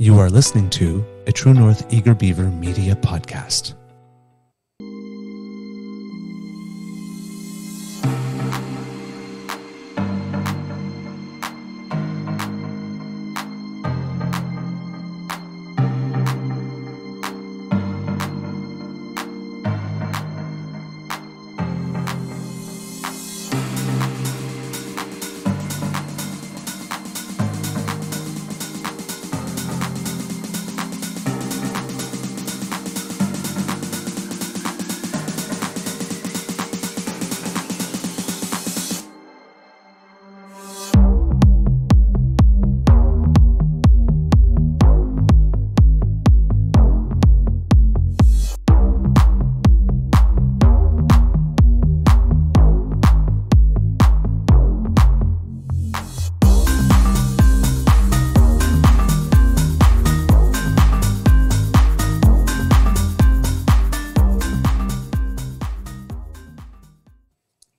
You are listening to a True North Eager Beaver media podcast.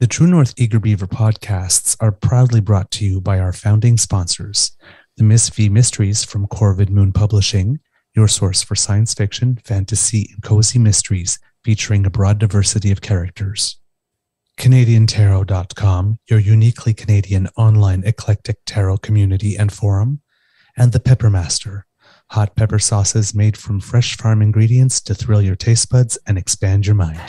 The True North Eager Beaver podcasts are proudly brought to you by our founding sponsors, the Miss V Mysteries from Corvid Moon Publishing, your source for science fiction, fantasy, and cozy mysteries featuring a broad diversity of characters. CanadianTarot.com, your uniquely Canadian online eclectic tarot community and forum, and the Peppermaster, hot pepper sauces made from fresh farm ingredients to thrill your taste buds and expand your mind.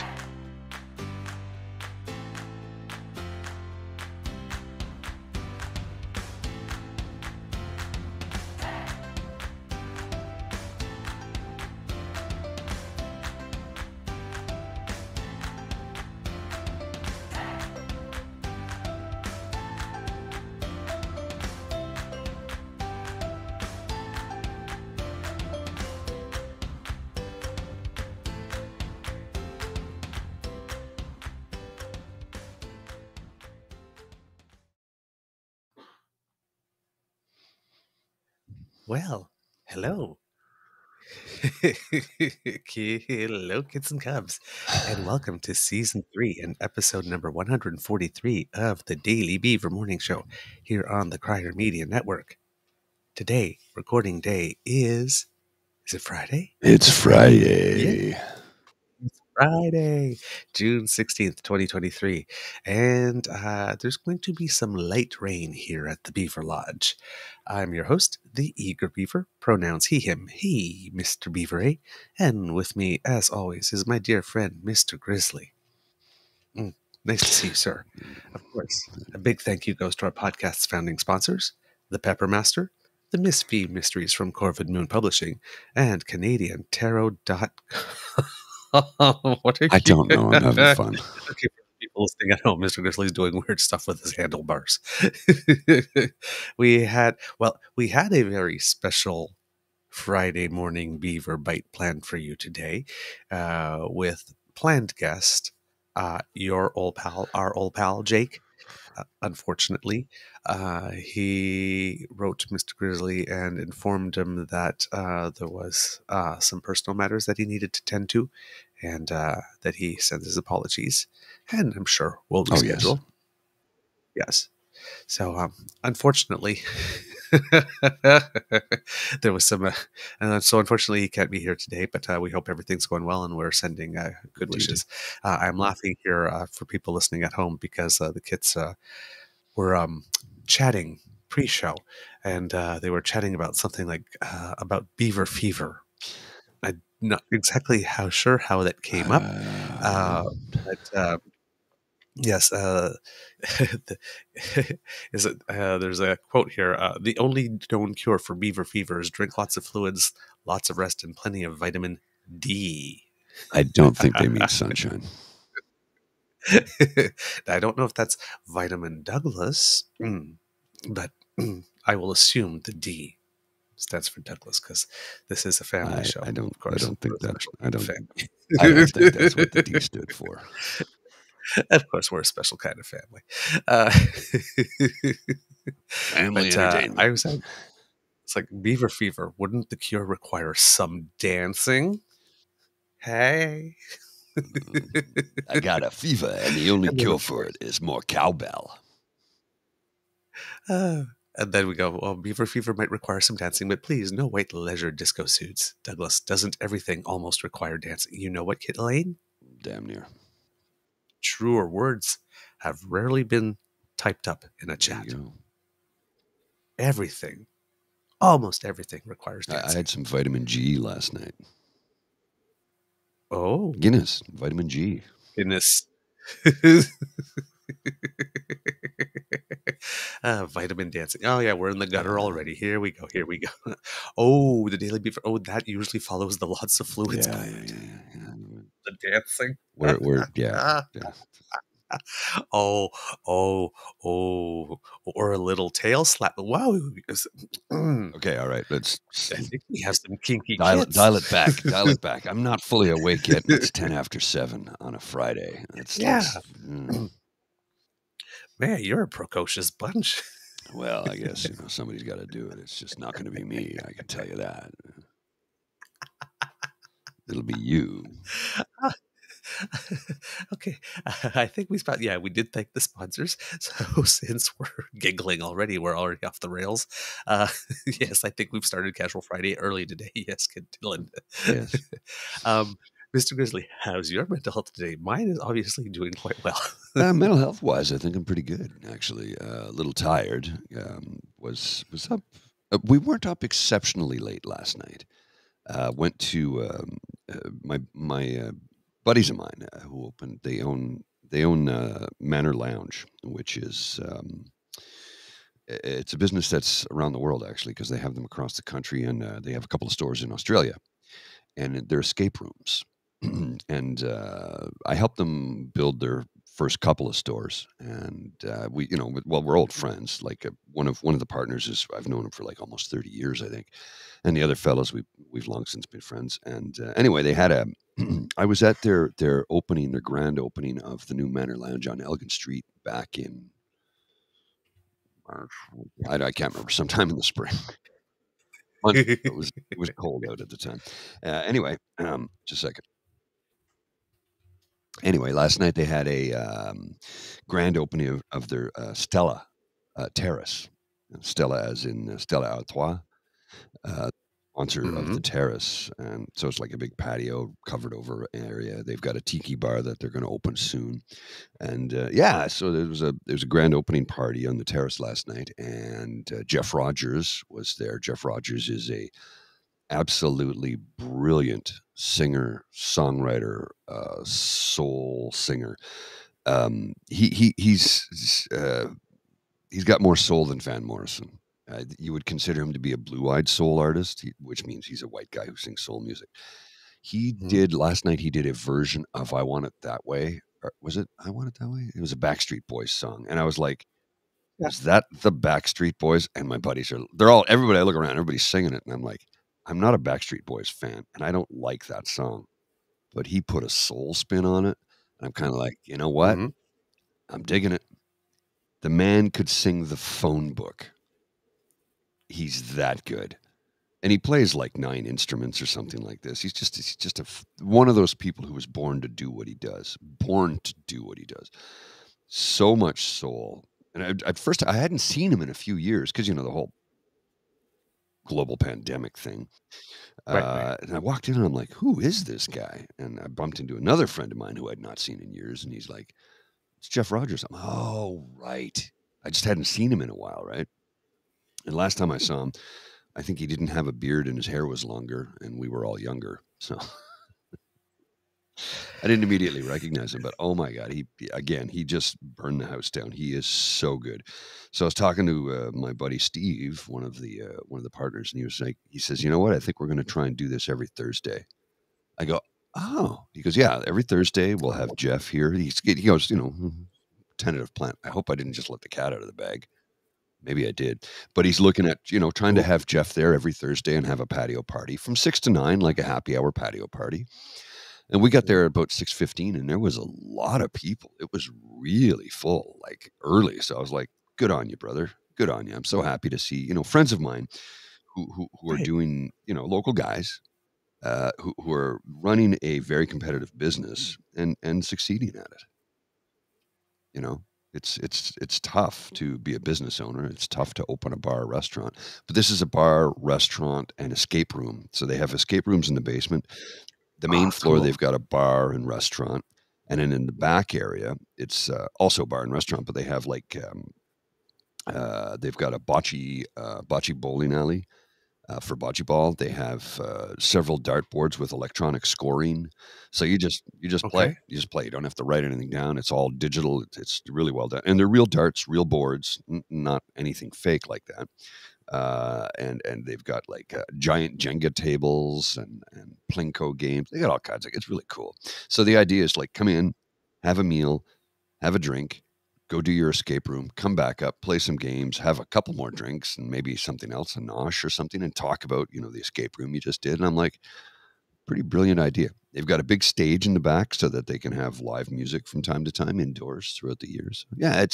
Well, hello. Hello, kids and cubs, and welcome to Season 3 and episode number 143 of the Daily Beaver Morning Show here on the Crier Media Network. Today, recording day is it Friday? It's Friday. Yeah. It's Friday, June 16th, 2023, and there's going to be some light rain here at the Beaver Lodge. I'm your host, the Eager Beaver, pronouns he, him, he, Mr. Beaver, eh? And with me, as always, is my dear friend, Mr. Grizzly. Nice to see you, sir. Of course, a big thank you goes to our podcast's founding sponsors, the Peppermaster, the Miss V Mysteries from Corvid Moon Publishing, and Canadian Tarot.com. What are I you don't know. I'm having fun. Okay, for people listening at home, Mr. Grizzly's doing weird stuff with his handlebars. we had a very special Friday morning Beaver Bite planned for you today, with planned guest, our old pal Jake. Unfortunately, he wrote to Mr. Grizzly and informed him that there was some personal matters that he needed to tend to, and that he sends his apologies. And I'm sure we'll reschedule. Yes. So, unfortunately, there was some, so unfortunately he can't be here today, but we hope everything's going well and we're sending good wishes. I'm laughing here for people listening at home because the kids were chatting pre-show, and they were chatting about something like about beaver fever. I'm not exactly sure how that came up, but yes, there's a quote here. The only known cure for beaver fever is drink lots of fluids, lots of rest, and plenty of vitamin D. I don't think they mean sunshine. I don't know if that's vitamin Douglas, but I will assume the D stands for Douglas because this is a family show. I don't think that's what the D stood for. Of course, we're a special kind of family. Family entertainment. I was saying, it's like beaver fever. Wouldn't the cure require some dancing? Hey. I got a fever, and the only cure for it is more cowbell. And then we go, well, Beaver Fever might require some dancing, but please, no white leisure disco suits. Douglas, doesn't everything almost require dancing? You know what, Kit Elaine? Damn near. Truer words have rarely been typed up in a There chat. you go. Everything, almost everything requires I dancing. had some vitamin G last night. Oh, Guinness, vitamin G. goodness. Vitamin dancing. Oh yeah, we're in the gutter already. Here we go. Here we go. Oh, the Daily Beaver. Oh, that usually follows the lots of fluids Yeah. moment. The dancing. Yeah. Oh, oh, oh, or a little tail slap. Wow. Okay, all right. Let's I think we have some kinky dial kids. it back. Dial it back. I'm not fully awake yet. It's 10 after 7 on a Friday. Yeah. Man, you're a precocious bunch. Well, I guess somebody's got to do it. It's just not going to be me. I can tell you that. It'll be you. Okay, I think we did thank the sponsors. So since we're giggling already, we're already off the rails. Yes, I think we've started Casual Friday early today. Yes, Dylan. Yes. Mr. Grizzly, how's your mental health today? Mine is obviously doing quite well. Mental health wise, I think I'm pretty good. Actually, a little tired. Was up. We weren't up exceptionally late last night. Went to my buddies of mine who opened. They own Manor Lounge, which is it's a business that's around the world actually because they have them across the country and they have a couple of stores in Australia, and they're escape rooms. And I helped them build their first couple of stores, and we're old friends. Like one of the partners is I've known him for like almost 30 years, I think, and the other fellows we've long since been friends. And anyway, they had a I was at their opening, their grand opening of the new Manor Lounge on Elgin Street back in March. I can't remember, sometime in the spring. It was cold out at the time. Anyway, just a second. Anyway, last night they had a grand opening of their Stella terrace. Stella, as in Stella Artois, sponsor of the terrace, and so it's like a big patio covered over area. They've got a tiki bar that they're going to open soon, and so there was a grand opening party on the terrace last night, and Jeff Rogers was there. Jeff Rogers is a absolutely brilliant singer, songwriter, soul singer. He's got more soul than Van Morrison. You would consider him to be a blue-eyed soul artist, which means he's a white guy who sings soul music. He did last night. He did a version of "I Want It That Way." Or was it "I Want It That Way"? It was a Backstreet Boys song, and I was like, "Is that the Backstreet Boys?" And my buddies everybody. I look around, everybody's singing it, and I'm like, I'm not a Backstreet Boys fan, and I don't like that song, but he put a soul spin on it, and I'm kind of like, you know what? I'm digging it. The man could sing the phone book. He's that good. And he plays like 9 instruments or something like this. He's just one of those people who was born to do what he does. So much soul. And at first, I hadn't seen him in a few years because, the whole global pandemic thing. Right. And I walked in and I'm like, who is this guy? And I bumped into another friend of mine who I'd not seen in years. And he's like, it's Jeff Rogers. I'm, oh, right. I just hadn't seen him in a while, right? And last time I saw him, I think he didn't have a beard and his hair was longer and we were all younger. So I didn't immediately recognize him, but oh my God, he just burned the house down. He is so good. So I was talking to my buddy Steve, one of the partners, and he says, you know what? I think we're going to try and do this every Thursday. I go, oh, he goes, yeah, every Thursday we'll have Jeff here. He goes, tentative plan. I hope I didn't just let the cat out of the bag. Maybe I did, but he's looking at, trying to have Jeff there every Thursday and have a patio party from 6 to 9, like a happy hour patio party. And we got there about 6:15 and there was a lot of people. It was really full, like early. So I was like, good on you, brother. Good on you. I'm so happy to see, friends of mine who are doing, local guys who are running a very competitive business and succeeding at it. It's tough to be a business owner. It's tough to open a bar or restaurant. But this is a bar, restaurant, and escape room. So they have escape rooms in the basement. The main floor, Cool. they've got a bar and restaurant. And then in the back area, it's also bar and restaurant, but they have like they've got a bocce bowling alley for bocce ball. They have several dartboards with electronic scoring. So you just play. Okay. You just play. You don't have to write anything down. It's all digital. It's really well done, and they're real darts, real boards, not anything fake like that. And they've got like giant Jenga tables and Plinko games. They got all kinds of. It's really cool. So the idea is like come in, have a meal, have a drink, go do your escape room, come back up, play some games, have a couple more drinks and maybe something else, a nosh or something, and talk about, the escape room you just did. And I'm like, pretty brilliant idea. They've got a big stage in the back so that they can have live music from time to time indoors throughout the years. Yeah,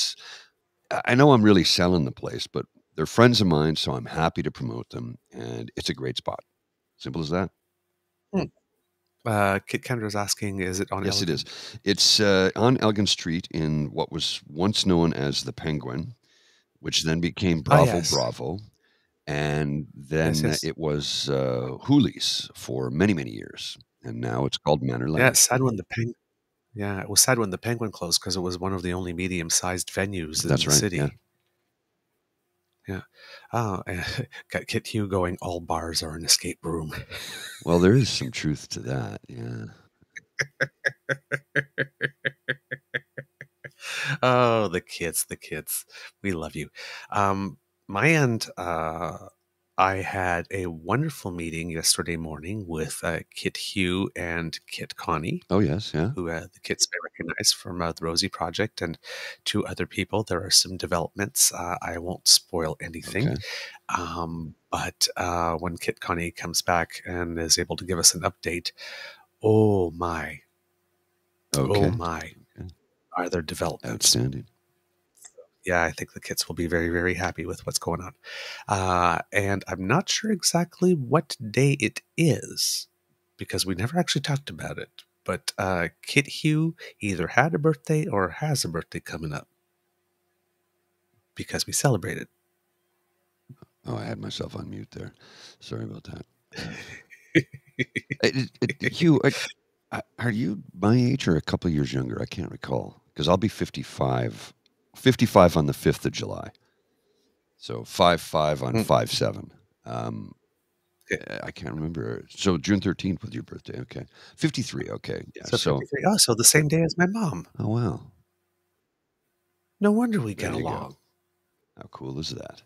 I know I'm really selling the place, but they're friends of mine, so I'm happy to promote them. And it's a great spot. Simple as that. Kit Kendra's asking, is it on Yes, Elgin? it is. It's on Elgin Street in what was once known as the Penguin, which then became Bravo yes. Bravo. And then Yes. it was Hooley's for many, many years. And now it's called Manor Yeah, Lounge. it's sad when it was sad when the Penguin closed because it was one of the only medium-sized venues in That's the right, city. yeah. Yeah. Oh, got Kit Hugh going, all bars are an escape room. Well, there is some truth to that, yeah. Oh, the kids. We love you. My end, I had a wonderful meeting yesterday morning with Kit Hugh and Kit Connie. Oh, yes, yeah. Who the kids may recognize from the Rosie Project, and two other people. There are some developments. I won't spoil anything. Okay. But when Kit Connie comes back and is able to give us an update, oh my, Okay. are there developments? Outstanding. Yeah, I think the kits will be very, very happy with what's going on. And I'm not sure exactly what day it is because we never actually talked about it. But Kit Hugh either had a birthday or has a birthday coming up because we celebrated. Oh, I had myself on mute there. Sorry about that. Hugh, are you my age or a couple of years younger? I can't recall because I'll be 55. 55 on the 5th of July. So 5/5 on 5/7. I can't remember. So June 13th was your birthday. Okay. 53. Okay. Yeah. So 53. Oh, so the same day as my mom. Oh, wow. No wonder we get There you go. along. How cool is that?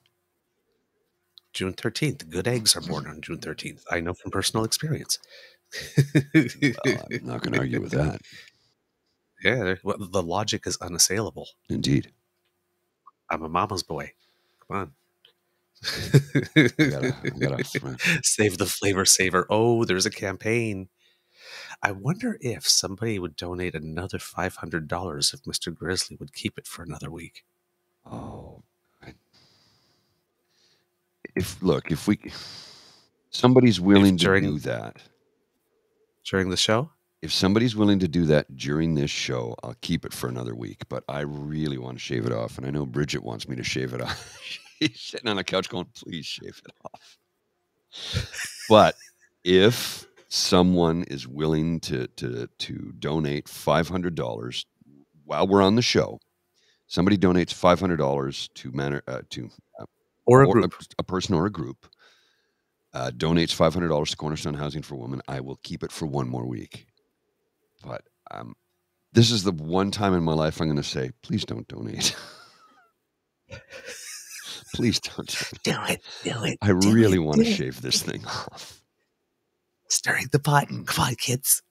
June 13th. Good eggs are born on June 13th. I know from personal experience. Well, I'm not going to argue with that. Yeah, the logic is unassailable. Indeed. I'm a mama's boy. Come on. I gotta Save the flavor saver. Oh, there's a campaign. I wonder if somebody would donate another $500 if Mr. Grizzly would keep it for another week. Oh, somebody's willing to do that during the show. If somebody's willing to do that during this show, I'll keep it for another week. But I really want to shave it off, and I know Bridget wants me to shave it off. She's sitting on the couch going, "Please shave it off." But if someone is willing to donate $500 while we're on the show, somebody donates $500 to a person or a group, donates $500 to Cornerstone Housing for Women, I will keep it for one more week. But this is the one time in my life I'm going to say, please don't donate. Please don't do it. I really want to shave this thing off. Stirring the pot. Come on, kids.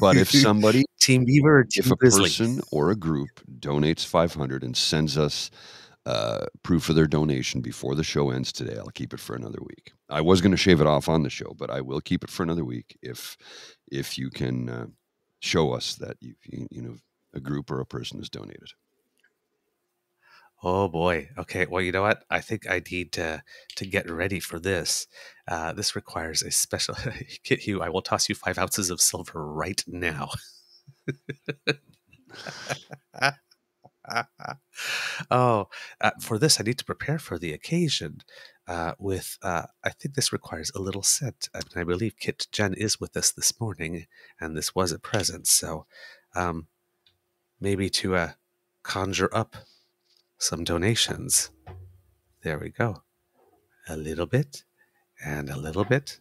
But if somebody, Team Beaver, or if a person or a group donates $500 and sends us proof of their donation before the show ends today, I'll keep it for another week. I was going to shave it off on the show, but I will keep it for another week if you can show us that a group or a person has donated. Oh boy. Okay. Well, you know what? I think I need to get ready for this. This requires a special Kit Hugh. I will toss you 5 ounces of silver right now. Oh, for this, I need to prepare for the occasion I think this requires a little scent. And I believe Kit Jen is with us this morning, and this was a present. So maybe to conjure up some donations. There we go. A little bit and a little bit.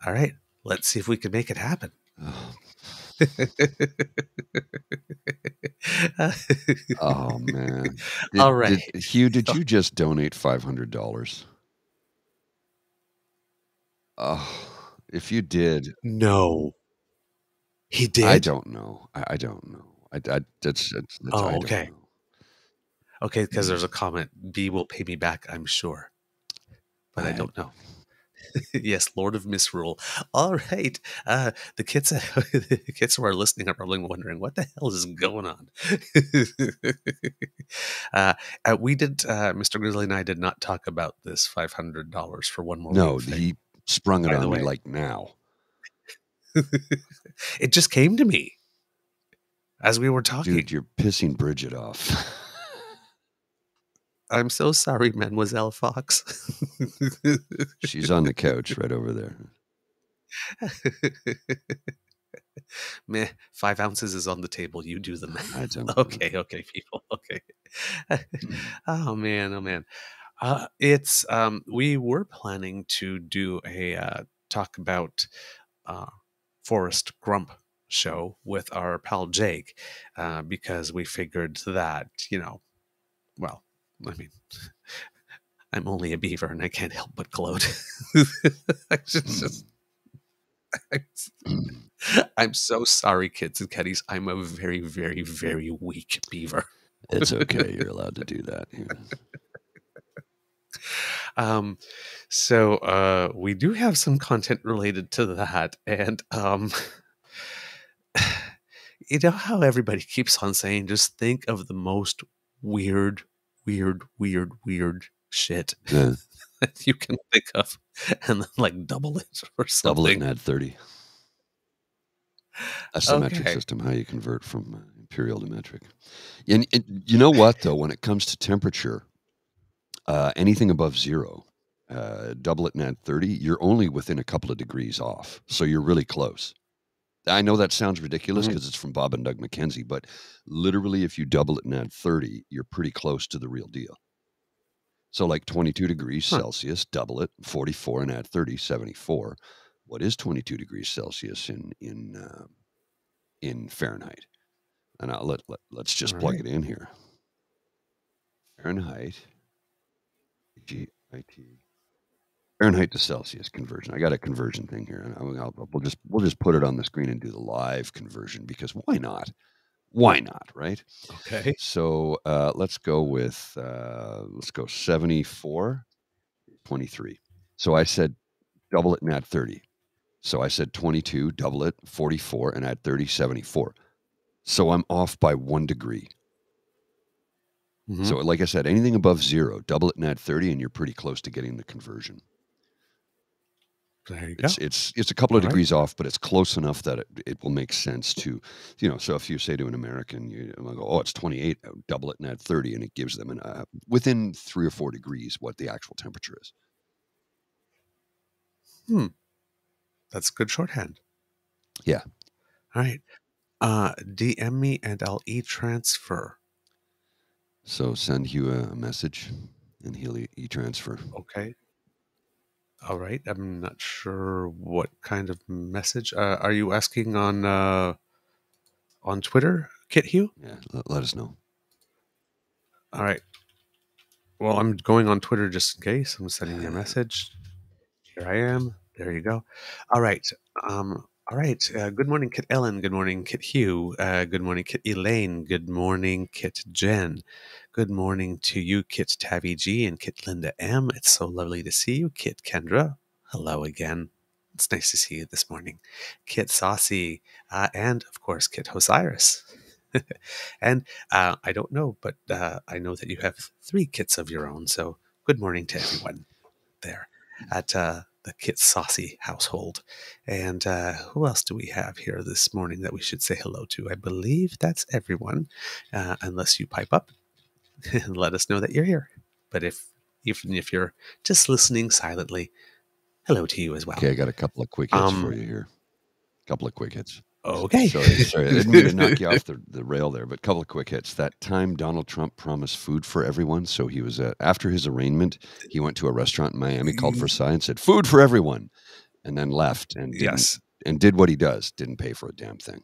All right. Let's see if we can make it happen. Oh, oh man. All right. Hugh, did you just donate $500? Oh, if you did. No. He did? I don't know. I don't know. That's Oh, I okay. don't know. Okay, because there's a comment, B will pay me back, I'm sure. But I don't know. Yes, Lord of Misrule. All right. The kids who are listening are probably wondering, what the hell is going on? We did, Mr. Grizzly and I did not talk about this $500 for one more No, week thing. he sprung it By on the me way. like now. It just came to me as we were talking. Dude, you're pissing Bridget off. I'm so sorry, Mademoiselle Fox. She's on the couch right over there. Meh, 5 ounces is on the table. You do the math. I don't Okay, people. Okay. Oh man. It's we were planning to do a talk about Forrest Grump show with our pal Jake because we figured that, well, I mean, I'm only a beaver and I can't help but gloat. I'm so sorry, kids and kitties. I'm a very, very, very weak beaver. It's okay. You're allowed to do that. Yeah. So we do have some content related to that, and you know how everybody keeps on saying, just think of the most weird shit Yeah. that you can think of, and then like double it or something. Double it and add 30. That's the metric Okay. system, how you convert from imperial to metric. And you know what, though, when it comes to temperature, anything above 0, double it and add 30, you're only within a couple of degrees off. So you're really close. I know that sounds ridiculous because it's from Bob and Doug McKenzie, but literally if you double it and add 30, you're pretty close to the real deal. So like 22 degrees Celsius, double it, 44 and add 30, 74. What is 22 degrees Celsius in Fahrenheit? And let's just plug it in here. Fahrenheit, G-I-T. Fahrenheit to Celsius conversion. I got a conversion thing here, and we'll just put it on the screen and do the live conversion because why not? Why not, right? Okay. So let's go with 74, 23. So I said double it and add 30. So I said 22, double it, 44, and add 30, 74. So I'm off by 1 degree. Mm-hmm. So like I said, anything above 0, double it and add 30, and you're pretty close to getting the conversion. There you go. It's a couple of degrees off, but it's close enough that it will make sense to, so if you say to an American, you go, oh, it's 28, double it and add 30, and it gives them within 3 or 4 degrees what the actual temperature is. That's good shorthand. Yeah. All right. DM me and I'll e-transfer. So send Hugh a message and he'll e-transfer. Okay. All right. I'm not sure what kind of message. Are you asking on Twitter, Kit Hugh? Yeah, let us know. All right. Well, I'm going on Twitter just in case. I'm sending you a message. Here I am. There you go. All right. All right. Good morning, Kit Ellen. Good morning, Kit Hugh. Good morning, Kit Elaine. Good morning, Kit Jen. Good morning to you, Kit Tabby G and Kit Linda M. It's so lovely to see you, Kit Kendra. Hello again. It's nice to see you this morning. Kit Saucy. And, of course, Kit Osiris. And I don't know, but I know that you have 3 kits of your own. So good morning to everyone there at the Kit Saucy household. And who else do we have here this morning that we should say hello to? I believe that's everyone, unless you pipe up. let us know that you're here. But even if you're just listening silently, hello to you as well. Okay, I got a couple of quick hits for you here. A couple of quick hits. Okay. Sorry. I didn't mean to knock you off the rail there, but a couple of quick hits. That time Donald Trump promised food for everyone. So he was, after his arraignment, he went to a restaurant in Miami called Versailles and said, food for everyone, and then left and did what he does, didn't pay for a damn thing.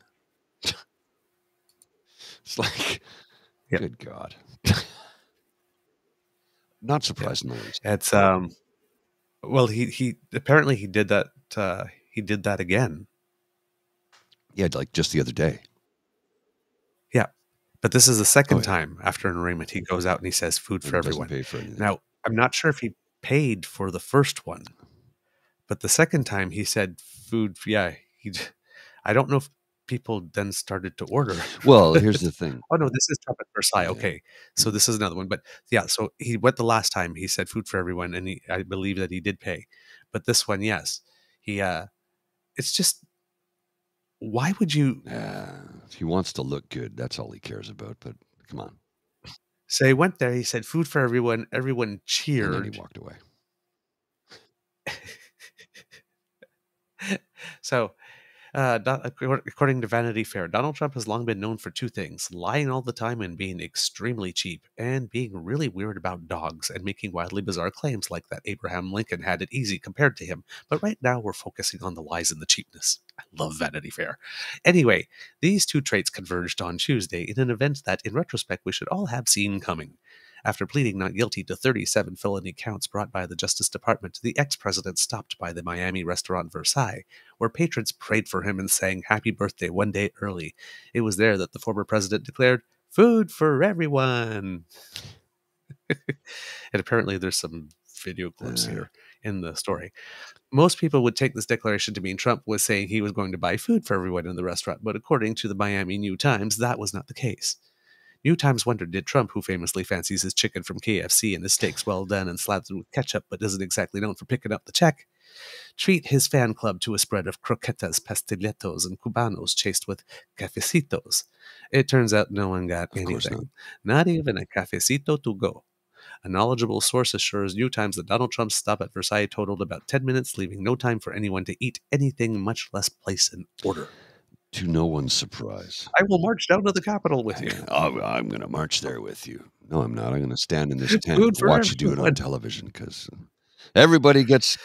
It's like, good God. Not surprised in the least. It's, well, he apparently he did that again. Yeah, like just the other day. Yeah. But this is the second time after an arraignment he goes out and he says food for everyone. Doesn't pay for anything. Now, I'm not sure if he paid for the first one, but the second time he said food. Yeah, I don't know if people then started to order. Well, here's the thing. Oh no, this is Trump at Versailles. Okay, so this is another one. But yeah, so he went the last time. He said food for everyone, and I believe that he did pay. But this one, yes, it's just. Why would you? He wants to look good. That's all he cares about. But come on. So he went there. He said food for everyone. Everyone cheered. And then he walked away. So, according to Vanity Fair, Donald Trump has long been known for two things: lying all the time and being extremely cheap, and being really weird about dogs and making wildly bizarre claims like that Abraham Lincoln had it easy compared to him. But right now we're focusing on the lies and the cheapness. I love Vanity Fair. Anyway, these two traits converged on Tuesday in an event that, in retrospect, we should all have seen coming. After pleading not guilty to 37 felony counts brought by the Justice Department, the ex-president stopped by the Miami restaurant Versailles, where patrons prayed for him and sang happy birthday one day early. It was there that the former president declared, food for everyone. And apparently there's some video clips here in the story. Most people would take this declaration to mean Trump was saying he was going to buy food for everyone in the restaurant, but according to the Miami New Times, that was not the case. New Times wondered, did Trump, who famously fancies his chicken from KFC and his steaks well done and slathered with ketchup but isn't exactly known for picking up the check, treat his fan club to a spread of croquetas, pastelitos, and cubanos chased with cafecitos? It turns out no one got anything. Not even a cafecito to go. A knowledgeable source assures New Times that Donald Trump's stop at Versailles totaled about 10 minutes, leaving no time for anyone to eat anything, much less place an order. To no one's surprise. I will march down to the Capitol with you. I'm going to march there with you. No, I'm not. I'm going to stand in this tent and watch you do it on television because everybody gets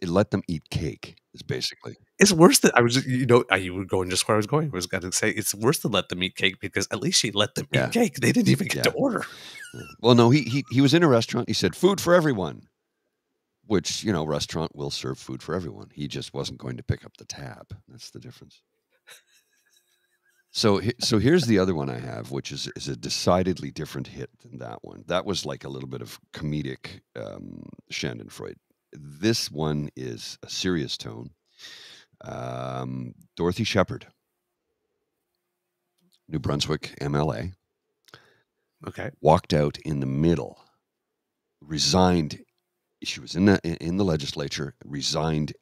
let them eat cake is basically. It's worse than you were going just where I was going. I was going to say it's worse than let them eat cake because at least she let them eat cake. They didn't even get to order. Well, no, he was in a restaurant. He said food for everyone, which, restaurant will serve food for everyone. He just wasn't going to pick up the tab. That's the difference. So here's the other one I have, which is a decidedly different hit than that one. That was like a little bit of comedic Schadenfreude. This one is a serious tone. Dorothy Shephard, New Brunswick MLA, walked out in the middle, resigned. She was in the legislature, resigned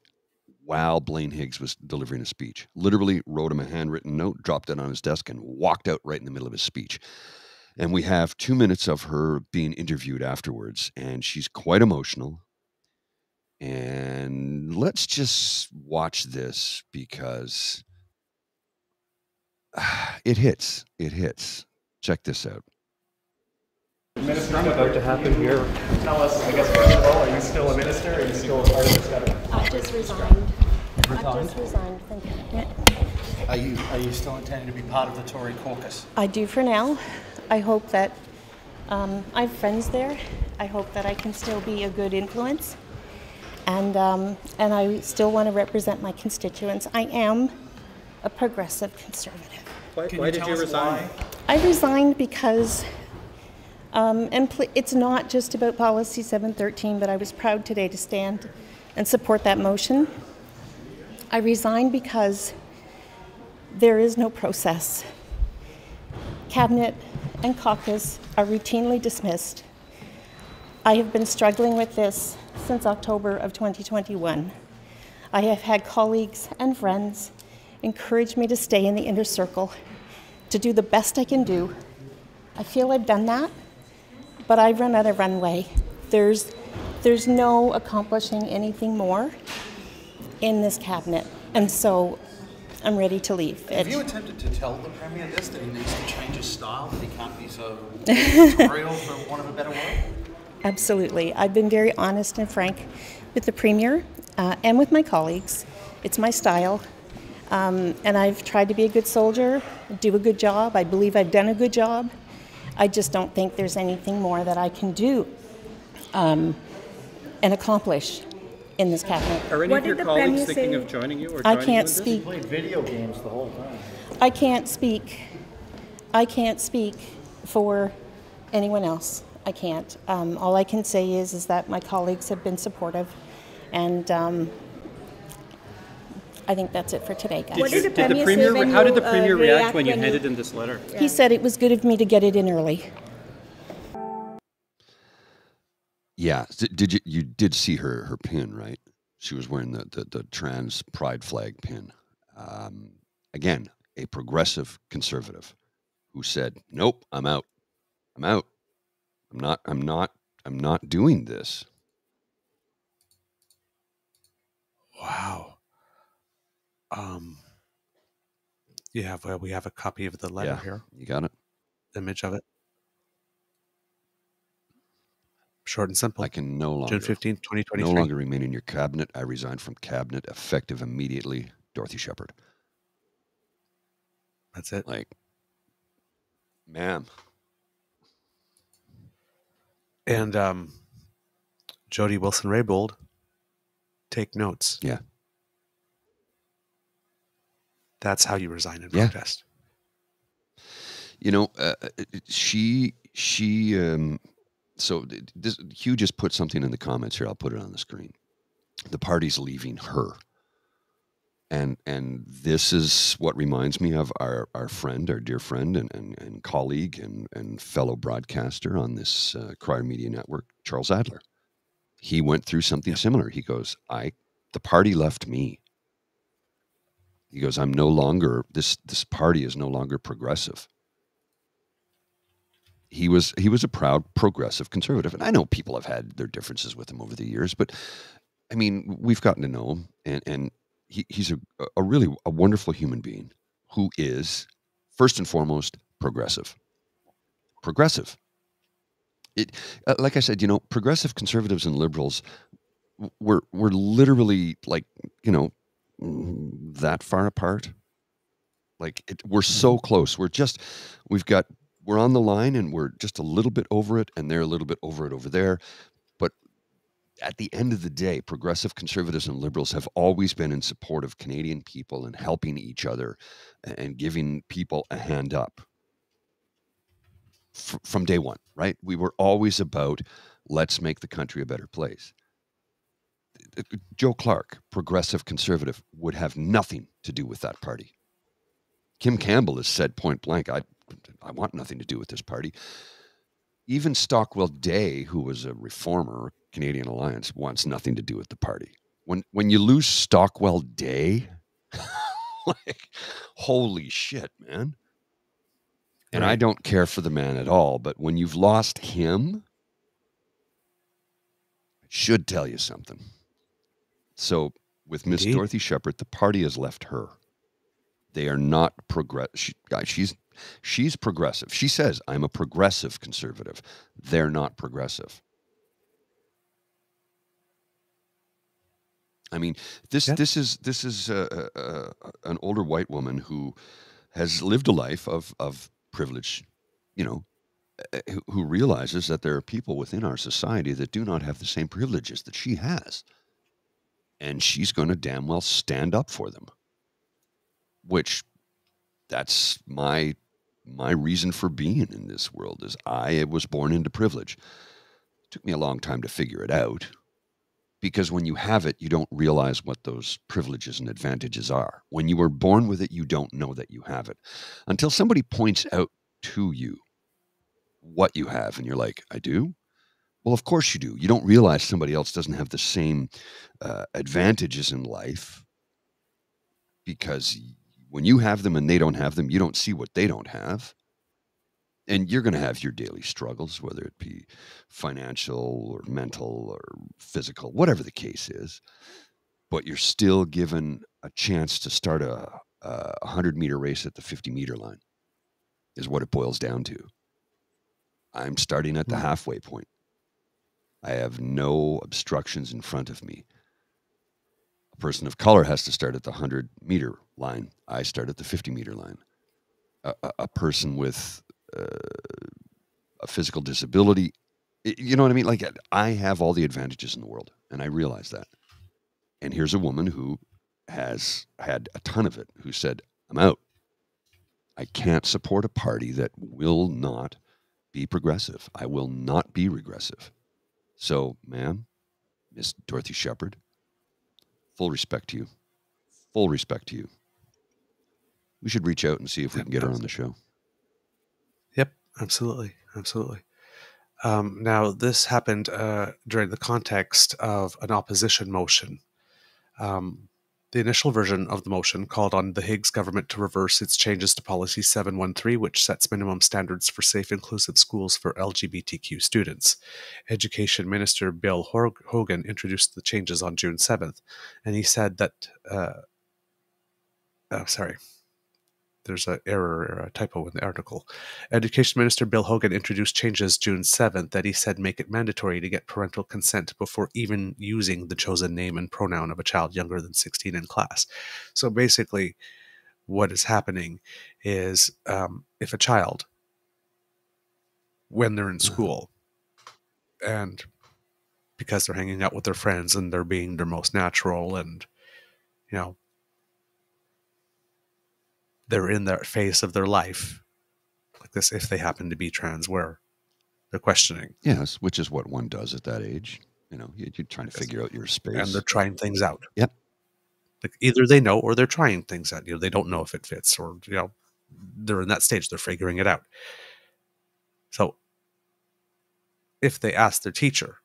while Blaine Higgs was delivering a speech. Literally wrote him a handwritten note, dropped it on his desk, and walked out right in the middle of his speech. And we have 2 minutes of her being interviewed afterwards, and she's quite emotional. And let's just watch this because it hits. It hits. Check this out. Minister, I'm about to happen here. Tell us, I guess, first of all, are you still a minister? Are you still a part of this government? I just resigned. I just resigned, thank you. Yeah. Are you still intending to be part of the Tory caucus? I do for now. I hope that I have friends there. I hope that I can still be a good influence. And I still want to represent my constituents. I am a progressive conservative. Why did you resign? I resigned because it's not just about Policy 713, but I was proud today to stand and support that motion. I resigned because there is no process. Cabinet and caucus are routinely dismissed. I have been struggling with this since October of 2021. I have had colleagues and friends encourage me to stay in the inner circle, to do the best I can do. I feel I've done that, but I've run out of runway. There's no accomplishing anything more in this cabinet, and so I'm ready to leave. Have you attempted to tell the Premier this, that he needs to change his style, that he can't be so editorial, for want of a better word? Absolutely. I've been very honest and frank with the Premier and with my colleagues. It's my style, and I've tried to be a good soldier, do a good job. I believe I've done a good job. I just don't think there's anything more that I can do and accomplish in this cabinet. Are any of your colleagues thinking of joining you or joining I can't you in speak. He played video games the whole time. I can't speak. I can't speak for anyone else. I can't. All I can say is that my colleagues have been supportive, and I think that's it for today, guys. How did the Premier react when you handed in this letter? He said it was good of me to get it in early. Yeah, you did see her pin, right? She was wearing the trans pride flag pin. Again, a progressive conservative who said, "Nope, I'm out. I'm out. I'm not doing this." Wow. We have a copy of the letter here. You got it. Image of it. Short and simple. I can no longer, June 15th, 2023. no longer remain in your cabinet. I resign from cabinet effective immediately. Dorothy Shephard. That's it. Like, ma'am. And Jody Wilson-Raybould, take notes. Yeah. That's how you resign in Yeah. protest. You know, so this, Hugh just put something in the comments here. I'll put it on the screen. The party's leaving her. And this is what reminds me of our friend, our dear friend and colleague and fellow broadcaster on this Crier Media Network, Charles Adler. He went through something similar. He goes, the party left me. He goes, I'm no longer, this party is no longer progressive. He was a proud progressive conservative. And I know people have had their differences with him over the years, but I mean, we've gotten to know him, and he's a really wonderful human being who is, first and foremost, progressive. Progressive. Like I said, you know, progressive conservatives and liberals, we're literally like, you know, that far apart. Like we're so close. We're on the line and we're just a little bit over it, and they're a little bit over it over there. But at the end of the day, progressive conservatives and liberals have always been in support of Canadian people and helping each other and giving people a hand up from day one, right? We were always about, let's make the country a better place. Joe Clark, progressive conservative, would have nothing to do with that party. Kim Campbell has said point blank, I want nothing to do with this party. Even Stockwell Day, who was a reformer, Canadian Alliance, wants nothing to do with the party. When you lose Stockwell Day, like, holy shit, man. And I don't care for the man at all, but when you've lost him, it should tell you something. So with Miss Dorothy Shephard, the party has left her. They are not progressive. She's progressive. She says, I'm a progressive conservative. They're not progressive. I mean, this is an older white woman who has lived a life of privilege, you know, who realizes that there are people within our society that do not have the same privileges that she has. And she's going to damn well stand up for them. Which, that's my reason for being in this world, is I was born into privilege. It took me a long time to figure it out, because when you have it, you don't realize what those privileges and advantages are. When you were born with it, you don't know that you have it until somebody points out to you what you have, and you're like, I do? Well, of course you do. You don't realize somebody else doesn't have the same advantages in life, because when you have them and they don't have them, you don't see what they don't have. And you're going to have your daily struggles, whether it be financial or mental or physical, whatever the case is. But you're still given a chance to start a 100-meter race at the 50-meter line, is what it boils down to. I'm starting at the halfway point. I have no obstructions in front of me. A person of color has to start at the 100-meter line. I start at the 50-meter line. A person with a physical disability, you know what I mean? Like, I have all the advantages in the world, and I realize that. And here's a woman who has had a ton of it, who said, I'm out. I can't support a party that will not be progressive. I will not be regressive. So, ma'am, Miss Dorothy Shephard, full respect to you. Full respect to you. We should reach out and see if we can get her on the show. Yep, absolutely. Absolutely. Now, this happened during the context of an opposition motion. The initial version of the motion called on the Higgs government to reverse its changes to Policy 713, which sets minimum standards for safe, inclusive schools for LGBTQ students. Education Minister Bill Hogan introduced the changes on June 7th, and he said that there's an error or a typo in the article. Education Minister Bill Hogan introduced changes June 7th that he said make it mandatory to get parental consent before even using the chosen name and pronoun of a child younger than 16 in class. So basically, what is happening is if a child, when they're in school, and because they're hanging out with their friends and they're being their most natural and, you know, they're in that phase of their life, like this, if they happen to be trans, where they're questioning. Yes, which is what one does at that age. You know, you're trying to figure out your space. And they're trying things out. Yep. Like either they know or they're trying things out. You know, they don't know if it fits, or, you know, they're in that stage. They're figuring it out. So if they ask their teacher,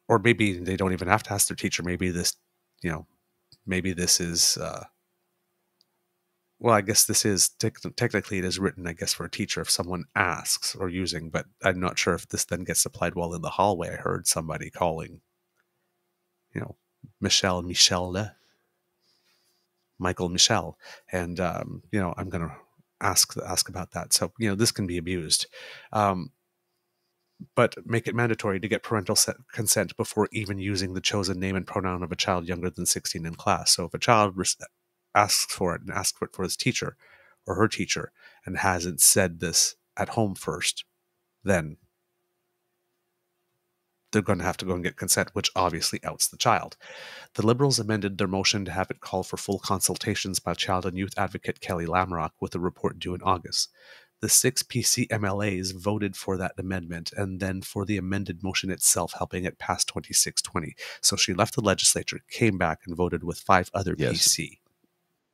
or maybe they don't even have to ask their teacher, maybe this, you know, maybe this is, well, I guess this is, technically it is written, I guess, for a teacher if someone asks or using, but I'm not sure if this then gets applied while in the hallway. I heard somebody calling, you know, Michelle, Michael Michelle. And, you know, I'm going to ask about that. So, you know, this can be abused. But make it mandatory to get parental consent before even using the chosen name and pronoun of a child younger than 16 in class. So if a child asks for it and asks for it for his teacher or her teacher and hasn't said this at home first, then they're going to have to go and get consent, which obviously outs the child. The Liberals amended their motion to have it call for full consultations by child and youth advocate Kelly Lamrock, with a report due in August. The 6 PC MLAs voted for that amendment and then for the amended motion itself, helping it pass 2620. So she left the legislature, came back, and voted with 5 other PC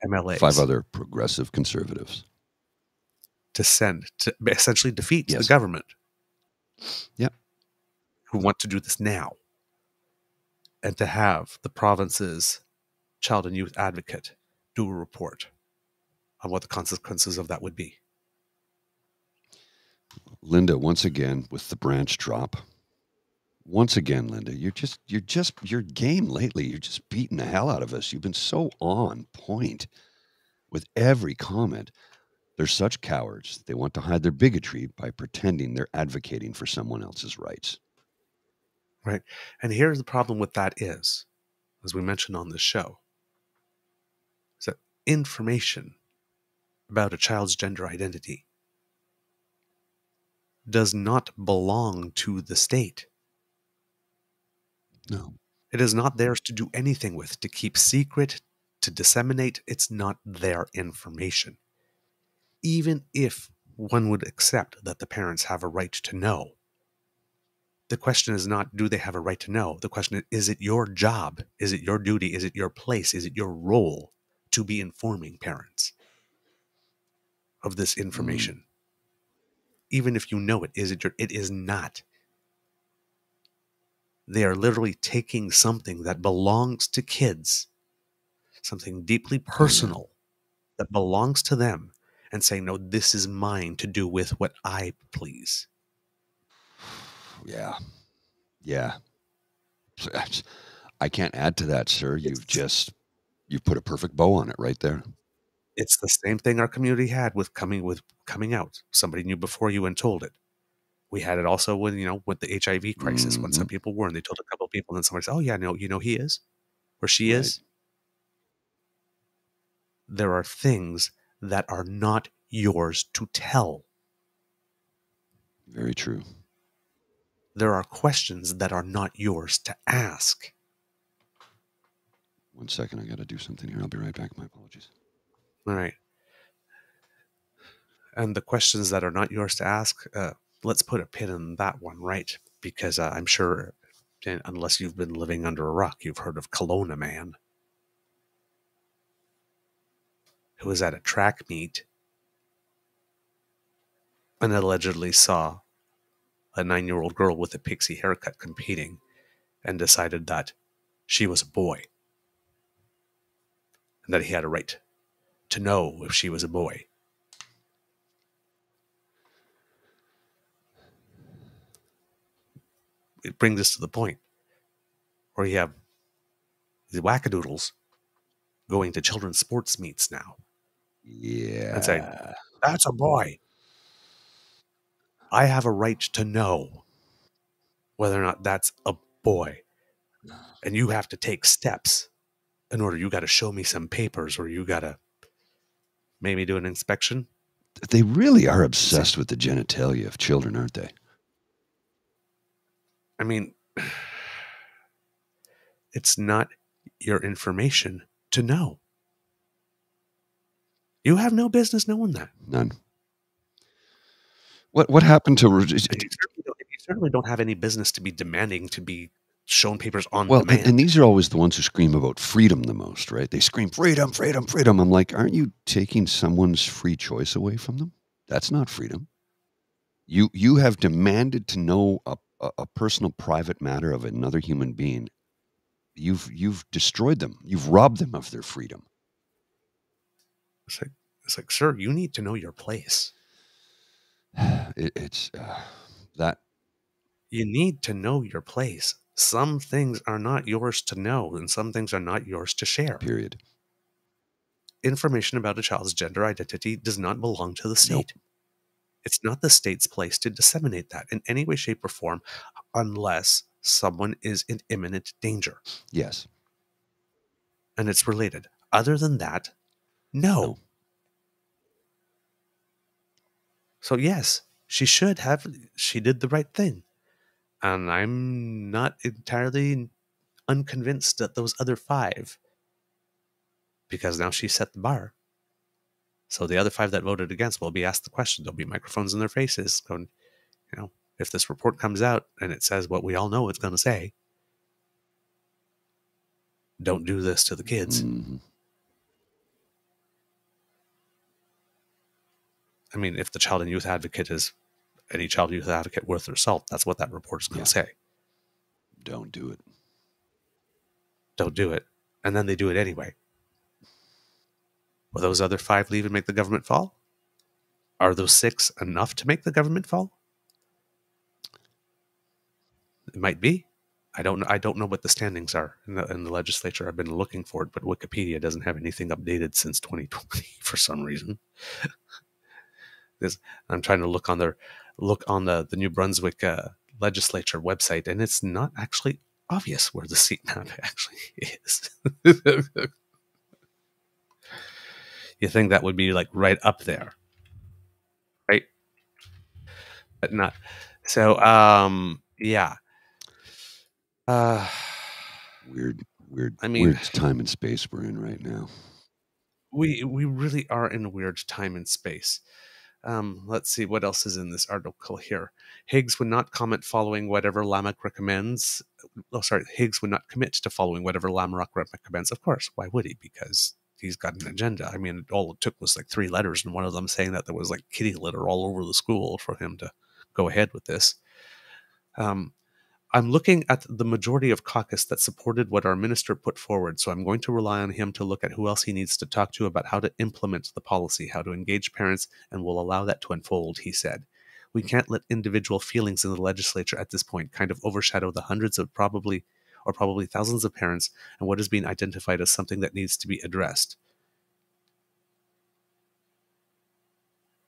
MLAs. 5 other progressive conservatives. To essentially defeat the government. Yep. Who want to do this now. And to have the province's child and youth advocate do a report on what the consequences of that would be. Linda, once again, with the branch drop. Once again, Linda, your game lately, you're just beating the hell out of us. You've been so on point with every comment. They're such cowards. They want to hide their bigotry by pretending they're advocating for someone else's rights. Right. And here's the problem with that is, as we mentioned on this show, is that information about a child's gender identity does not belong to the state. No. It is not theirs to do anything with, to keep secret, to disseminate. It's not their information. Even if one would accept that the parents have a right to know, the question is not, do they have a right to know? The question is it your job? Is it your duty? Is it your place? Is it your role to be informing parents of this information? Even if you know it, it is not. They are literally taking something that belongs to kids, something deeply personal that belongs to them, and saying, no, this is mine to do with what I please. Yeah. So, I can't add to that, sir. You've put a perfect bow on it right there. It's the same thing our community had with coming out. Somebody knew before you and told it. We had it also with, with the HIV crisis, when some people were, and they told a couple of people, and then somebody said, oh yeah, no, he is, or she is. There are things that are not yours to tell. Very true. There are questions that are not yours to ask. 1 second, I got to do something here. I'll be right back. My apologies. All right. And the questions that are not yours to ask, let's put a pin in that one, right? Because I'm sure, unless you've been living under a rock, you've heard of Kelowna Man, who was at a track meet and allegedly saw a 9-year-old girl with a pixie haircut competing and decided that she was a boy and that he had a right to know if she was a boy. It brings us to the point where you have the wackadoodles going to children's sports meets now. Yeah. And saying, that's a boy. I have a right to know whether or not that's a boy. And you have to take steps in order. You got to show me some papers, or you got to maybe do an inspection. They really are obsessed with the genitalia of children, aren't they? I mean, it's not your information to know. You have no business knowing that. None. What happened to... You certainly don't have any business to be demanding to be shown papers on well, demand. And these are always the ones who scream about freedom the most, right? They scream, freedom, freedom, freedom. I'm like, aren't you taking someone's free choice away from them? That's not freedom. You have demanded to know a personal private matter of another human being. You've destroyed them. You've robbed them of their freedom. It's like, sir, you need to know your place. It's that. You need to know your place. Some things are not yours to know, and some things are not yours to share. Period. Information about a child's gender identity does not belong to the state. Nope. It's not the state's place to disseminate that in any way, shape, or form, unless someone is in imminent danger. Yes. And it's related. Other than that, no. So yes, she did the right thing. And I'm not entirely unconvinced that those other 5, because now she set the bar. So the other 5 that voted against will be asked the question. There'll be microphones in their faces going, if this report comes out and it says what we all know it's going to say, don't do this to the kids. Mm-hmm. I mean, if the child and youth advocate is any child and youth advocate worth their salt, that's what that report is going to say. Don't do it. Don't do it. And then they do it anyway. Will those other 5 leave and make the government fall? Are those 6 enough to make the government fall? It might be. I don't know what the standings are in the legislature. I've been looking for it, but Wikipedia doesn't have anything updated since 2020 for some reason. I'm trying to look on the New Brunswick legislature website, and it's not actually obvious where the seat map actually is. You think that would be like right up there, right? But not. So, yeah. Weird. I mean, weird time and space we're in right now. We really are in a weird time and space. Let's see what else is in this article here. Higgs would not comment following whatever Lamarck recommends. Higgs would not commit to following whatever Lamarck recommends. Of course, why would he? Because he's got an agenda. I mean, all it took was like 3 letters, and one of them saying that there was like kitty litter all over the school for him to go ahead with this. I'm looking at the majority of caucus that supported what our minister put forward, so I'm going to rely on him to look at who else he needs to talk to about how to implement the policy, how to engage parents, and will allow that to unfold, he said. We can't let individual feelings in the legislature at this point kind of overshadow the hundreds of probably thousands of parents and what is being identified as something that needs to be addressed.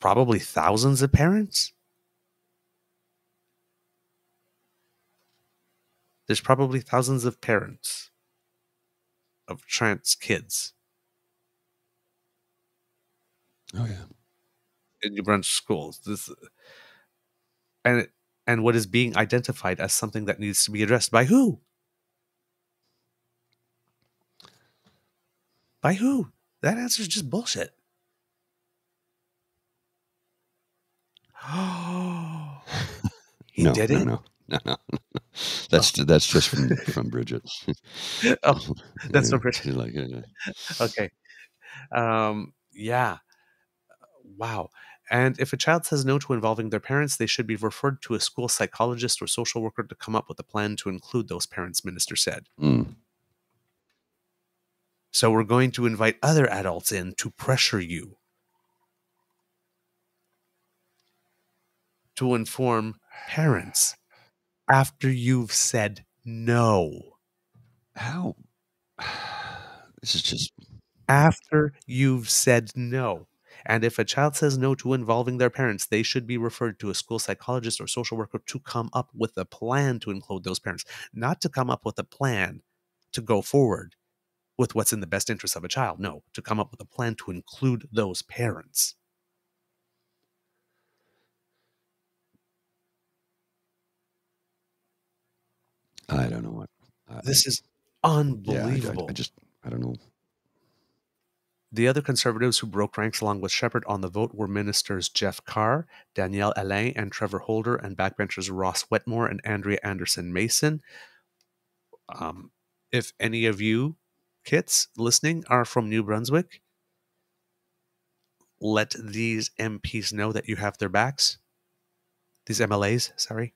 Probably thousands of parents? There's probably thousands of parents of trans kids Oh yeah. in New Brunswick schools. And what is being identified as something that needs to be addressed by who? By who? That answer is just bullshit. Oh, he No, did no, it? no, no, no. That's just from Bridget. Oh, that's Yeah, from Bridget. she's like, Okay. Yeah. Wow. And if a child says no to involving their parents, they should be referred to a school psychologist or social worker to come up with a plan to include those parents, minister said. So we're going to invite other adults in to pressure you to inform parents after you've said no. how? This is just After you've said no. And if a child says no to involving their parents, they should be referred to a school psychologist or social worker to come up with a plan to include those parents, not to come up with a plan to go forward with what's in the best interest of a child. No, to come up with a plan to include those parents. I don't know what. This is Yeah, unbelievable. I don't know. The other Conservatives who broke ranks along with Shephard on the vote were ministers Jeff Carr, Danielle Alain, and Trevor Holder, and backbenchers Ross Wetmore and Andrea Anderson Mason. If any of you kids listening are from New Brunswick, let these MPs know that you have their backs. These MLAs, sorry,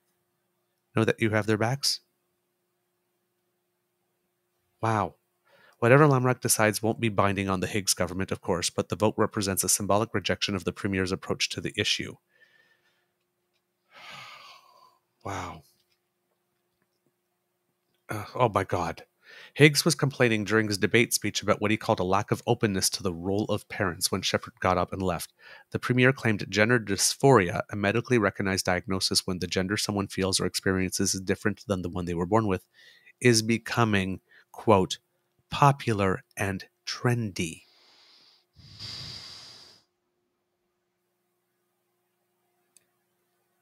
know that you have their backs. Wow. Whatever Lamrock decides won't be binding on the Higgs government, of course, but the vote represents a symbolic rejection of the Premier's approach to the issue. Wow. Oh my God. Higgs was complaining during his debate speech about what he called a lack of openness to the role of parents when Shephard got up and left. The Premier claimed gender dysphoria, a medically recognized diagnosis when the gender someone feels or experiences is different than the one they were born with, is becoming, quote, popular and trendy.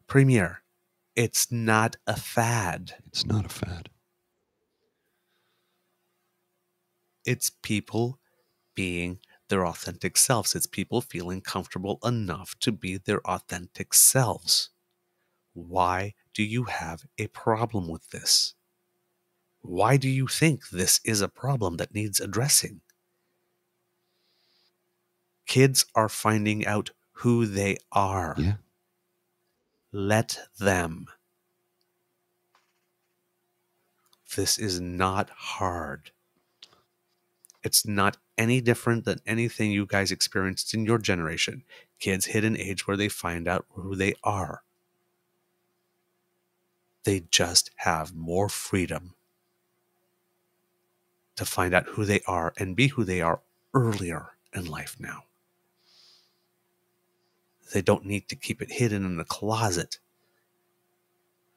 Premier, it's not a fad. It's not a fad. It's people being their authentic selves. It's people feeling comfortable enough to be their authentic selves. Why do you have a problem with this? Why do you think this is a problem that needs addressing? Kids are finding out who they are. Yeah. Let them. This is not hard. It's not any different than anything you guys experienced in your generation. Kids hit an age where they find out who they are. They just have more freedom to find out who they are and be who they are earlier in life now. They don't need to keep it hidden in a closet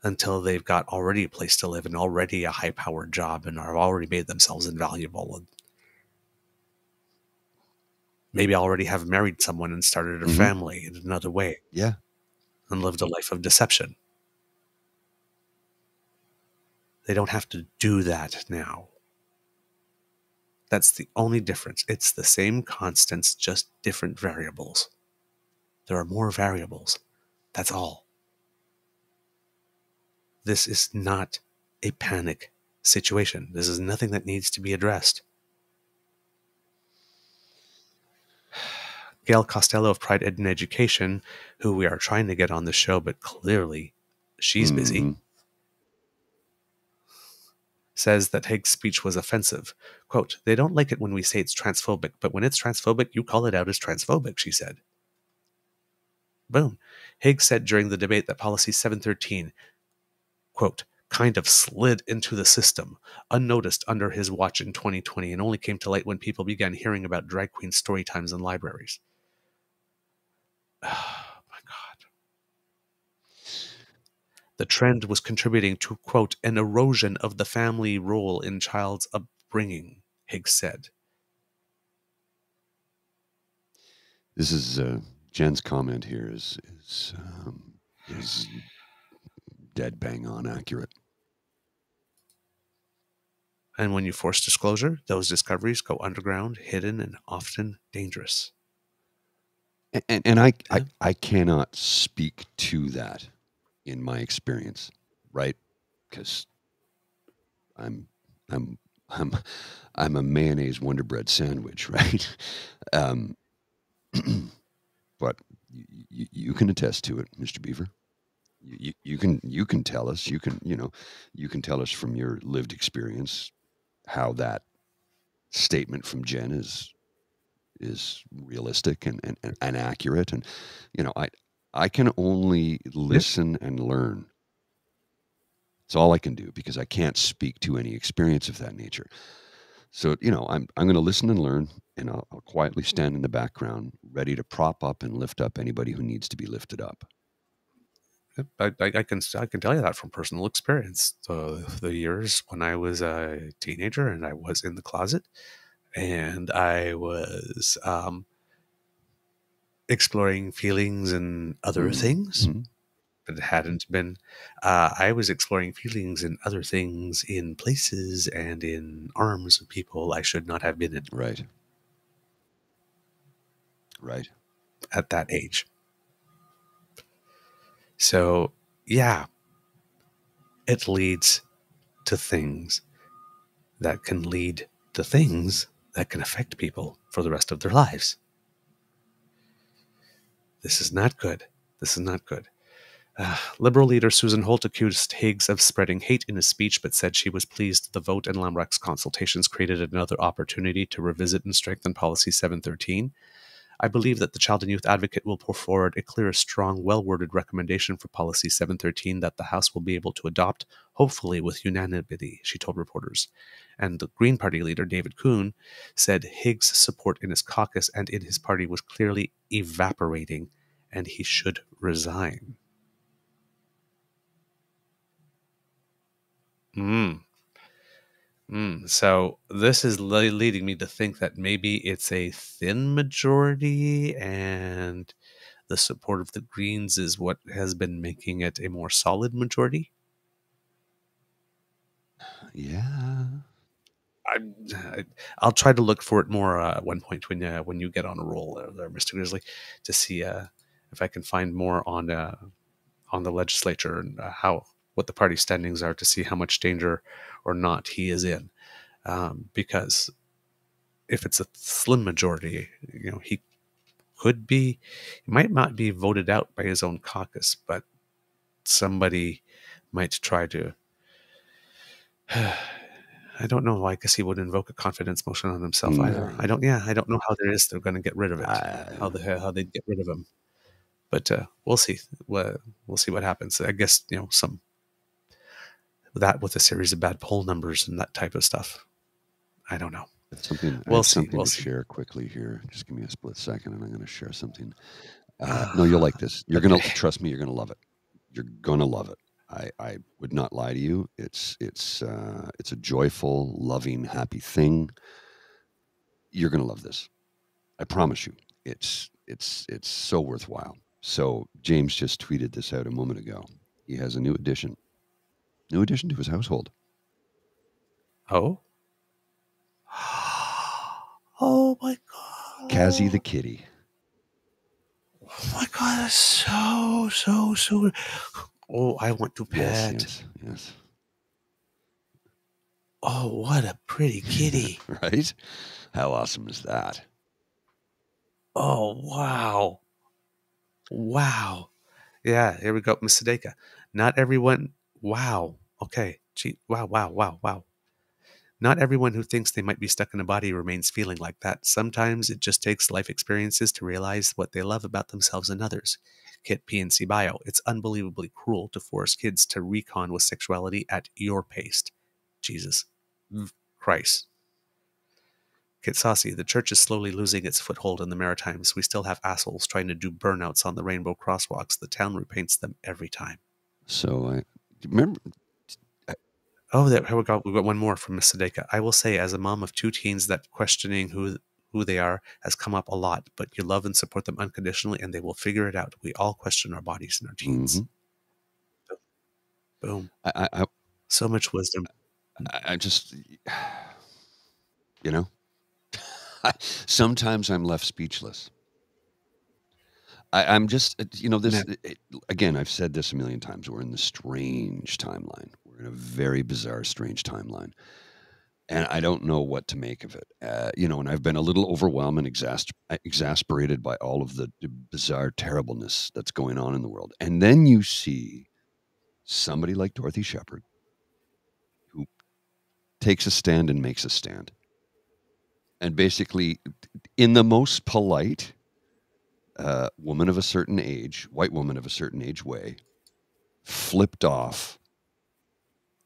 until they've got already a place to live and already a high-powered job and are already made themselves invaluable. And maybe already have married someone and started a family in another way. Yeah. And lived a life of deception. They don't have to do that now. That's the only difference. It's the same constants, just different variables. There are more variables. That's all. This is not a panic situation. This is nothing that needs to be addressed. Gail Costello of Pride in Education, who we are trying to get on the show, but clearly she's busy. says that Higgs' speech was offensive. Quote, "They don't like it when we say it's transphobic, but when it's transphobic, you call it out as transphobic," she said. Boom. Higgs said during the debate that Policy 713, quote, "kind of slid into the system, unnoticed under his watch in 2020, and only came to light when people began hearing about drag queen story times in libraries." Oh, my God. The trend was contributing to, quote, "an erosion of the family role in child's upbringing," Higgs said. This is Jen's comment here is dead bang on accurate. And when you force disclosure, those discoveries go underground, hidden, and often dangerous. And I cannot speak to that in my experience, right? Because I'm a mayonnaise Wonder Bread sandwich, right? But you can attest to it, Mr. Beaver. You can tell us. You can tell us from your lived experience how that statement from Jen is realistic and accurate. And I can only listen and learn. It's all I can do because I can't speak to any experience of that nature. So, I'm going to listen and learn, and I'll quietly stand in the background, ready to prop up and lift up anybody who needs to be lifted up. I can tell you that from personal experience. The years when I was a teenager and I was in the closet and I was exploring feelings and other things. Mm-hmm. But it hadn't been. I was exploring feelings and other things in places and in arms of people I should not have been in. Right. At that age. So, yeah, it leads to things that can lead to things that can affect people for the rest of their lives. This is not good. This is not good. Liberal leader Susan Holt accused Higgs of spreading hate in his speech, but said she was pleased the vote and Lamrec's consultations created another opportunity to revisit and strengthen Policy 713. "I believe that the Child and Youth Advocate will put forward a clear, strong, well-worded recommendation for Policy 713 that the House will be able to adopt, hopefully with unanimity," she told reporters. And the Green Party leader, David Kuhn, said Higgs' support in his caucus and in his party was clearly evaporating, and he should resign. So this is leading me to think that maybe it's a thin majority and the support of the Greens is what has been making it a more solid majority. Yeah. I'll try to look for it more at one point when you get on a roll there, Mr. Grizzly, to see if I can find more on the legislature and what the party standings are, to see how much danger or not he is in. Because if it's a slim majority, he might not be voted out by his own caucus, but somebody might try to. I don't know. I guess he would invoke a confidence motion on himself either. I don't know how they're going to get rid of it. How they'd get rid of him. But we'll see. We'll see what happens. I guess some that with a series of bad poll numbers and that type of stuff. I don't know. We'll see. We'll share quickly here. Just give me a split second, and I'm going to share something. No, you'll like this. You're going to trust me. You're going to love it. You're going to love it. I would not lie to you. It's a joyful, loving, happy thing. You're going to love this. I promise you. It's so worthwhile. So James just tweeted this out a moment ago. He has a new addition to his household. Oh. Oh my God. Kazzy the kitty. Oh my God, that's so. Oh, I want to pet. Yes. Oh, what a pretty kitty. Right? How awesome is that? Oh, wow. Wow. Yeah, here we go, Miss Sadeka. Not everyone. Wow. Okay. Gee. Wow. Not everyone who thinks they might be stuck in a body remains feeling like that. Sometimes it just takes life experiences to realize what they love about themselves and others. Kit PNC Bio. It's unbelievably cruel to force kids to recon with sexuality at your pace. Jesus Christ. Kit Saucy. The church is slowly losing its foothold in the Maritimes. We still have assholes trying to do burnouts on the rainbow crosswalks. The town repaints them every time. So I remember. Oh, we got one more from Miss Sadeka. I will say, as a mom of 2 teens, that questioning who they are has come up a lot, but you love and support them unconditionally, and they will figure it out. We all question our bodies and our teens. Boom. So much wisdom. I just, you know, sometimes I'm left speechless. I'm just, you know, this, again, I've said this a million times. We're in the strange timeline. We're in a very bizarre, strange timeline. And I don't know what to make of it. You know, and I've been a little overwhelmed and exasperated by all of the bizarre terribleness that's going on in the world. And then you see somebody like Dorothy Shephard, who takes a stand and makes a stand. And basically, in the most polite woman of a certain age, white woman of a certain age way, flipped off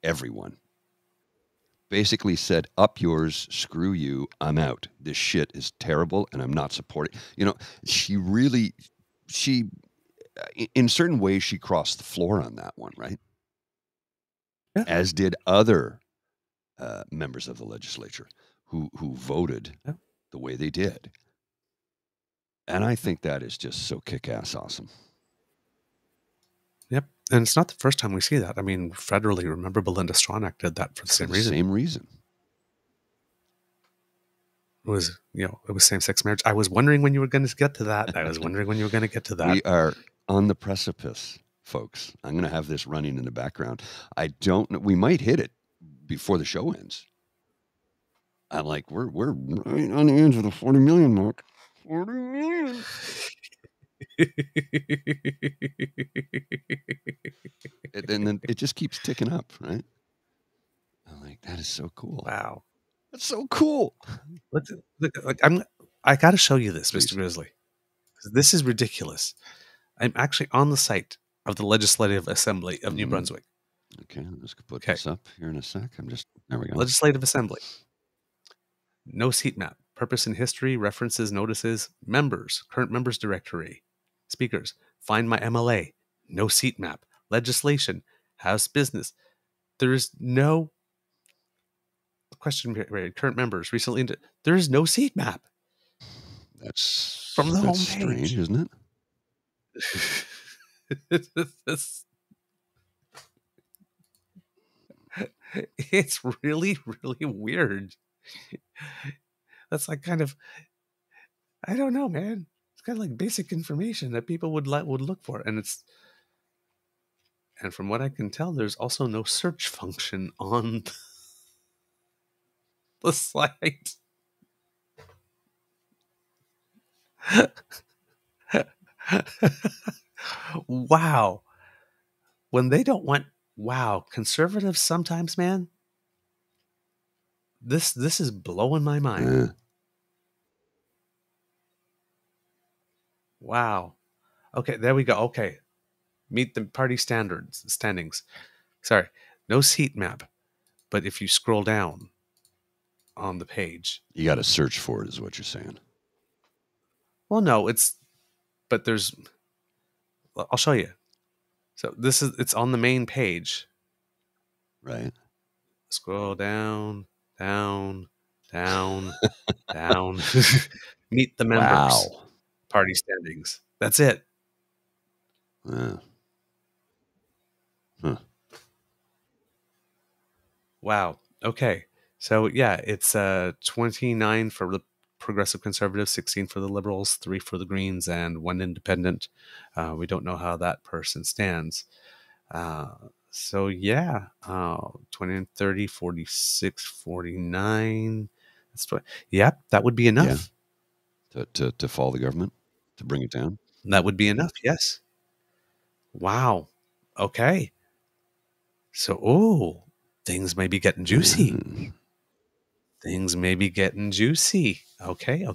everyone. Basically said, up yours, screw you, I'm out. This shit is terrible and I'm not supporting. You know, she in certain ways, she crossed the floor on that one, right? Yeah. As did other members of the legislature who voted the way they did. And I think that is just so kick-ass awesome. Yep. And it's not the first time we see that. I mean, federally, remember Belinda Stronach did that for the same reason. Same reason. It was, you know, it was same-sex marriage. I was wondering when you were going to get to that. We are on the precipice, folks. I'm going to have this running in the background. I don't know. We might hit it before the show ends. I'm like, we're right on the edge of the 40 million mark. 40 million. And then it just keeps ticking up, right? I'm like, that is so cool. Wow. That's so cool. Look, I got to show you this, Please. Mr. Grizzly. This is ridiculous. I'm actually on the site of the Legislative Assembly of New Brunswick. Okay, I'm just going to put this up here in a sec. There we go. Legislative Assembly. No seat map. Purpose and history, references, notices, members, current members directory, speakers, find my MLA, no seat map, legislation, House business. There is no question period, current members, recently, there is no seat map. That's from the homepage. Strange, isn't it? It's really, really weird. That's like kind of, I don't know, man. It's kind of like basic information that people would look for, and from what I can tell, there's also no search function on the site. Wow. When they don't want, conservatives sometimes, man. This is blowing my mind. Wow. Okay, there we go. Okay. Meet the party standings. Sorry. No seat map. But if you scroll down on the page, you got to search for it, is what you're saying. Well, no, I'll show you. So it's on the main page. Right. Scroll down, down. Meet the members. Wow. Party standings. That's it. Yeah. Huh. Wow. Okay. So yeah, it's 29 for the Progressive Conservatives, 16 for the Liberals, 3 for the Greens, and 1 independent. We don't know how that person stands. So yeah, 20 and 30, 46, 49. That's that would be enough. Yeah. To fall the government, to bring it down. That would be enough. Yes. Wow. Okay. So, things may be getting juicy. things may be getting juicy. Okay.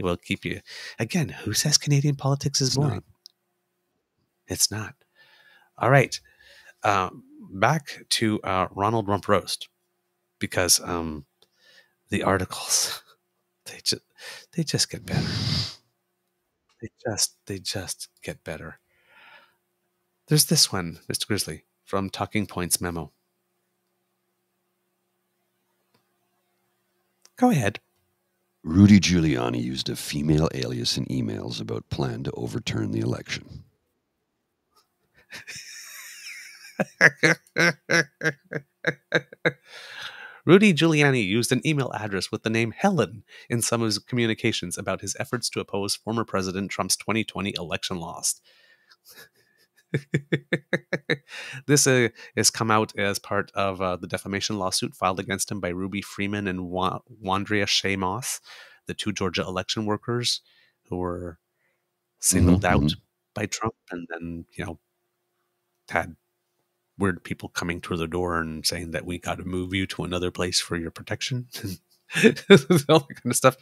We'll keep you. Again, who says Canadian politics is boring? It's not. All right. Back to Ronald Rump Roast, because the articles, they just get better. They just get better. There's this one, Mr. Grizzly, from Talking Points Memo. Go ahead. Rudy Giuliani used a female alias in emails about plan to overturn the election. Rudy Giuliani used an email address with the name Helen in some of his communications about his efforts to oppose former President Trump's 2020 election loss. This has come out as part of the defamation lawsuit filed against him by Ruby Freeman and Wandrea Shea Moss, the two Georgia election workers who were singled out by Trump, and then, had weird people coming to the door and saying that we got to move you to another place for your protection. All that kind of stuff.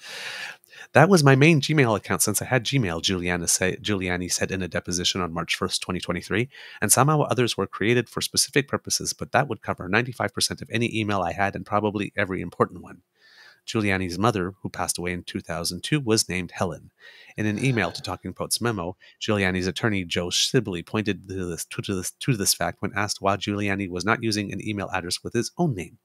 That was my main Gmail account since I had Gmail, Giuliani said in a deposition on March 1st, 2023, and somehow others were created for specific purposes, but that would cover 95% of any email I had and probably every important one. Giuliani's mother, who passed away in 2002, was named Helen. In an email to Talking Points Memo, Giuliani's attorney Joe Sibley pointed to this fact when asked why Giuliani was not using an email address with his own name.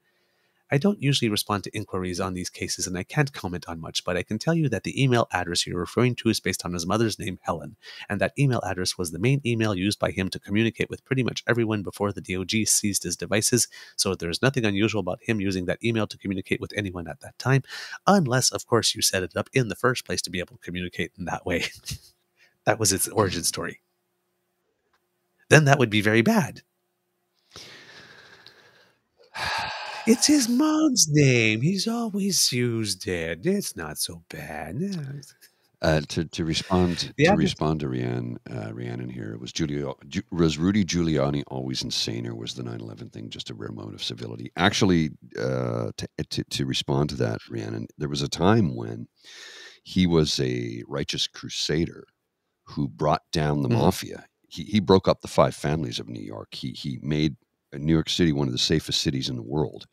I don't usually respond to inquiries on these cases, and I can't comment on much, but I can tell you that the email address you're referring to is based on his mother's name, Helen, and that email address was the main email used by him to communicate with pretty much everyone before the DOJ seized his devices, so there's nothing unusual about him using that email to communicate with anyone at that time, unless, of course, you set it up in the first place to be able to communicate in that way. That was its origin story. Then that would be very bad. It's his mom's name. He's always used it. It's not so bad. To respond to Rhiannon here, was Rudy Giuliani always insane, or was the 9/11 thing just a rare moment of civility? Actually, to respond to that, Rhiannon, there was a time when he was a righteous crusader who brought down the mafia. He broke up the 5 families of New York. He made New York City one of the safest cities in the world.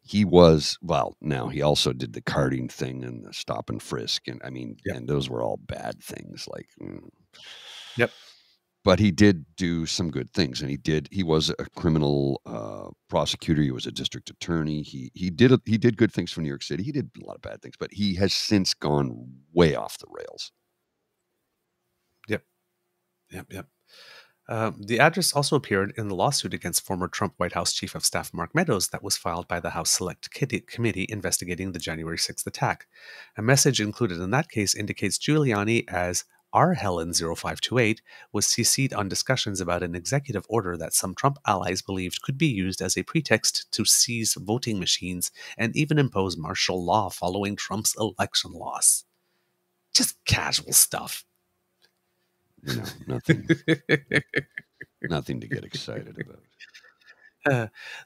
He was, now he also did the carding thing and the stop and frisk. And and those were all bad things. Yep. But he did do some good things. And he was a criminal prosecutor. He was a district attorney. He did good things for New York City. He did a lot of bad things, but he has since gone way off the rails. Yep. The address also appeared in the lawsuit against former Trump White House Chief of Staff Mark Meadows that was filed by the House Select Committee investigating the January 6th attack. A message included in that case indicates Giuliani as R. Helen 0528 was CC'd on discussions about an executive order that some Trump allies believed could be used as a pretext to seize voting machines and even impose martial law following Trump's election loss. Just casual stuff. Nothing to get excited about.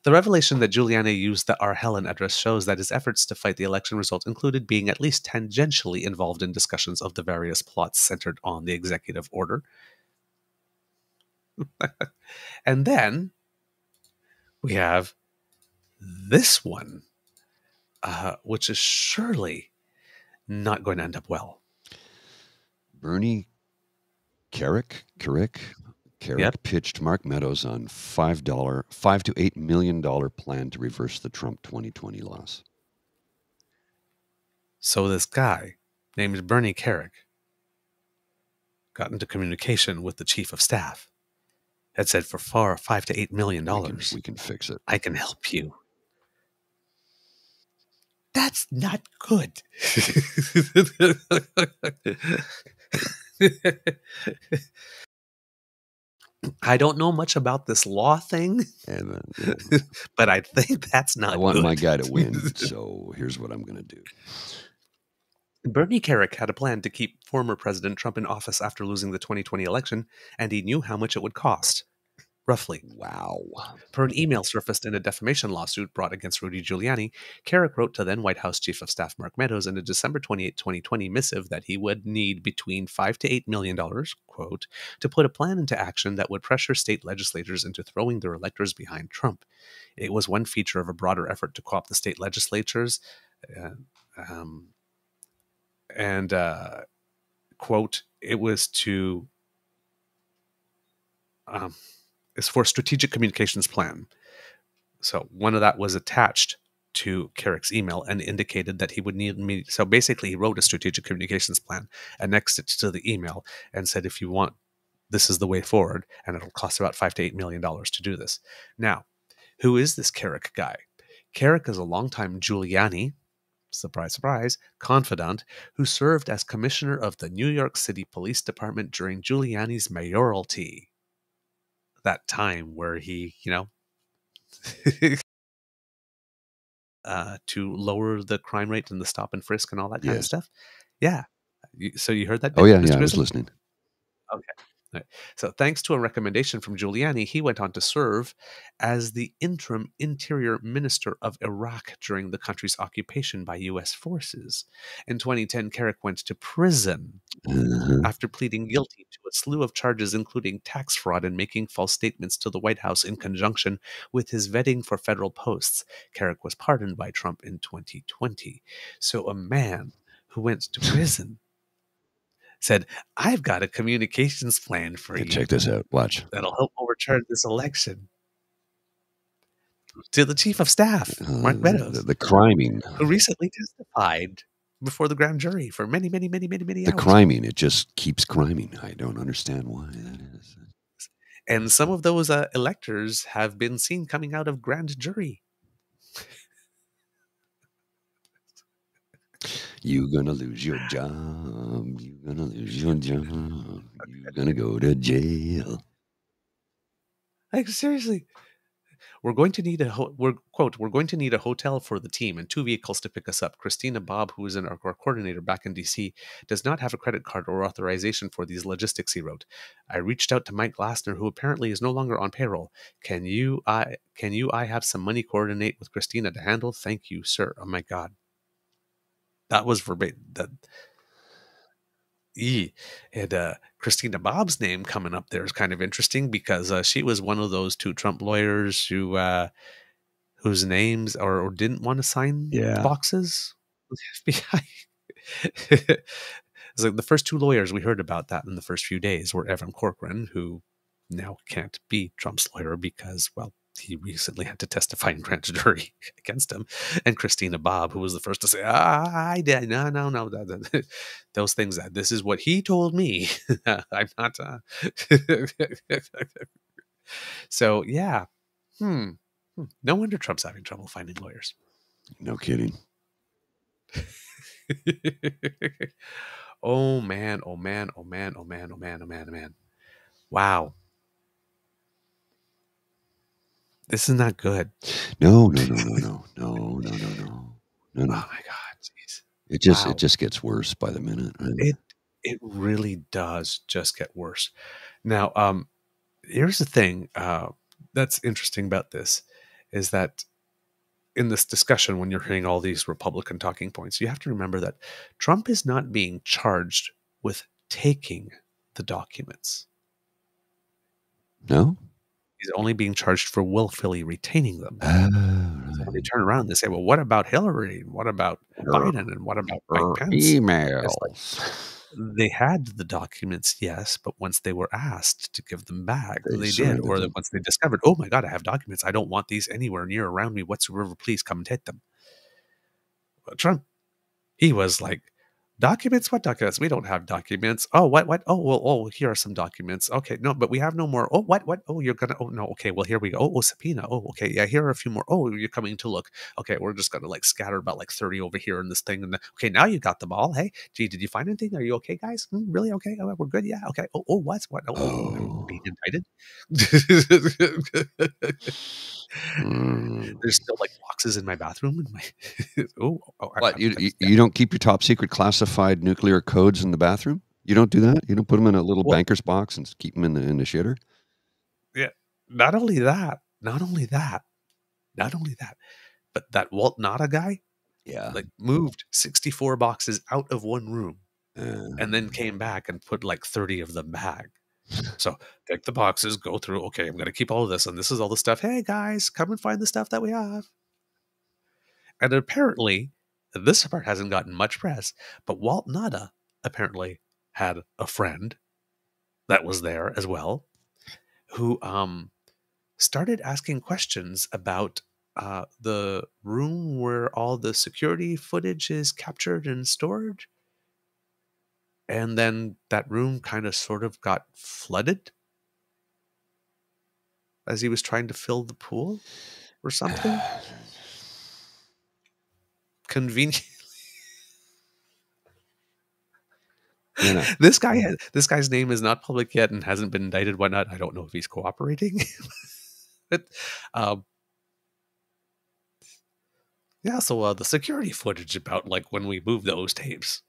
The revelation that Giuliani used the R. Helen address shows that his efforts to fight the election result included being at least tangentially involved in discussions of the various plots centered on the executive order. And then we have this one, which is surely not going to end up well. Bernie Carrick pitched Mark Meadows on $5 to $8 million plan to reverse the Trump 2020 loss. So this guy named Bernie Carrick got into communication with the chief of staff. Had said for $5 to $8 million, we can fix it. I can help you. That's not good. I don't know much about this law thing, but I think that's not good. I want my guy to win, so here's what I'm going to do. Bernie Carrick had a plan to keep former President Trump in office after losing the 2020 election, and he knew how much it would cost. roughly. Wow. Per an email surfaced in a defamation lawsuit brought against Rudy Giuliani, Carrick wrote to then White House Chief of Staff Mark Meadows in a December 28, 2020 missive that he would need between $5 to $8 million, quote, to put a plan into action that would pressure state legislators into throwing their electors behind Trump. It was one feature of a broader effort to co-opt the state legislatures, quote, it was to is for strategic communications plan. So one of that was attached to Carrick's email and indicated that he would need me. So basically he wrote a strategic communications plan, annexed it to the email and said, if you want, this is the way forward. And it'll cost about $5 to $8 million to do this. Now, who is this Carrick guy? Carrick is a longtime Giuliani, surprise, surprise, confidant who served as commissioner of the New York City Police Department during Giuliani's mayoralty. That time where he, to lower the crime rate and the stop and frisk and all that kind of stuff. Yeah. So you heard that? Oh, yeah, Mr. yeah, I was Grissom? listening. Okay. Right. So thanks to a recommendation from Giuliani, he went on to serve as the interim interior minister of Iraq during the country's occupation by U.S. forces. In 2010, Carrick went to prison after pleading guilty to a slew of charges, including tax fraud and making false statements to the White House in conjunction with his vetting for federal posts. Carrick was pardoned by Trump in 2020. So a man who went to prison said, I've got a communications plan for you. Check this out. Watch. That'll help overturn this election. To the chief of staff, Mark Meadows. The criming. Who recently testified before the grand jury for many hours. The criming. It just keeps criming. I don't understand why that is. And some of those electors have been seen coming out of grand jury. You're going to lose your job. You're going to lose your job. You're going to go to jail. Like, seriously. We're going to need we're going to need a hotel for the team and 2 vehicles to pick us up. Christina Bob, who is our coordinator back in DC, does not have a credit card or authorization for these logistics, he wrote. I reached out to Mike Glassner, who apparently is no longer on payroll. Can I have some money coordinate with Christina to handle? Thank you, sir. Oh my God. That was verbatim. And Christina Bob's name coming up there is kind of interesting because she was one of those 2 Trump lawyers who whose names or didn't want to sign the boxes with the FBI. It's like the first 2 lawyers we heard about that in the first few days were Evan Corcoran, who now can't be Trump's lawyer because, well, he recently had to testify in grand jury against him, and Christina Bob, who was the first to say, I did. No. Those things, this is what he told me. I'm not. So, yeah. No wonder Trump's having trouble finding lawyers. No kidding. Oh, man. Wow. This is not good. No. Oh my God, jeez. It just gets worse by the minute. Right? It really does just get worse. Now, here's the thing that's interesting about this is that in this discussion, when you're hearing all these Republican talking points, you have to remember that Trump is not being charged with taking the documents. No? He's only being charged for willfully retaining them. So when they turn around and they say, well, what about Hillary? And what about Biden? And what about Mike Pence? Emails. Like, they had the documents, yes, but once they were asked to give them back, they did. Or once they discovered, oh my God, I have documents. I don't want these anywhere near around me whatsoever. Please come and take them. But Trump, he was like, documents? What documents? We don't have documents. Oh, what? Oh, well, here are some documents. Okay, no, but we have no more. Oh, what? Oh, you're gonna, oh, no, okay, well, here we go. Oh, subpoena. Oh, okay, yeah, here are a few more. Oh, you're coming to look. Okay, we're just gonna like scatter about like 30 over here in this thing. And okay, now you got them all. Hey, gee, did you find anything? Are you okay, guys? Really? Okay, oh, we're good. Yeah, okay. Oh, what? Oh, being indicted? There's still like boxes in my bathroom. What? You don't keep your top secret classified nuclear codes in the bathroom? You don't do that? You don't put them in a little banker's box and keep them in the shitter? Yeah. not only that, but that Walt Nada guy, Yeah. like, moved 64 boxes out of one room Uh, and then came back and put like 30 of them back. So take the boxes, go through. Okay, I'm going to keep all of this, and this is all the stuff. Hey guys, come and find the stuff that we have. And apparently, this part hasn't gotten much press, but Walt Nada apparently had a friend that was there as well, who started asking questions about the room where all the security footage is captured and stored. And then that room kind of sort of got flooded as he was trying to fill the pool or something. Convenient. you know, This guy's name is not public yet and hasn't been indicted. Why not? I don't know if he's cooperating. But, yeah. So the security footage about like when we moved those tapes,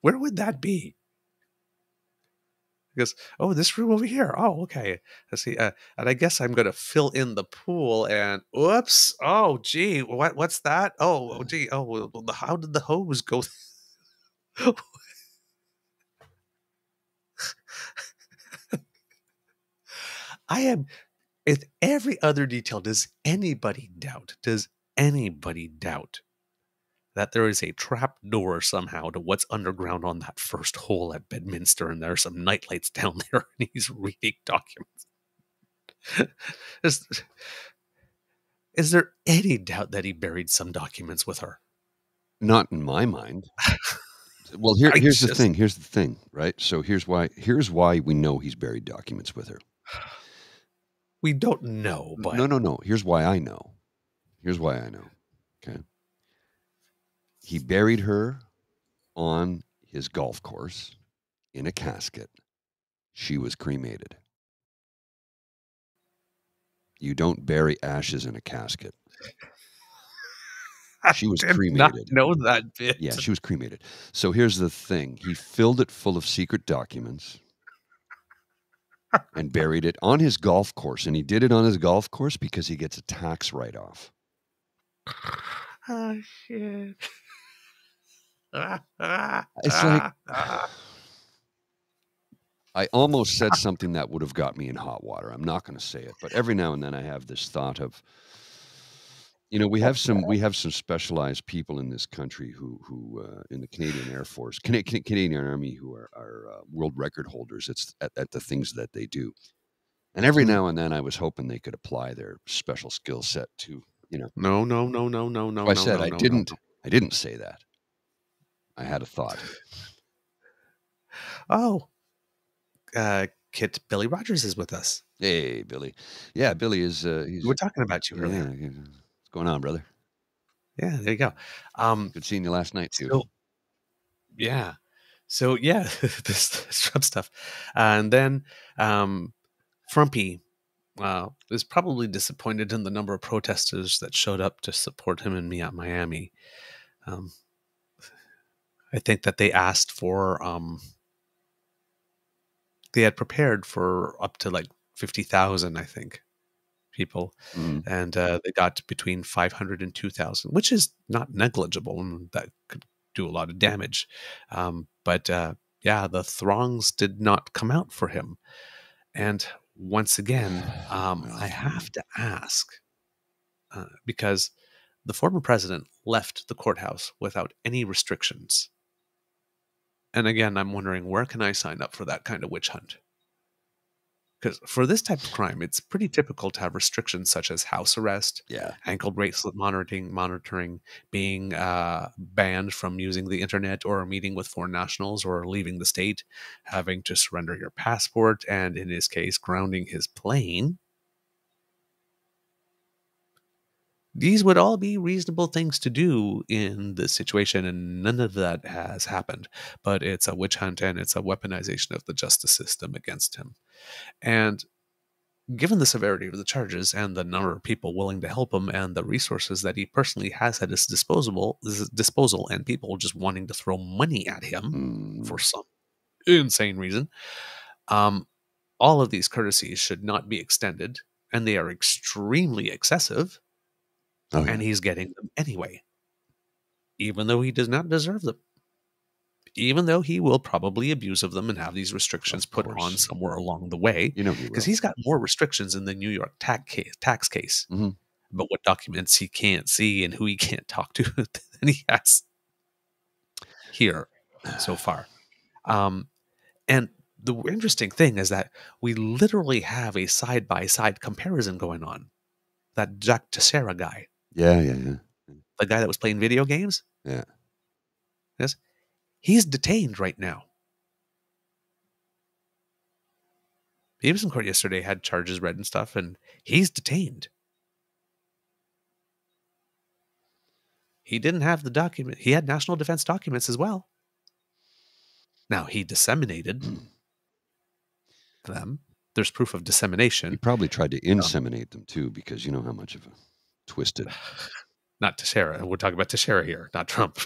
where would that be? Because, oh, this room over here. Oh, okay. I see. And I guess I'm going to fill in the pool. And whoops. Oh, gee. What's that? Oh, gee. Oh, well, how did the hose go? I am. With every other detail, does anybody doubt that there is a trap door somehow to what's underground on that first hole at Bedminster, and there are some nightlights down there, and he's reading documents? Is there any doubt that he buried some documents with her? not in my mind. Well, here's the thing. Here's the thing, right? So here's why we know he's buried documents with her. We don't know, but No. Here's why I know. Okay. He buried her on his golf course in a casket. She was cremated. You don't bury ashes in a casket. She was cremated. Not know that bit. Yeah, she was cremated. So here's the thing. He filled it full of secret documents and buried it on his golf course. And he did it on his golf course because he gets a tax write-off. Oh, shit. It's like, I almost said something that would have got me in hot water. I'm not going to say it, but every now and then I have this thought of, we have some specialized people in this country who in the Canadian Air Force, Canadian Army, who are world record holders. It's at the things that they do. And every now and then I was hoping they could apply their special skill set to, No. So I said I didn't say that. I had a thought. Oh, Kit Billy Rogers is with us. Hey, Billy. Yeah, Billy is. We're talking about you earlier. Yeah, what's going on, brother? Yeah, there you go. Good seeing you last night too. So yeah, this Trump stuff, and then Frumpy is probably disappointed in the number of protesters that showed up to support him and me at Miami. I think that they asked for, they had prepared for up to like 50,000, I think, people. Mm. And they got between 500 and 2,000, which is not negligible. And that could do a lot of damage. But the throngs did not come out for him. And once again, I have to ask, because the former president left the courthouse without any restrictions. And again, I'm wondering, where can I sign up for that kind of witch hunt? Because for this type of crime, it's pretty typical to have restrictions such as house arrest, ankle bracelet monitoring, being banned from using the internet or meeting with foreign nationals or leaving the state, having to surrender your passport, and in his case, grounding his plane. These would all be reasonable things to do in this situation, and none of that has happened. But it's a witch hunt, and it's a weaponization of the justice system against him. And given the severity of the charges and the number of people willing to help him and the resources that he personally has at his disposal, and people just wanting to throw money at him for some insane reason, all of these courtesies should not be extended, and they are extremely excessive, Oh, yeah. and he's getting them anyway, even though he does not deserve them, even though he will probably abuse of them and have these restrictions Of put on course. somewhere along the way, You know he because will. he's got more restrictions in the New York tax case Mhm. about what documents he can't see and who he can't talk to than he has here so far. And the interesting thing is that we literally have a side-by-side comparison going on. That Jack Teixeira guy, Yeah, yeah, yeah. the guy that was playing video games, Yeah. yes, he's detained right now. He was in court yesterday, had charges read and stuff, and he's detained. He didn't have the document. He had national defense documents as well. Now, he disseminated them. There's proof of He dissemination. probably tried to inseminate them too, because you know how much of a twisted. Not Teixeira. We're talking about Teixeira here, not Trump.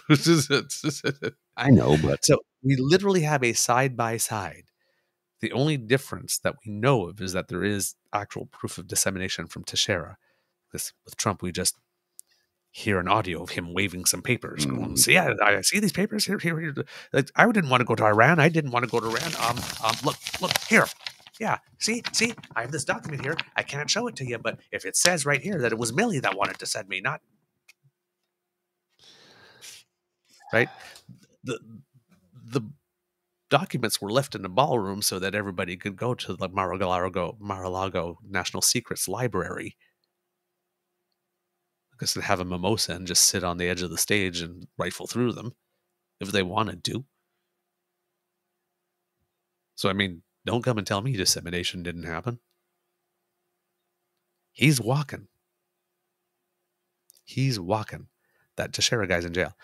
I know, but So we literally have a side-by-side. The only difference that we know of is that there is actual proof of dissemination from Teixeira. This, with Trump, we just hear an audio of him waving some papers. Going, see, I see these papers here. Like, I didn't want to go to Iran. I didn't want to go to Iran. Look here. Yeah, see, I have this document here. I can't show it to you, but if it says right here that it was Millie that wanted to send me, not right. The documents were left in the ballroom so that everybody could go to the Mar-a-Lago National Secrets Library, because they have a mimosa and just sit on the edge of the stage and rifle through them if they wanted to. So, I mean, don't come and tell me dissemination didn't happen. He's walking. That Teixeira guy's in jail.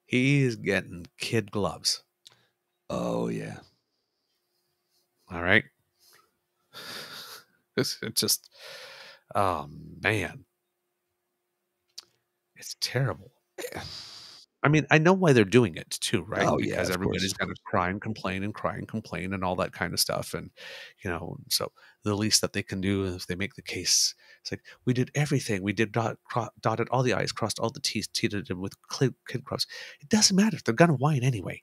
He's getting kid gloves. oh yeah. All right. It's just, oh man. It's terrible. I mean, I know why they're doing it too, right? Oh, yeah, Because of everybody's course. going to cry and complain and all that kind of stuff. And, so the least that they can do is if they make the case, it's like, we did everything. We did dotted all the I's, crossed all the T's, teeted them with kid gloves. It doesn't matter. They're going to whine anyway.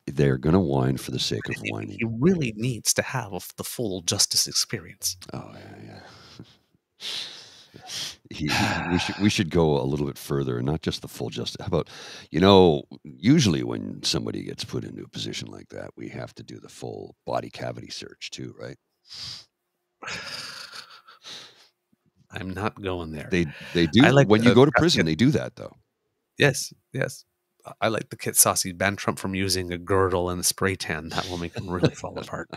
They're going to whine for the sake of He whining. really needs to have the full justice experience. Oh yeah. We should go a little bit further, and not just the full justice. How about, usually when somebody gets put into a position like that, we have to do the full body cavity search too, right? I'm not going there. They do. I like When you the go to prison, they do that though. Yes. I like the Kit Saucy ban Trump from using a girdle and a spray tan. That will make him really fall apart.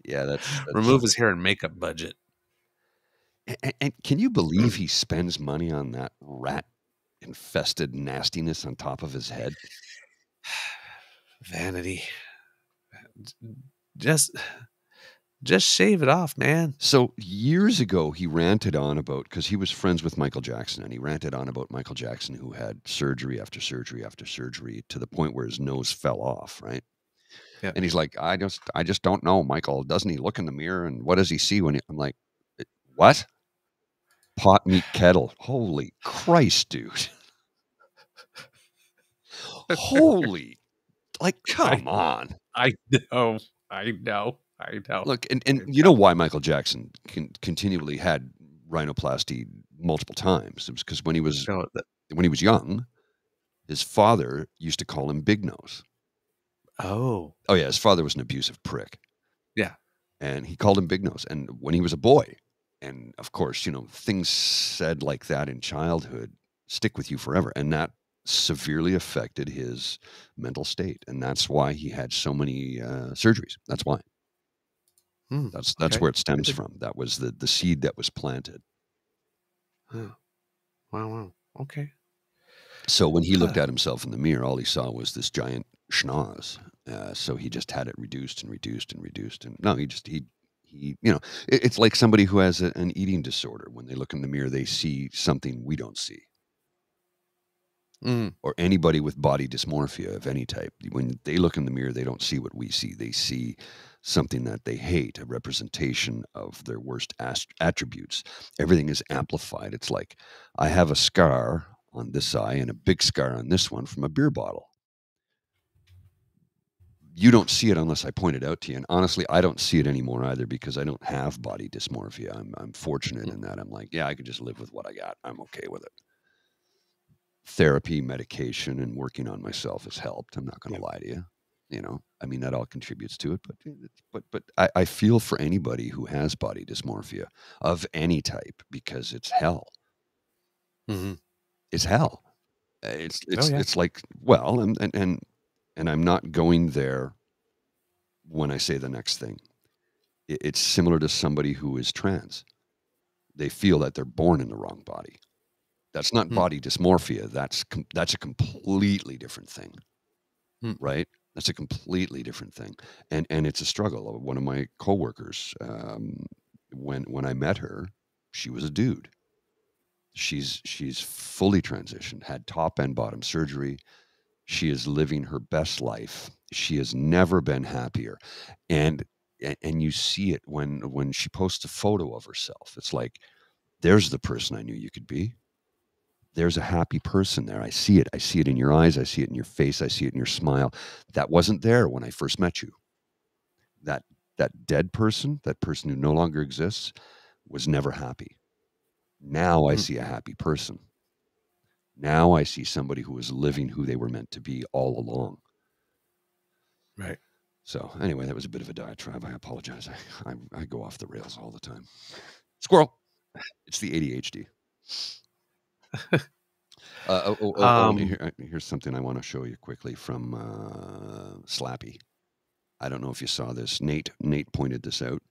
Yeah, that's Remove his hair and makeup budget. And can you believe he spends money on that rat-infested nastiness on top of his head? Vanity. Just shave it off, man. So years ago, he ranted on about, because he was friends with Michael Jackson, and he ranted on about Michael Jackson, who had surgery after surgery after surgery to the point where his nose fell off, right? Yeah. And he's like, I just don't know, Michael. Doesn't he look in the mirror, and what does he see when I'm like, what? Pot, meat, kettle. Holy Christ, dude. Holy, like, come on. I know. Look, and you know why Michael Jackson continually had rhinoplasty multiple times? It was because when he was young, his father used to call him Big Nose. Oh yeah, his father was an abusive prick. Yeah. And he called him Big Nose. And when he was a boy, and of course, things said like that in childhood stick with you forever. And that severely affected his mental state. And that's why he had so many surgeries. That's why. That's okay. where it stems from. That was the seed that was planted. Oh. Wow. Okay. So when he looked at himself in the mirror, all he saw was this giant schnoz. So he just had it reduced. And no, he it's like somebody who has an eating disorder. When they look in the mirror, they see something we don't see. or anybody with body dysmorphia of any type. When they look in the mirror, they don't see what we see. They see something that they hate, a representation of their worst attributes. Everything is amplified. It's like, I have a scar on this eye and a big scar on this one from a beer bottle. You don't see it unless I point it out to you. And honestly, I don't see it anymore either, because I don't have body dysmorphia. I'm fortunate in that. I'm like, yeah, I could just live with what I got. I'm okay with it. Therapy, medication, and working on myself has helped. I'm not going to lie to you. You know, I mean, that all contributes to it. But I feel for anybody who has body dysmorphia of any type, because it's hell. It's hell. It's like, well, and I'm not going there when I say the next thing. It's similar to somebody who is trans. They feel that they're born in the wrong body. That's not body dysmorphia. That's a completely different thing, right? That's a completely different thing, and it's a struggle. One of my coworkers, when I met her, she was a dude. She's fully transitioned, had top and bottom surgery. She is living her best life. She has never been happier, and you see it when she posts a photo of herself. It's like, there's the person I knew you could be. There's a happy person there. I see it. I see it in your eyes. I see it in your face. I see it in your smile. That wasn't there when I first met you. That dead person, that person who no longer exists, was never happy. Now I see a happy person. Now I see somebody who is living who they were meant to be all along. Right. So anyway, that was a bit of a diatribe. I apologize. I go off the rails all the time. Squirrel. It's the ADHD. Here's something I want to show you quickly from Slappy. I don't know if you saw this. Nate pointed this out.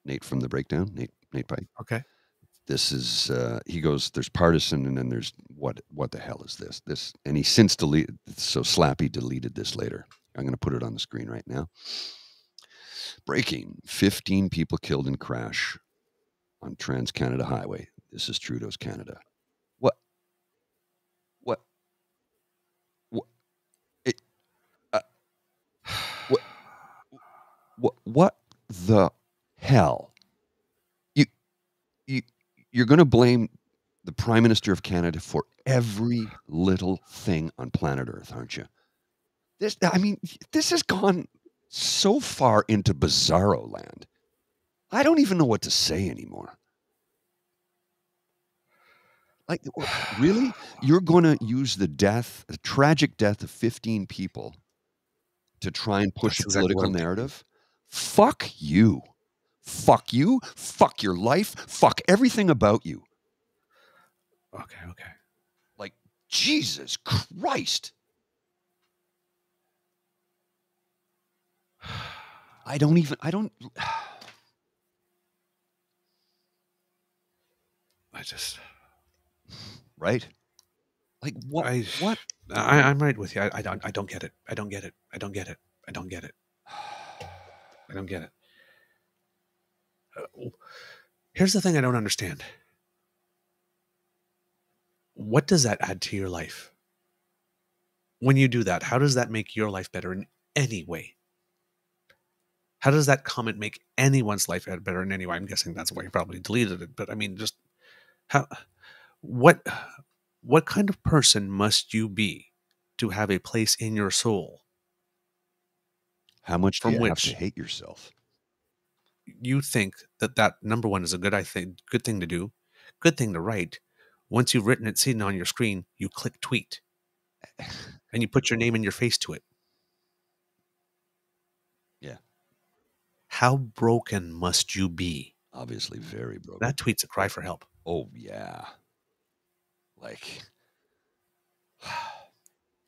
Nate from the Breakdown. Nate Pike. Okay. This is he goes, there's partisan, and then there's what the hell is this? And he since deleted, so Slappy deleted this later. I'm going to put it on the screen right now. Breaking: 15 people killed in crash on Trans-Canada Highway. This is Trudeau's Canada. What the hell? You're going to blame the Prime Minister of Canada for every little thing on planet Earth, aren't you? This has gone so far into bizarro land. I don't even know what to say anymore. Like, really? You're going to use the tragic death of 15 people to try and push a political narrative? Fuck you. Fuck you. Fuck your life. Fuck everything about you. Okay. Like, Jesus Christ. I don't. Right? Like, what? I'm right with you. I don't get it. I don't get it. Here's the thing I don't understand. What does that add to your life? When you do that, how does that make your life better in any way? How does that comment make anyone's life better in any way? I'm guessing that's why you probably deleted it. But I mean, just what kind of person must you be to have a place in your soul? How much do you have to hate yourself? You think that number one is a good thing to do, good thing to write. Once you've written it, seen on your screen, you click tweet, and you put your name and your face to it. Yeah. How broken must you be? Obviously, very broken. That tweet's a cry for help. Oh yeah. Like,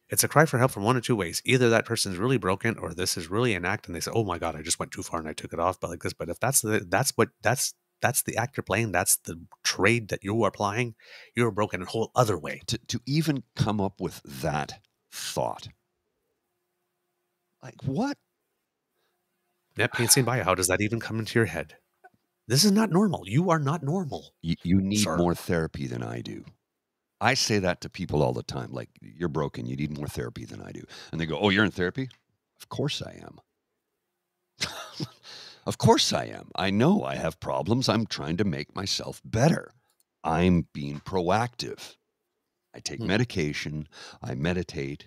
it's a cry for help from one of two ways. Either that person's really broken, or this is really an act, and they say, "Oh my God, I just went too far and I took it off." But like this, but if that's the act you're playing, that's the trade that you are applying, you're broken in a whole other way. To even come up with that thought, like what? Net pain seen by you. How does that even come into your head? This is not normal. You are not normal. You need more therapy than I do. I say that to people all the time. Like, you're broken. You need more therapy than I do. And they go, oh, you're in therapy? Of course I am. Of course I am. I know I have problems. I'm trying to make myself better. I'm being proactive. I take medication. I meditate.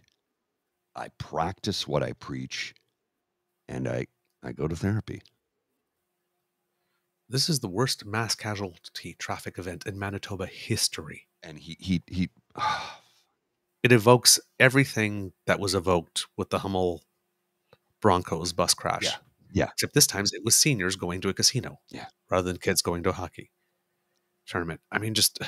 I practice what I preach. And I go to therapy. This is the worst mass casualty traffic event in Manitoba history. And it evokes everything that was evoked with the Hummel Broncos bus crash. Yeah. Except this time it was seniors going to a casino. Yeah. Rather than kids going to a hockey tournament. I mean, just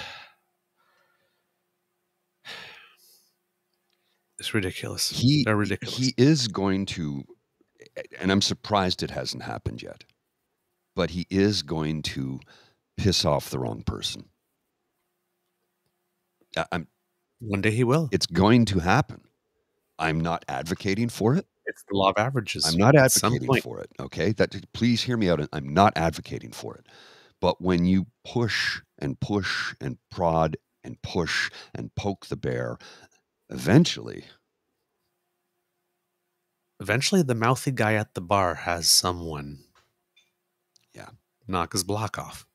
it's ridiculous. They're ridiculous. He is going to, and I'm surprised it hasn't happened yet, but he is going to piss off the wrong person. One day he will. It's going to happen. I'm not advocating for it. It's the law of averages. I'm not advocating for it. Okay, please hear me out. I'm not advocating for it. But when you push and push and prod and push and poke the bear, eventually the mouthy guy at the bar has someone knock his block off.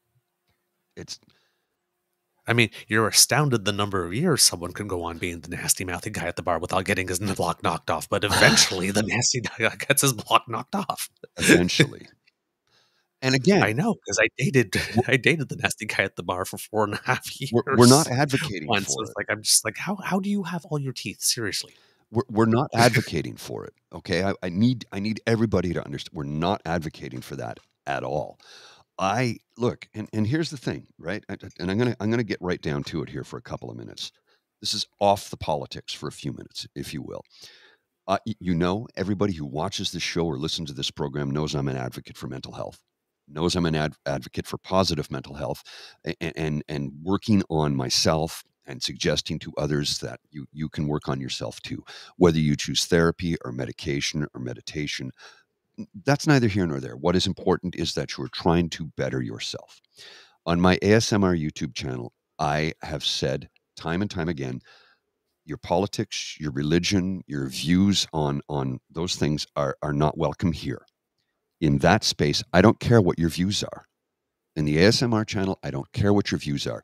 I mean, you're astounded the number of years someone can go on being the nasty mouthy guy at the bar without getting his block knocked off, but eventually the nasty guy gets his block knocked off. Eventually. And again, I know, because I dated the nasty guy at the bar for 4.5 years. We're not advocating for so it. Like, I'm just like, how do you have all your teeth? Seriously. We're not advocating for it. Okay. I need everybody to understand. We're not advocating for that at all. Look, and here's the thing, right? And I'm gonna get right down to it here for a couple of minutes. This is off the politics for a few minutes, if you will. Everybody who watches this show or listens to this program knows I'm an advocate for mental health, knows I'm an advocate for positive mental health, and working on myself and suggesting to others that you can work on yourself too, whether you choose therapy or medication or meditation. That's neither here nor there. What is important is that you're trying to better yourself. On my ASMR YouTube channel, I have said time and time again, your politics, your religion, your views on those things are not welcome here. In that space, I don't care what your views are. In the ASMR channel, I don't care what your views are.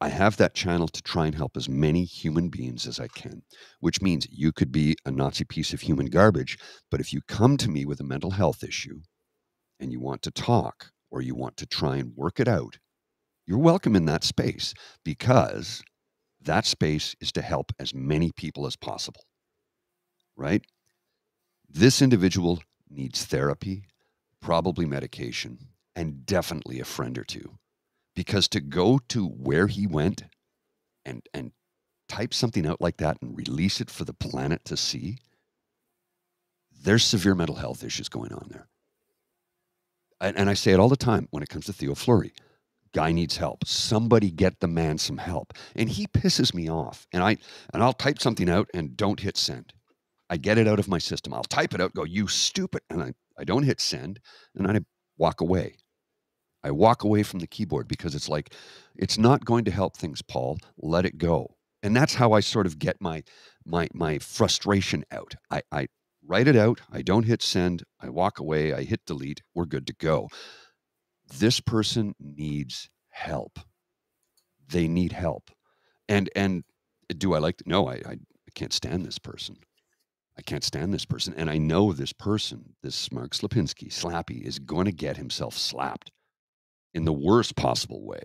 I have that channel to try and help as many human beings as I can, which means you could be a Nazi piece of human garbage. But if you come to me with a mental health issue and you want to talk or you want to try and work it out, you're welcome in that space, because that space is to help as many people as possible, right? This individual needs therapy, probably medication, and definitely a friend or two. Because to go to where he went and type something out like that and release it for the planet to see, there's severe mental health issues going on there. And I say it all the time when it comes to Theo Fleury. Guy needs help. Somebody get the man some help. And he pisses me off. And I'll type something out and don't hit send. I get it out of my system. I'll type it out, go, you stupid. And I don't hit send, and I walk away. I walk away from the keyboard because it's like, it's not going to help things, Paul. Let it go. And that's how I sort of get my frustration out. I write it out. I don't hit send. I walk away. I hit delete. We're good to go. This person needs help. They need help. And do I like no, I can't stand this person. I can't stand this person. And I know this person, this Mark Slapinski, Slappy, is going to get himself slapped in the worst possible way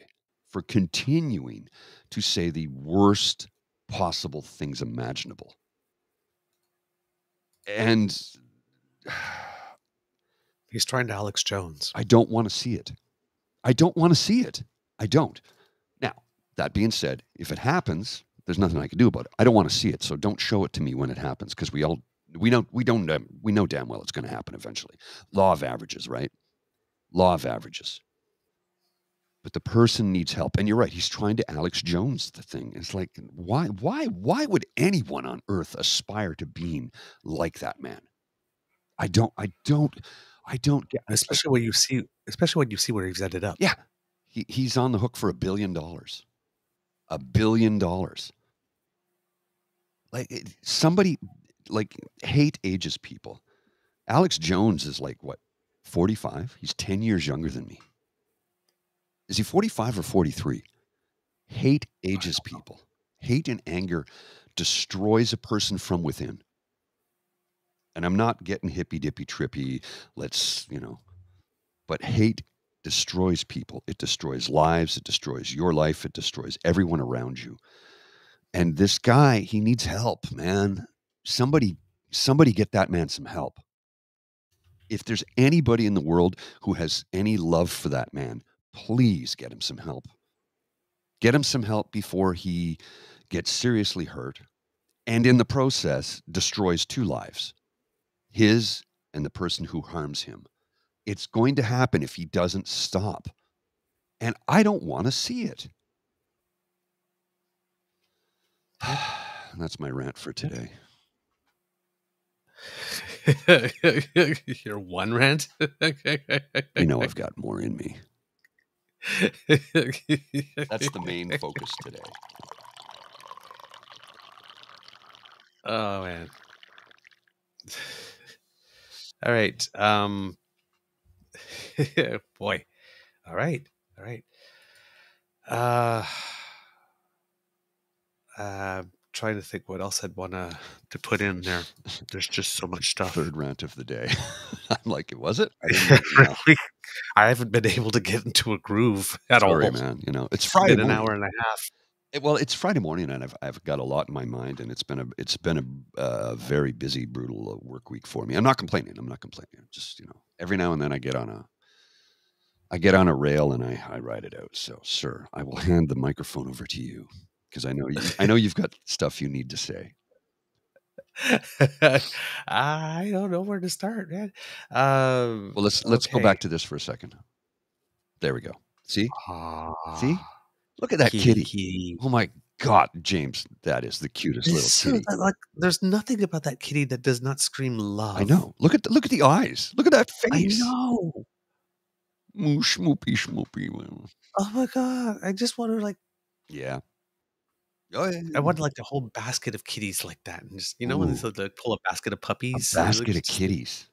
for continuing to say the worst possible things imaginable. And he's trying to Alex Jones. I don't want to see it. I don't want to see it. I don't. Now, that being said, if it happens, there's nothing I can do about it. I don't want to see it, so don't show it to me when it happens, because we know damn well it's going to happen eventually. Law of averages, right? Law of averages. But the person needs help. And you're right, he's trying to Alex Jones the thing. It's like, why would anyone on earth aspire to being like that man? I don't get, especially when you see where he's ended up. Yeah. He's on the hook for $1 billion. $1 billion. Like somebody, like hate ages people. Alex Jones is like what, 45? He's 10 years younger than me. Is he 45 or 43? Hate ages people. Hate and anger destroys a person from within. And I'm not getting hippy dippy trippy. Let's, but hate destroys people. It destroys lives. It destroys your life. It destroys everyone around you. And this guy, he needs help, man. Somebody get that man some help. If there's anybody in the world who has any love for that man, please get him some help. Get him some help before he gets seriously hurt and in the process destroys 2 lives, his and the person who harms him. It's going to happen if he doesn't stop. And I don't want to see it. That's my rant for today. Your one rant? You know I've got more in me. That's the main focus today. Oh, man. All right. Boy. All right. Trying to think what else I'd want to put in there. There's just so much stuff. Third rant of the day. I'm like, was it? I didn't know. I haven't been able to get into a groove at all. Sorry, man. It's Friday morning. An hour and a half. Well, it's Friday morning, and I've got a lot in my mind, and it's been a very busy, brutal work week for me. I'm not complaining. Just every now and then I get on a rail and I ride it out. So, sir, I will hand the microphone over to you because I know you've got stuff you need to say. I don't know where to start, man. Well, let's go back to this for a second. There we go. See? See? Look at that kitty. Oh my God, James, that is the cutest little kitty. Like, there's nothing about that kitty that does not scream love. I know. Look at the eyes. Look at that face. I know. Schmoopy. Oh my God. I just want to Yeah. Oh, yeah. I want a whole basket of kitties like that. And just, when they pull a basket of puppies. A basket of kitties.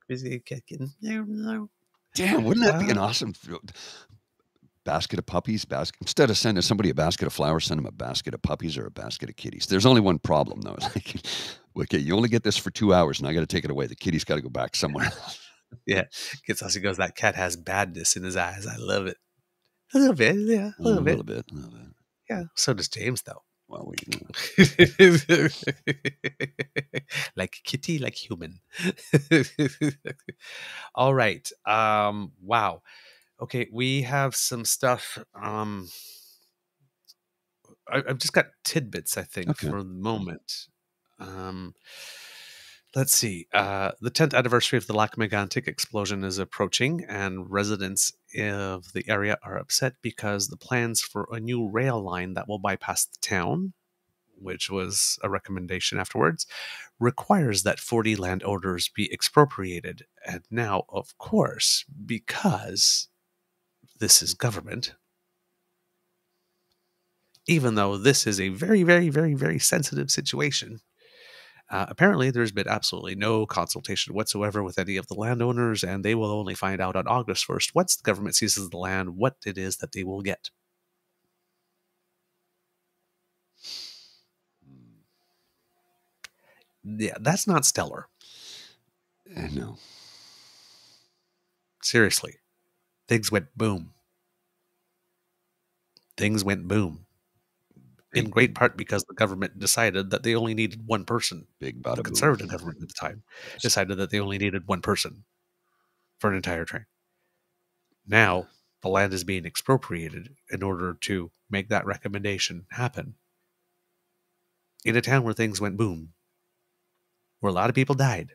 Damn, wouldn't that be an awesome basket of puppies? Instead of sending somebody a basket of flowers, send them a basket of puppies or a basket of kitties. There's only one problem, though. Okay, you only get this for 2 hours, and I got to take it away. The kitty's got to go back somewhere else. Yeah, gets us. He goes, that cat has badness in his eyes. I love it. A little bit, yeah, a little bit. Yeah, so does James, though. Well, like kitty, like human. All right. Wow. Okay, we have some stuff. I've just got tidbits, I think, for the moment. Let's see. The 10th anniversary of the Lac Mégantic explosion is approaching, and residents of the area are upset because the plans for a new rail line that will bypass the town, which was a recommendation afterwards, requires that 40 landowners be expropriated. And now, of course, because this is government, even though this is a very, very, very, very sensitive situation, apparently there's been absolutely no consultation whatsoever with any of the landowners, and they will only find out on August 1st, once the government seizes the land, what it is that they will get. Yeah, that's not stellar. No. Seriously. Things went boom. Things went boom. In great part because the government decided that they only needed one person. The conservative government at the time decided that they only needed one person for an entire train. Now, the land is being expropriated in order to make that recommendation happen. In a town where things went boom, where a lot of people died.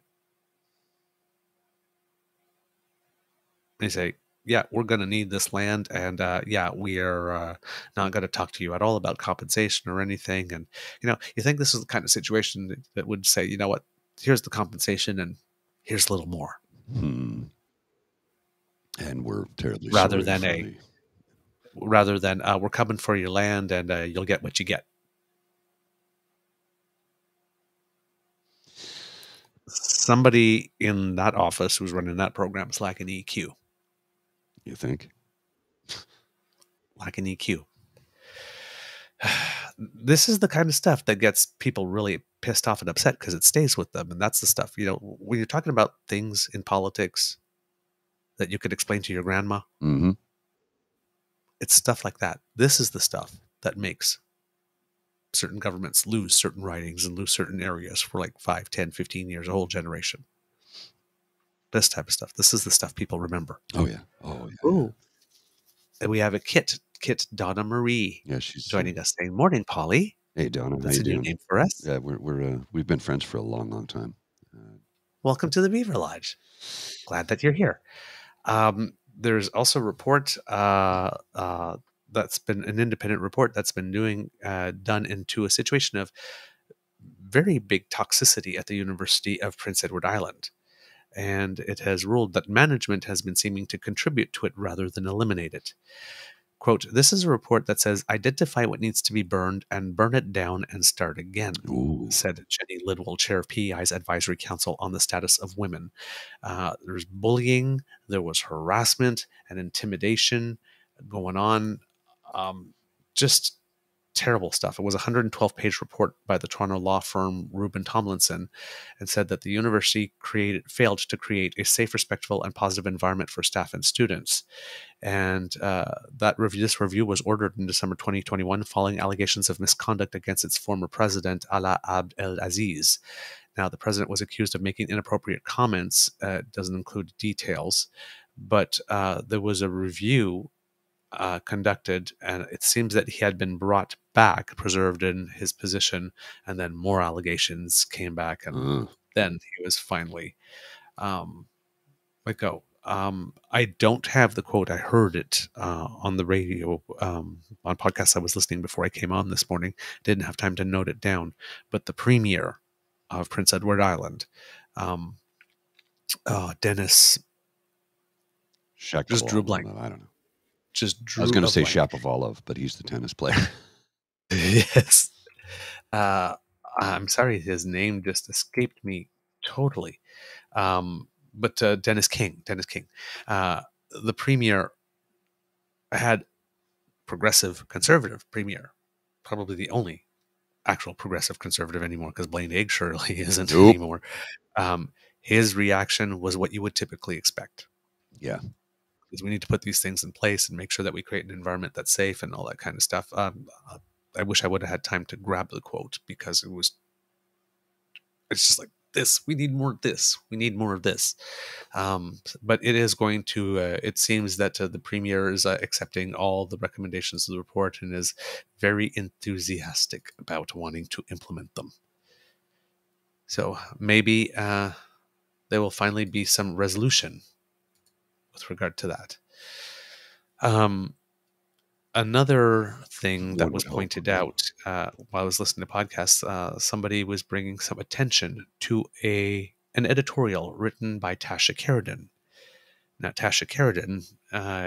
They say, yeah, we're going to need this land, and yeah, we are not going to talk to you at all about compensation or anything. And, you think this is the kind of situation that would say, you know what, here's the compensation, and here's a little more. And we're terribly rather sorry than rather than we're coming for your land and you'll get what you get. Somebody in that office who's running that program is lacking EQ. You think? Lacking EQ. This is the kind of stuff that gets people really pissed off and upset because it stays with them. And that's the stuff, when you're talking about things in politics that you could explain to your grandma, Mm-hmm. it's stuff like that. This is the stuff that makes certain governments lose certain ridings and lose certain areas for like 5, 10, 15 years, a whole generation. This type of stuff. This is the stuff people remember. Oh, yeah. Oh, yeah. Ooh. And we have a Kit Donna Marie. Yeah, she's joining us saying, "Morning, Polly." Hey, Donna. That's how a you new doing? name for us. Yeah, we've been friends for a long, long time. Welcome to the Beaver Lodge. Glad that you're here. There's also a report that's been an independent report that's been done into a situation of very big toxicity at the University of Prince Edward Island. And it has ruled that management has been seeming to contribute to it rather than eliminate it. Quote, "This is a report that says identify what needs to be burned and burn it down and start again," Ooh. said Jenny Lidwell, chair of PEI's Advisory Council on the Status of Women. There's bullying, there was harassment and intimidation going on. Just terrible stuff. It was a 112-page report by the Toronto law firm Rubin Tomlinson, and said that the university failed to create a safe, respectful, and positive environment for staff and students. And this review was ordered in December 2021 following allegations of misconduct against its former president, Ala Abd El Aziz. Now, the president was accused of making inappropriate comments. It doesn't include details, but there was a review conducted, and it seems that he had been brought back, preserved in his position, and then more allegations came back, and then he was finally let go. I don't have the quote. I heard it on the radio, on podcasts I was listening before I came on this morning. Didn't have time to note it down. But the premier of Prince Edward Island, Dennis, just drew a blank. I don't know. I was going to say Shapovalov, but he's the tennis player. Yes. I'm sorry, his name just escaped me totally. But Dennis King, the premier had progressive conservative premier, probably the only actual progressive conservative anymore, because Blaine Egg surely isn't anymore. His reaction was what you would typically expect. Yeah. Because we need to put these things in place and make sure that we create an environment that's safe and all that kind of stuff. I wish I would have had time to grab the quote, because it's just like, this, we need more of this, we need more of this. But it is going to, it seems that the premier is accepting all the recommendations of the report and is very enthusiastic about wanting to implement them. So maybe there will finally be some resolution with regard to that. Another thing that was pointed out while I was listening to podcasts, somebody was bringing some attention to an editorial written by Tasha Keraden. Now, Tasha Keraden,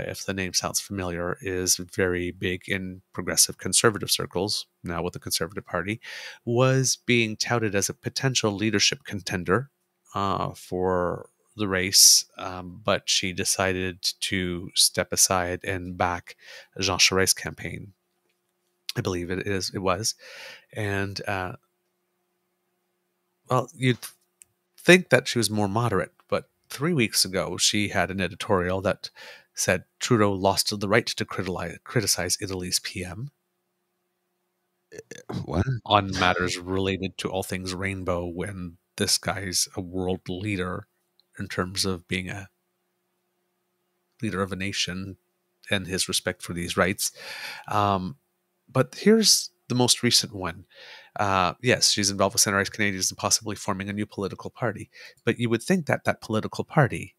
if the name sounds familiar, is very big in progressive conservative circles, now with the Conservative Party, was being touted as a potential leadership contender for the race, but she decided to step aside and back Jean Charest's campaign. I believe it was. And, well, you'd think that she was more moderate, but 3 weeks ago, she had an editorial that said Trudeau lost the right to criticize Italy's PM. What? On matters related to all things rainbow, when this guy's a world leader in terms of being a leader of a nation and his respect for these rights. But here's the most recent one. Yes, she's involved with Centre-Right Canadians and possibly forming a new political party. But you would think that that political party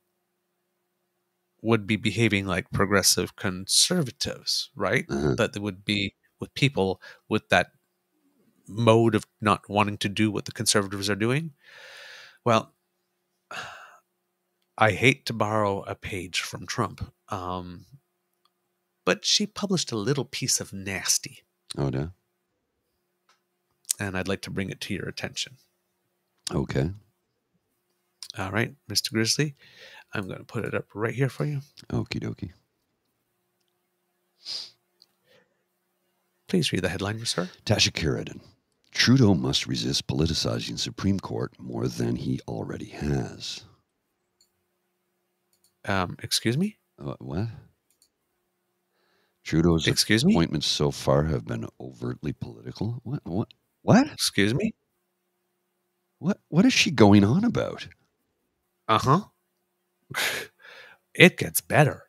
would be behaving like progressive conservatives, right? That they would be with people with that mode of not wanting to do what the conservatives are doing. Well, I hate to borrow a page from Trump, but she published a little piece of nasty, Oh, no. and I'd like to bring it to your attention. Okay. All right, Mr. Grizzly, I'm going to put it up right here for you. Okie dokie. Please read the headline, sir. Tasha Karaden. Trudeau must resist politicizing Supreme Court more than he already has. Excuse me? What? Trudeau's Excuse me? appointments so far have been overtly political. What? Excuse me? What is she going on about? Uh-huh. It gets better.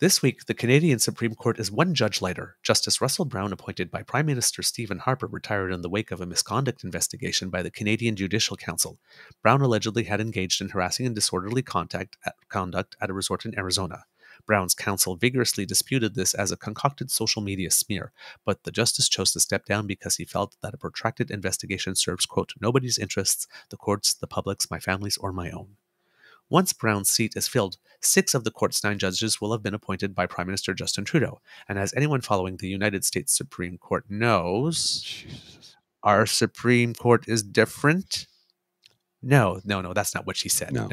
This week, the Canadian Supreme Court is one judge lighter. Justice Russell Brown, appointed by Prime Minister Stephen Harper, retired in the wake of a misconduct investigation by the Canadian Judicial Council. Brown allegedly had engaged in harassing and disorderly conduct at a resort in Arizona. Brown's counsel vigorously disputed this as a concocted social media smear, but the justice chose to step down because he felt that a protracted investigation serves, quote, nobody's interests, the court's, the public's, my family's, or my own. Once Brown's seat is filled, 6 of the court's 9 judges will have been appointed by Prime Minister Justin Trudeau. And as anyone following the United States Supreme Court knows, Jesus. Our Supreme Court is different. No, that's not what she said. No.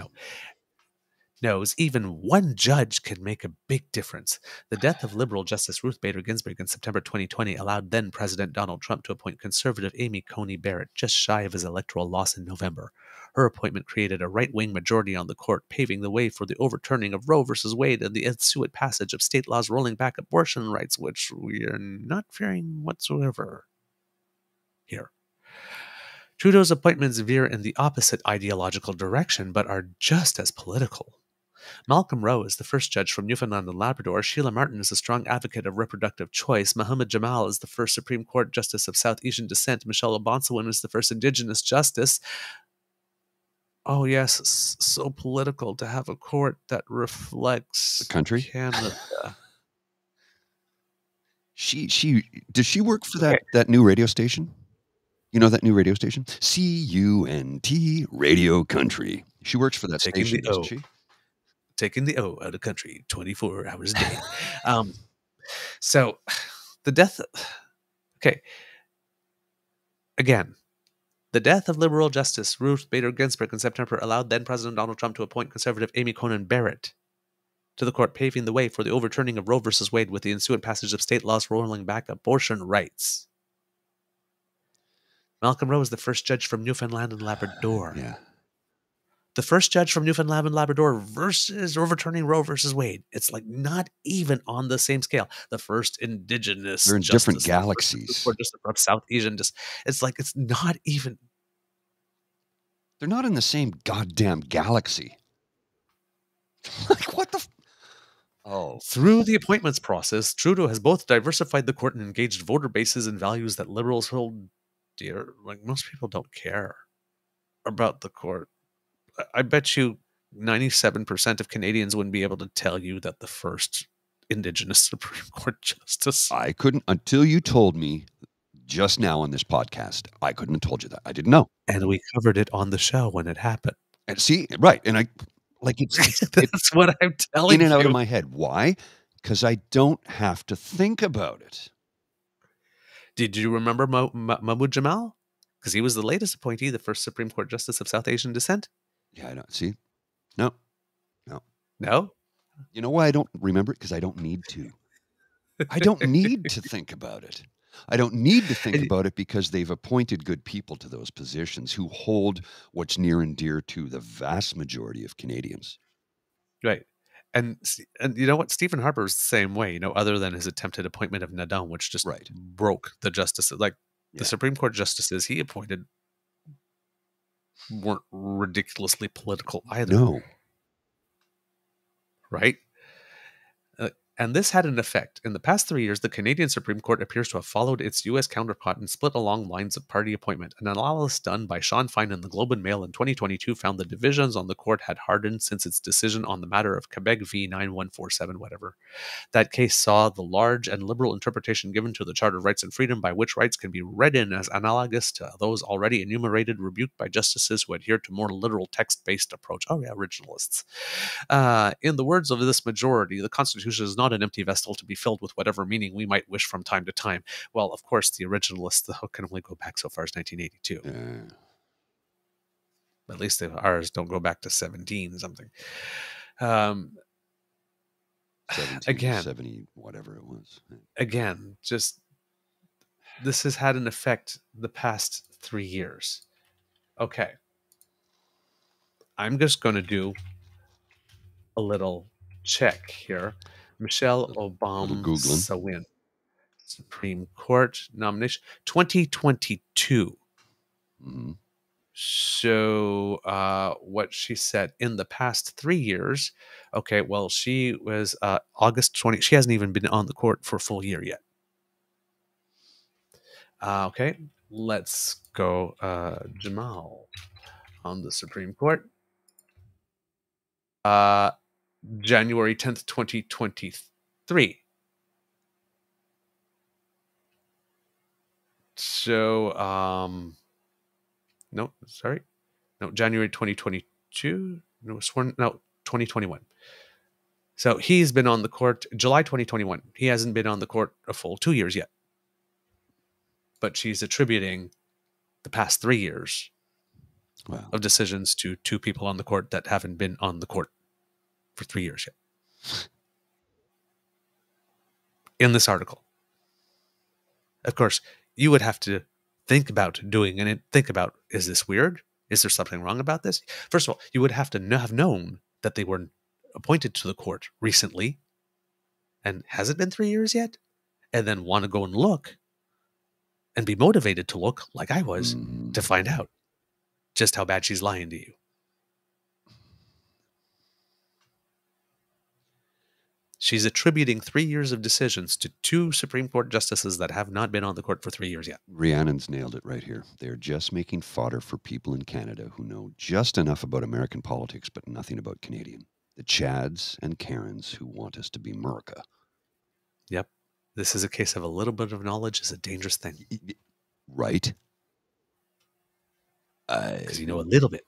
Knows even one judge can make a big difference. The death of Liberal Justice Ruth Bader Ginsburg in September 2020 allowed then-President Donald Trump to appoint Conservative Amy Coney Barrett just shy of his electoral loss in November. Her appointment created a right-wing majority on the court, paving the way for the overturning of Roe v. Wade and the ensuing passage of state laws rolling back abortion rights, which we are not fearing whatsoever here. Trudeau's appointments veer in the opposite ideological direction, but are just as political. Malcolm Rowe is the first judge from Newfoundland and Labrador. Sheila Martin is a strong advocate of reproductive choice. Mohammed Jamal is the first Supreme Court justice of South Asian descent. Michelle Obonsawin is the first Indigenous justice. Oh, yes, so political to have a court that reflects The country? Canada. Does she work for that new radio station? You know that new radio station? CUNT Radio Country. She works for that station, doesn't she? Taking the O out of country 24 hours a day. So the death. Okay. Again, the death of Liberal Justice Ruth Bader Ginsburg in September allowed then-President Donald Trump to appoint Conservative Amy Coney Barrett to the court, paving the way for the overturning of Roe v. Wade with the ensuing passage of state laws rolling back abortion rights. Malcolm Rowe is the first judge from Newfoundland and Labrador. Yeah. The first judge from Newfoundland and Labrador versus overturning Roe versus Wade. It's like not even on the same scale. The first Indigenous. They're in different galaxies. Just from South Asian. It's like it's not even. They're not in the same goddamn galaxy. Like what the? Oh. Through the appointments process, Trudeau has both diversified the court and engaged voter bases in values that Liberals hold dear. Like most people don't care about the court. I bet you 97% of Canadians wouldn't be able to tell you that the first Indigenous Supreme Court justice. I couldn't until you told me just now on this podcast. I couldn't have told you that. I didn't know. And we covered it on the show when it happened. And see, right. And I like it's That's what I'm telling you. in and out of my head. Why? Because I don't have to think about it. Did you remember Mahmoud Jamal? Because he was the latest appointee, the first Supreme Court justice of South Asian descent. Yeah, I don't see. No. No? You know why I don't remember it? Because I don't need to. I don't need to think about it. I don't need to think about it because they've appointed good people to those positions who hold what's near and dear to the vast majority of Canadians. Right. And you know what? Stephen Harper is the same way, you know, other than his attempted appointment of Nadal, which just broke the justices. Like the Supreme Court justices he appointed weren't ridiculously political either. No. Right? And this had an effect. In the past 3 years, the Canadian Supreme Court appears to have followed its U.S. counterpart and split along lines of party appointment. An analysis done by Sean Fine in the Globe and Mail in 2022 found the divisions on the court had hardened since its decision on the matter of Quebec v. 9147, whatever. That case saw the large and liberal interpretation given to the Charter of Rights and Freedom by which rights can be read in as analogous to those already enumerated, rebuked by justices who adhere to more literal text-based approach. Oh yeah, originalists. In the words of this majority, the Constitution is not not an empty vessel to be filled with whatever meaning we might wish from time to time. Well, of course, the originalists, the hook can only go back so far as 1982. At least ours don't go back to 17 something. 70, whatever it was. Again, just this has had an effect the past 3 years. Okay. I'm just going to do a little check here. Michelle Googling. Obama Supreme Court nomination 2022. Mm-hmm. So what she said in the past 3 years, okay, well, she was August 20. She hasn't even been on the court for a full year yet. Okay, let's go Jamal on the Supreme Court. January 10th, 2023. So, no, sorry. No, January 2022. No, 2021. So he's been on the court July 2021. He hasn't been on the court a full 2 years yet. But she's attributing the past 3 years of decisions to 2 people on the court that haven't been on the court for 3 years yet. In this article. Of course, you would have to think about doing it. Think about, is this weird? Is there something wrong about this? First of all, you would have to have known that they were appointed to the court recently. And has it been 3 years yet? And then want to go and look and be motivated to look, like I was, to find out just how bad she's lying to you. She's attributing 3 years of decisions to 2 Supreme Court justices that have not been on the court for 3 years yet. Rhiannon's nailed it right here. They're just making fodder for people in Canada who know just enough about American politics but nothing about Canadian. The Chads and Karens who want us to be America. Yep. This is a case of a little bit of knowledge is a dangerous thing. Right? Because you know a little bit.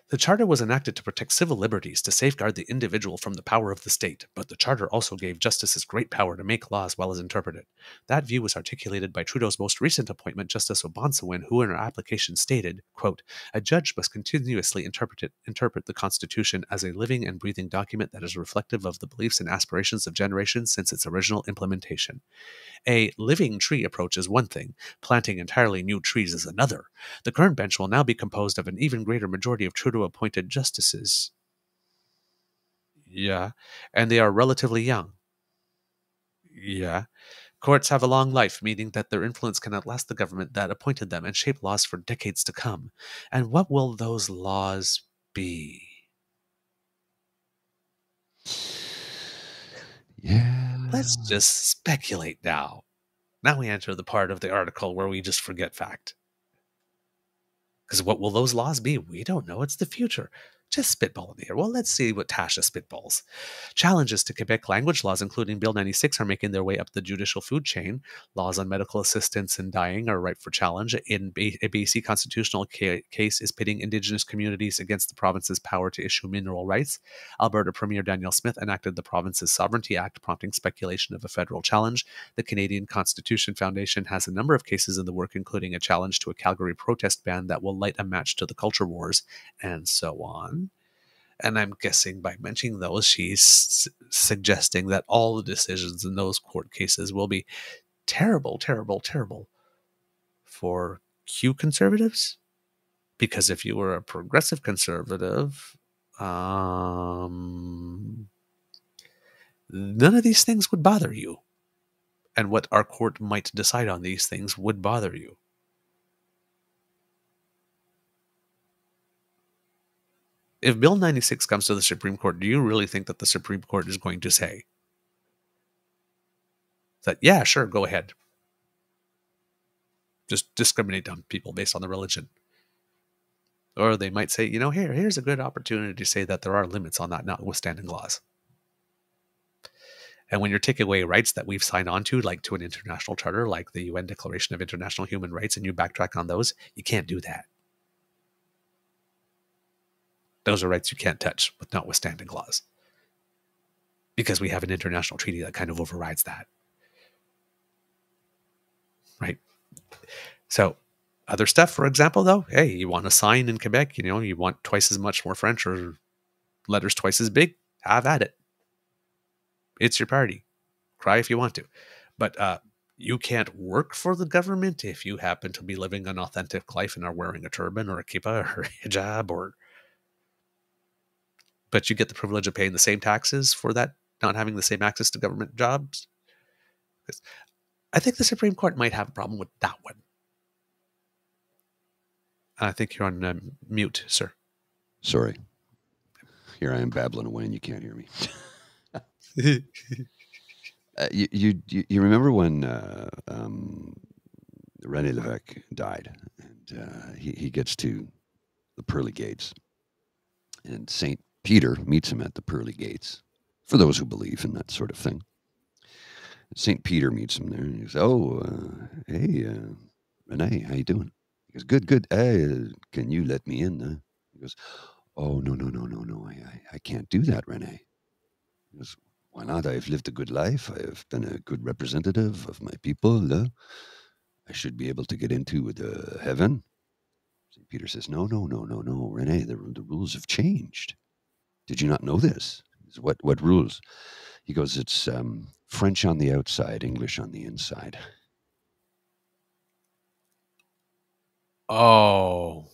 The Charter was enacted to protect civil liberties, to safeguard the individual from the power of the state, but the Charter also gave justices great power to make law as well as interpret it. That view was articulated by Trudeau's most recent appointment, Justice Obonsawin, who in her application stated, quote, "A judge must continuously interpret the Constitution as a living and breathing document that is reflective of the beliefs and aspirations of generations since its original implementation. A living tree approach is one thing, planting entirely new trees is another. The current bench will now be composed of an even greater majority of Trudeau-appointed justices." Yeah. And they are relatively young. Yeah. Courts have a long life, meaning that their influence can outlast the government that appointed them and shape laws for decades to come. And what will those laws be? Yeah. Let's just speculate now. Now we enter the part of the article where we just forget fact. Because what will those laws be? We don't know. It's the future. Just spitball in the air. Well, let's see what Tasha spitballs. Challenges to Quebec language laws, including Bill 96, are making their way up the judicial food chain. Laws on medical assistance in dying are ripe for challenge. A BC constitutional case is pitting Indigenous communities against the province's power to issue mineral rights. Alberta Premier Danielle Smith enacted the province's Sovereignty Act, prompting speculation of a federal challenge. The Canadian Constitution Foundation has a number of cases in the work, including a challenge to a Calgary protest ban that will light a match to the culture wars, and so on. And I'm guessing by mentioning those, she's suggesting that all the decisions in those court cases will be terrible, terrible, terrible for Q conservatives. Because if you were a progressive conservative, none of these things would bother you. And what our court might decide on these things would bother you. If Bill 96 comes to the Supreme Court, do you really think that the Supreme Court is going to say that, yeah, sure, go ahead. Just discriminate on people based on their religion? Or they might say, here's a good opportunity to say that there are limits on that notwithstanding laws. And when you're taking away rights that we've signed on to, like to an international charter, like the UN Declaration of International Human Rights, and you backtrack on those, you can't do that. Those are rights you can't touch with notwithstanding clause. because we have an international treaty that kind of overrides that. Right? So other stuff, for example, though, hey, you want a sign in Quebec, you want twice as much more French or letters twice as big, have at it. It's your party. Cry if you want to. But you can't work for the government if you happen to be living an authentic life and are wearing a turban or a kippah or a hijab, but you get the privilege of paying the same taxes for that, not having the same access to government jobs. I think the Supreme Court might have a problem with that one. I think you're on mute, sir. Sorry. Here I am babbling away and you can't hear me. You remember when René Lévesque died, and he gets to the pearly gates, and St. Peter meets him at the pearly gates, for those who believe in that sort of thing. St. Peter meets him there, and he goes, hey, René, how you doing? He goes, good. Can you let me in? He goes, oh, no, I can't do that, René. He goes, why not? I've lived a good life. I've been a good representative of my people. I should be able to get into the heaven. St. Peter says, no, René, the rules have changed. Did you not know this? He says, what rules? He goes, it's French on the outside, English on the inside. Oh,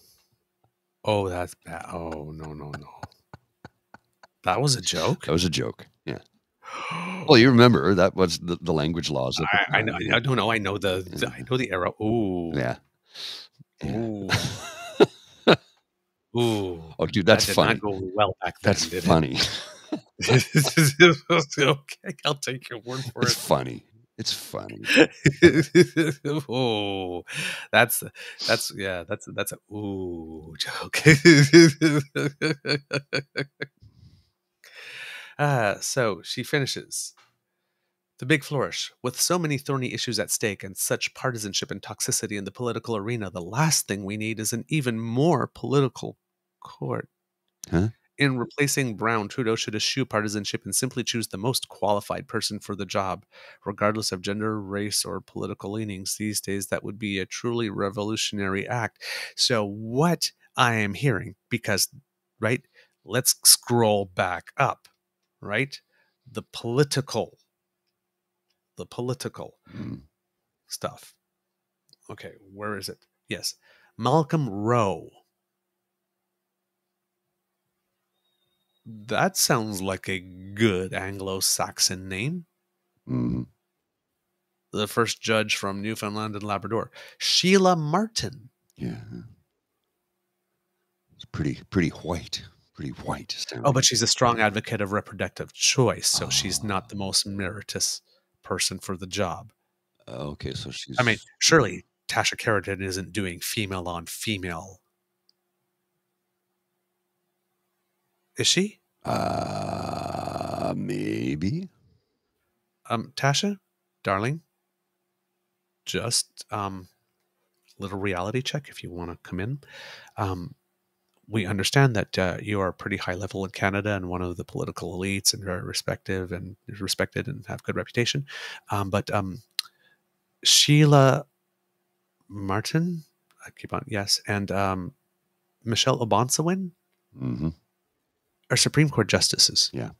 that's bad. Oh, no. That was a joke? That was a joke, yeah. Well, you remember that was the language laws. I know. I don't know. I know I know the era. Ooh. Yeah. Ooh. Ooh. Oh, dude, that's that did funny. Not go well back then, That's funny. Okay, I'll take your word for It's it. funny. It's funny. Oh, that's a ooh joke. So she finishes. The big flourish. With so many thorny issues at stake and such partisanship and toxicity in the political arena, the last thing we need is an even more political court. Huh? In replacing Brown, Trudeau should eschew partisanship and simply choose the most qualified person for the job, regardless of gender, race, or political leanings. These days, that would be a truly revolutionary act. So what I am hearing, because, right, let's scroll back up, right? The political stuff. Okay, where is it? Yes. Malcolm Rowe. That sounds like a good Anglo-Saxon name. Mm-hmm. The first judge from Newfoundland and Labrador. Sheila Martin. Yeah. It's pretty white. Pretty white sounding. Oh, but she's a strong advocate of reproductive choice, so she's not the most meritorious person for the job. Okay, so she's... I mean, surely Tasha Keratin isn't doing female on female. Is she? Maybe. Tasha, darling, just little reality check if you want to come in. We understand that you are pretty high level in Canada and one of the political elites and very respected and have good reputation. But Sheila Martin, I keep on, yes, and Michelle Obonsawin are Supreme Court justices. Yeah.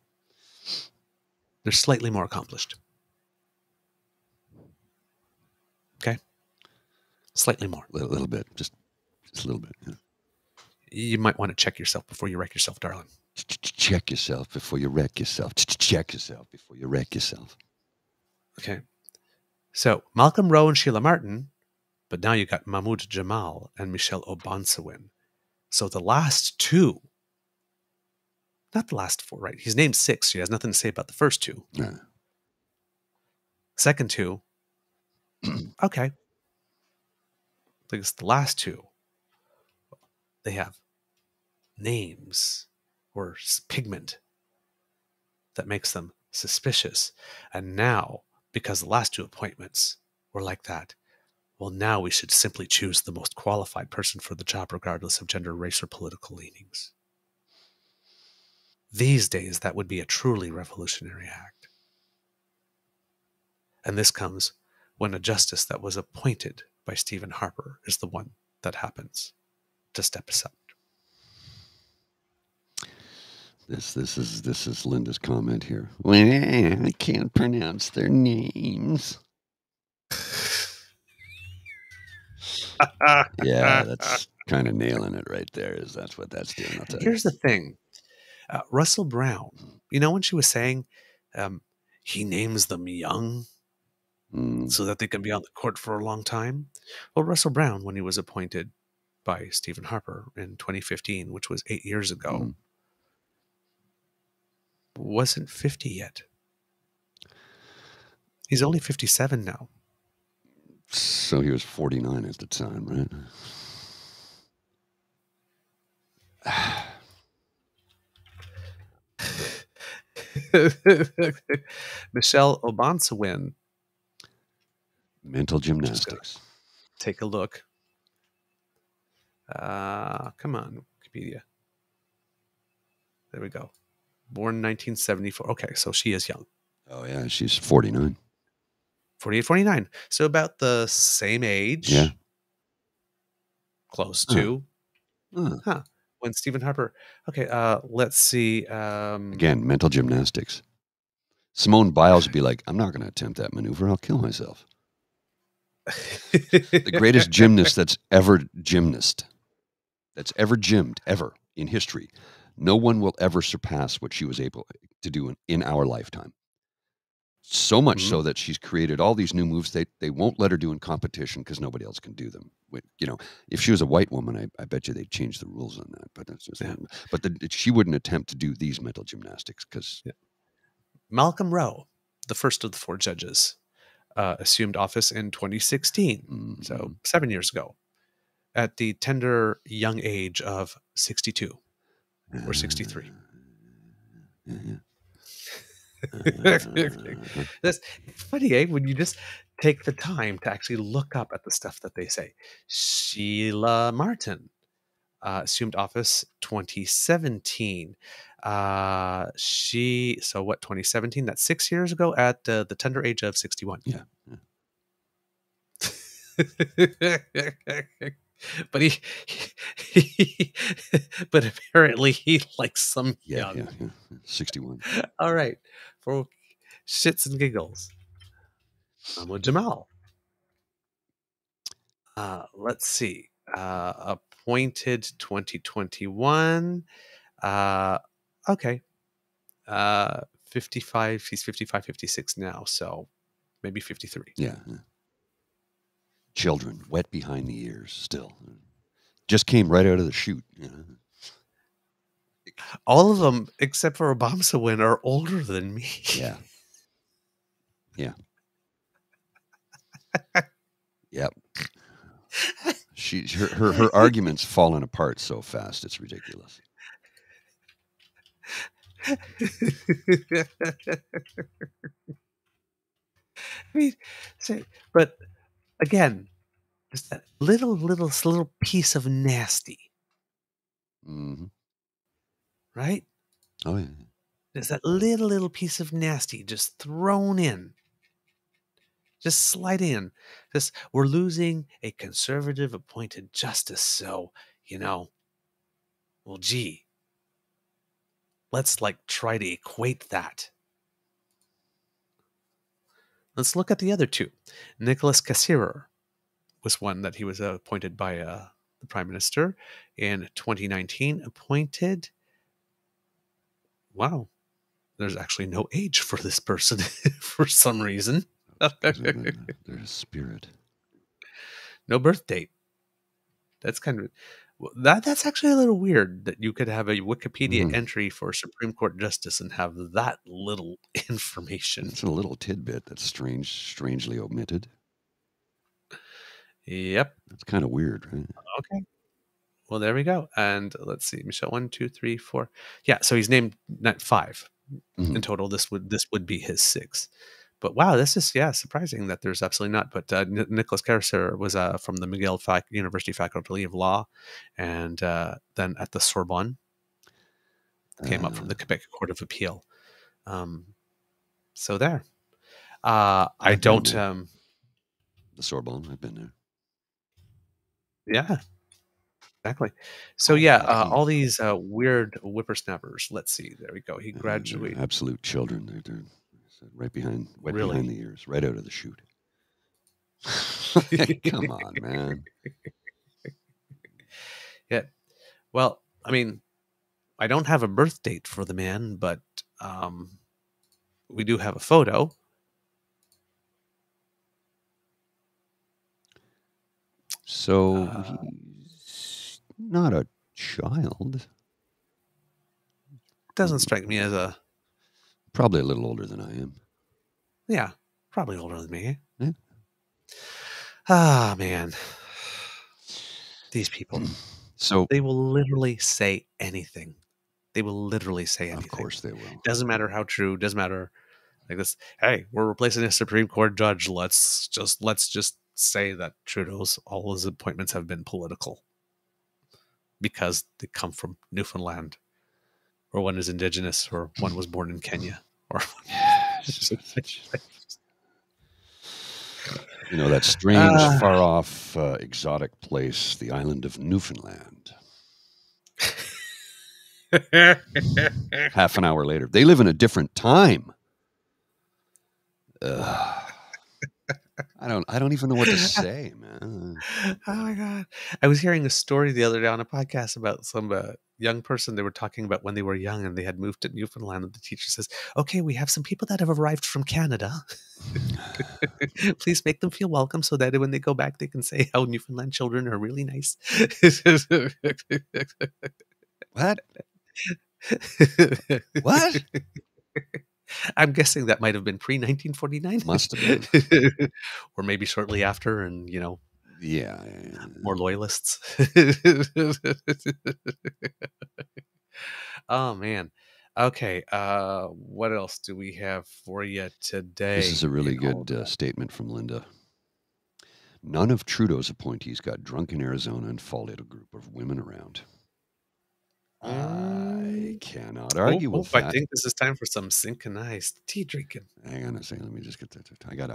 They're slightly more accomplished. Okay? Slightly more. A little bit. Just a little bit. Yeah. You might want to check yourself before you wreck yourself, darling. Check yourself before you wreck yourself. Check yourself before you wreck yourself. Okay. So, Malcolm Rowe and Sheila Martin, but now you got Mahmoud Jamal and Michelle Obonsawin. So the last two, not the last four, right? He's named six. So he has nothing to say about the first two. Yeah. Second two, okay. Because the last two, they have names or pigment that makes them suspicious. And now, because the last two appointments were like that, well, now we should simply choose the most qualified person for the job, regardless of gender, race, or political leanings. These days, that would be a truly revolutionary act. And this comes when a justice that was appointed by Stephen Harper is the one that happens to step aside. This is Linda's comment here. Well, I can't pronounce their names. Yeah, that's kind of nailing it right there. That's what that's doing. I'll tell you. Here's the thing. Russell Brown, when she was saying he names them young so that they can be on the court for a long time. Well, Russell Brown, when he was appointed by Stephen Harper in 2015, which was 8 years ago, wasn't 50 yet. He's only 57 now. So he was 49 at the time, right? Michelle Obansawin. Mental gymnastics. Take a look. Come on, Wikipedia. There we go. Born 1974. Okay, so she is young. Oh, yeah, she's 49. 48, 49. So about the same age. Yeah. Close to. When Stephen Harper. Okay, let's see. Again, mental gymnastics. Simone Biles would be like, I'm not going to attempt that maneuver. I'll kill myself. The greatest gymnast that's ever gymmed, ever in history. No one will ever surpass what she was able to do in our lifetime. So much so that she's created all these new moves they won't let her do in competition because nobody else can do them. If she was a white woman, I bet you they'd change the rules on that. But that's just, but she wouldn't attempt to do these mental gymnastics because Malcolm Rowe, the first of the 4 judges, assumed office in 2016, so 7 years ago, at the tender young age of 62 or 63. That's funny, eh? When you just take the time to actually look up at the stuff that they say. Sheila Martin assumed office 2017. 2017? That's 6 years ago at the tender age of 61. Yeah. But but apparently he likes some young. Yeah. 61. All right, for shits and giggles, Mahmoud Jamal. Let's see. Appointed 2021. Okay. 55. He's 55, 56 now, so maybe 53. Yeah. Children wet behind the ears still. Just came right out of the chute. All of them, except for Obansawin, are older than me. Yeah. Yeah. Yep. Her arguments falling apart so fast, it's ridiculous. But again, just that little piece of nasty. Right? Oh, yeah. There's that little piece of nasty just thrown in. Just slide in. We're losing a conservative appointed justice, so, well, gee, let's try to equate that. Let's look at the other two. Nicholas Cassirer was one that he was appointed by the Prime Minister in 2019. Appointed. Wow. There's actually no age for this person for some reason. There's a spirit. No birth date. That's kind of that's actually a little weird that you could have a Wikipedia entry for Supreme Court Justice and have that little information. It's a little tidbit that's strangely omitted. Yep. That's kind of weird, right? Okay. Well, there we go. And let's see, Michelle, 1, 2, 3, 4. Yeah, so he's named 5 in total. This would be his 6th. But wow, this is surprising that there's absolutely not. But Nicholas Cassirer was from the McGill University Faculty of Law, and then at the Sorbonne. came up from the Quebec Court of Appeal. So there. I don't. The Sorbonne, I've been there. Yeah, exactly. So all these weird whippersnappers. Let's see. There we go. He graduated. Absolute children. They're right behind, Really? behind the ears, right out of the chute. Come on, man. Yeah. Well, I mean, I don't have a birth date for the man, but we do have a photo. So he's not a child. Doesn't strike me as a... Probably a little older than I am. Yeah, probably older than me. Yeah. Ah, man. These people. So they will literally say anything. They will literally say anything. Of course they will. Doesn't matter how true. Doesn't matter. Like this. Hey, we're replacing a Supreme Court judge. Let's just say that Trudeau's all his appointments have been political because they come from Newfoundland, or one is Indigenous, or one was born in Kenya, or you know, that strange, far off, exotic place, the island of Newfoundland. Half an hour later, they live in a different time. I don't even know what to say, man. Oh my God. I was hearing a story the other day on a podcast about some young person. They were talking about when they were young and they had moved to Newfoundland, and the teacher says, okay, we have some people that have arrived from Canada. Please make them feel welcome so that when they go back, they can say how Newfoundland children are really nice. What? What? I'm guessing that might have been pre-1949. Must have been. Or maybe shortly after, and, you know, yeah. more loyalists. Oh, man. Okay. What else do we have for you today? This is a really good statement from Linda. None of Trudeau's appointees got drunk in Arizona and followed a group of women around. I cannot argue with that. I think this is time for some synchronized tea drinking. Hang on a second. Let me just get that. I got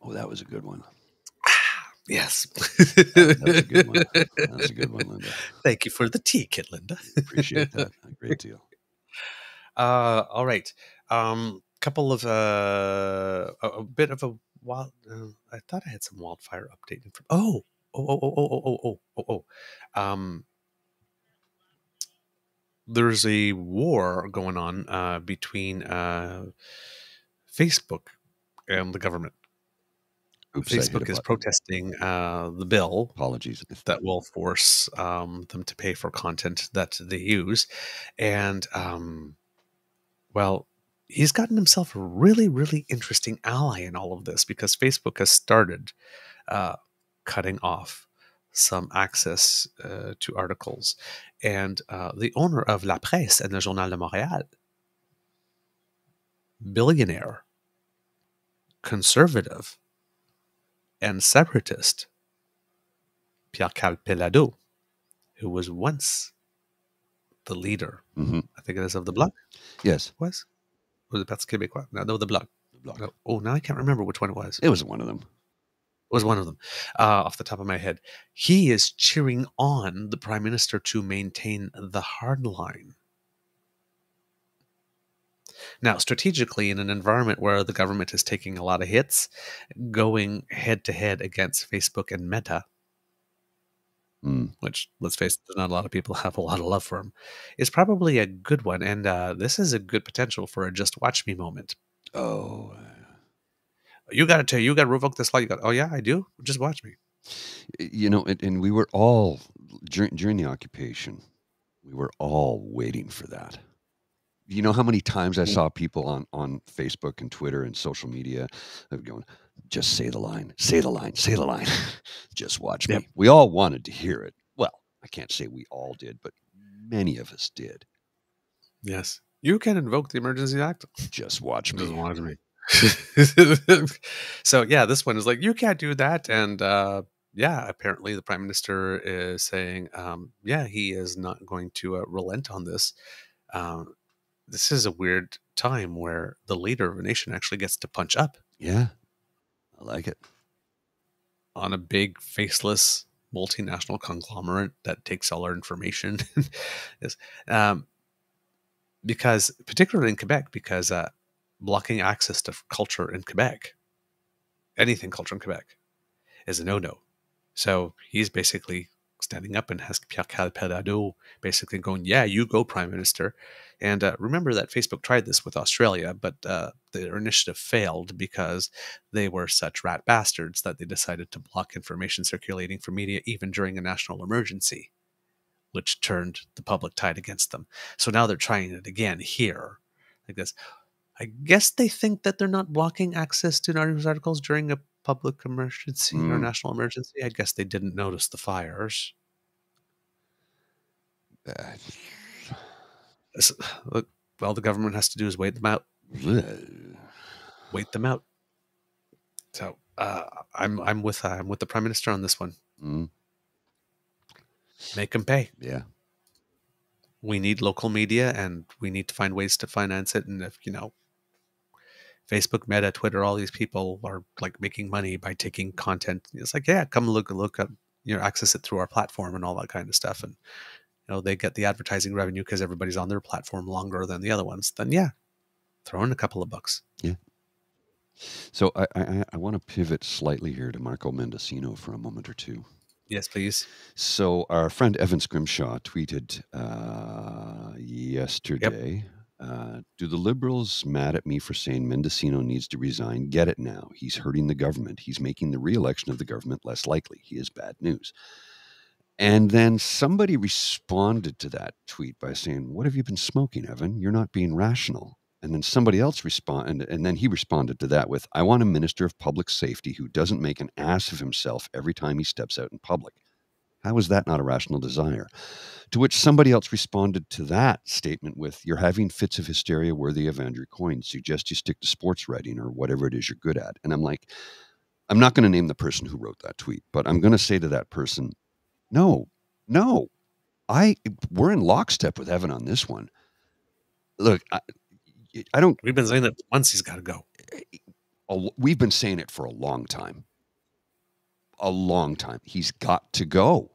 Oh, that was a good one. Yes. That was a good one. That was a good one, Linda. Thank you for the tea kit, Linda. Appreciate that. A great deal. All right. Couple of a bit of a wild. I thought I had some wildfire update. There's a war going on between Facebook and the government. Oops, Facebook is protesting the bill. Apologies. That will force them to pay for content that they use. And, well, he's gotten himself a really, really interesting ally in all of this, because Facebook has started cutting off some access to articles. And the owner of La Presse and Le Journal de Montréal, billionaire, conservative, and separatist, Pierre Pelado, who was once the leader, I think it is, of the Bloc. Yes. Was it Parti Québécois? No, the Bloc. No. Oh, now I can't remember which one it was. It was one of them. It was one of them, off the top of my head. He is cheering on the Prime Minister to maintain the hard line. Now, strategically, in an environment where the government is taking a lot of hits, going head-to-head against Facebook and Meta, which, let's face it, there's not a lot of people have a lot of love for him, is probably a good one. And this is a good potential for a just watch me moment. Oh. You got to revoke this law. Oh, yeah, I do? Just watch me. You know, and we were all, during the occupation, we were all waiting for that. You know how many times I saw people on Facebook and Twitter and social media going, just say the line, say the line, say the line. Just watch me. We all wanted to hear it. Well, I can't say we all did, but many of us did. Yes. You can invoke the Emergency Act. Just watch me. Just watch me. So, yeah, this one is like, you can't do that. And yeah, apparently the Prime Minister is saying, yeah, he is not going to relent on this. This is a weird time where the leader of a nation actually gets to punch up Yeah, I like it. on a big, faceless multinational conglomerate that takes all our information. Yes. Because, particularly in Quebec, because blocking access to culture in Quebec, anything culture in Quebec, is a no-no. So he's basically standing up and has Pierre Calperado basically going, yeah, you go, Prime Minister. And remember that Facebook tried this with Australia, but their initiative failed because they were such rat bastards that they decided to block information circulating from media even during a national emergency, which turned the public tide against them. So now they're trying it again here. Like this. I guess they think that they're not blocking access to news articles during a public emergency or national emergency. I guess they didn't notice the fires. Look, all the government has to do is wait them out. Wait them out. So I'm with the Prime Minister on this one. Make them pay. Yeah. We need local media, and we need to find ways to finance it. And if Facebook, Meta, Twitter, all these people are like making money by taking content. It's like, yeah, come look at, access it through our platform and all that kind of stuff. And, they get the advertising revenue because everybody's on their platform longer than the other ones. Then yeah, throw in a couple of bucks. Yeah. So I want to pivot slightly here to Marco Mendicino for a moment or two. Yes, please. So our friend Evan Scrimshaw tweeted yesterday, do the Liberals mad at me for saying Mendicino needs to resign? Get it now. He's hurting the government. He's making the re-election of the government less likely. He is bad news. And then somebody responded to that tweet by saying, what have you been smoking, Evan? You're not being rational. And then somebody else responded, and then he responded to that with, I want a minister of public safety who doesn't make an ass of himself every time he steps out in public. How is that not a rational desire? To which somebody else responded to that statement with, you're having fits of hysteria worthy of Andrew Coyne. Suggest you stick to sports writing or whatever it is you're good at. And I'm like, I'm not going to name the person who wrote that tweet, but I'm going to say to that person, no, we're in lockstep with Evan on this one. Look, I don't. We've been saying that once he's got to go. We've been saying it for a long time. A long time. He's got to go.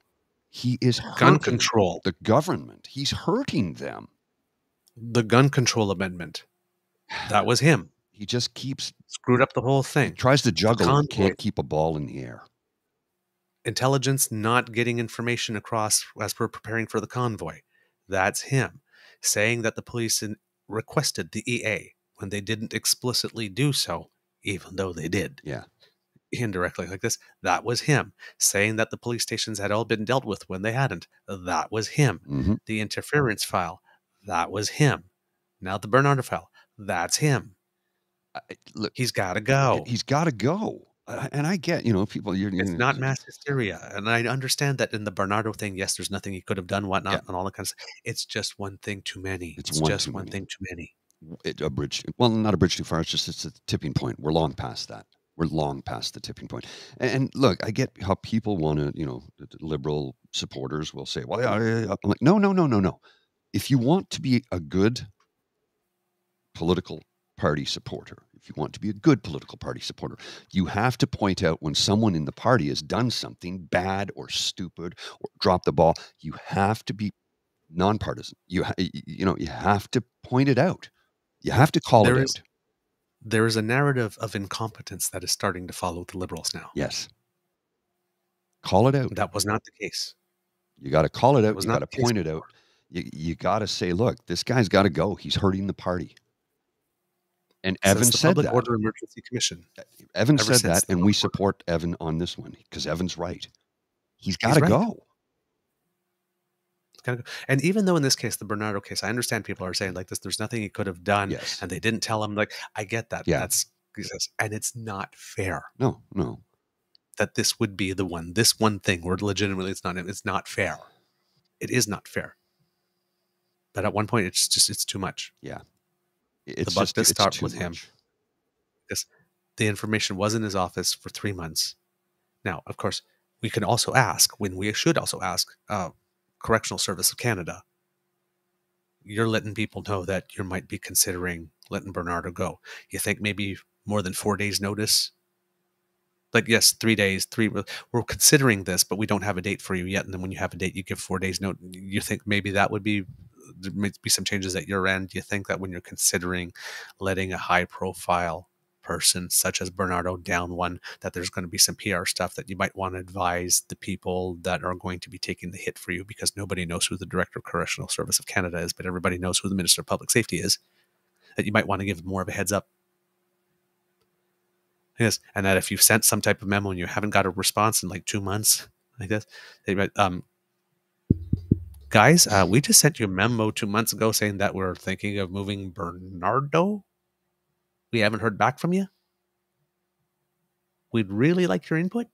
He is gun control. The government. He's hurting them. The gun control amendment. That was him. He just keeps screwed up the whole thing. He tries to juggle and can't keep a ball in the air. Intelligence not getting information across as we're preparing for the convoy. That's him. Saying that the police requested the EA when they didn't explicitly do so, even though they did. Yeah. Indirectly like this. That was him. Saying that the police stations had all been dealt with when they hadn't. That was him. Mm-hmm. The interference file. That was him. Now the Bernardo file. That's him. Look, he's got to go. He's got to go. And I get, people. It's not mass hysteria, and I understand that in the Bernardo thing. Yes, there's nothing he could have done, whatnot, and all that kind of stuff. It's just one thing too many. It's just one thing too many. A bridge. Well, not a bridge too far. It's a tipping point. We're long past that. We're long past the tipping point. And look, I get how people want to, the liberal supporters will say, well, I'm like, no. If you want to be a good political party supporter, if you want to be a good political party supporter, you have to point out when someone in the party has done something bad or stupid or dropped the ball. You have to be nonpartisan. You have to point it out. You have to call it out. There is a narrative of incompetence that is starting to follow the Liberals now. Yes. Call it out. That was not the case. You got to call it out. You got to point it out. You got to say, look, this guy's got to go. He's hurting the party. And Evan said that. Public Order Emergency Commission. Evan said that, and we support Evan on this one because Evan's right. He's got to go. And even though in this case, the Bernardo case, I understand people are saying like this, there's nothing he could have done. Yes. And they didn't tell him. Like, I get that. Yeah. And it's not fair. No. That this would be the one. This one thing where legitimately it's not fair. It is not fair. But at one point, it's too much. Yeah. The buck does start with him. Because the information was in his office for 3 months. Now, of course, we can also ask, when we should also ask, Correctional Service of Canada, you're letting people know that you might be considering letting Bernardo go. You think maybe more than 4 days notice? Like, yes, 3 days, we're considering this, but we don't have a date for you yet. And then when you have a date, you give 4 days note. You think maybe that would be, there might be some changes at your end. Do you think that when you're considering letting a high profile person such as Bernardo down one, that there's going to be some PR stuff that you might want to advise the people that are going to be taking the hit for you, because nobody knows who the Director of Correctional Service of Canada is, but everybody knows who the Minister of Public Safety is, that you might want to give more of a heads up? Yes, and that if you've sent some type of memo and you haven't got a response in like 2 months, like this, they might, guys, we just sent you a memo 2 months ago saying that we're thinking of moving Bernardo. We haven't heard back from you. We'd really like your input.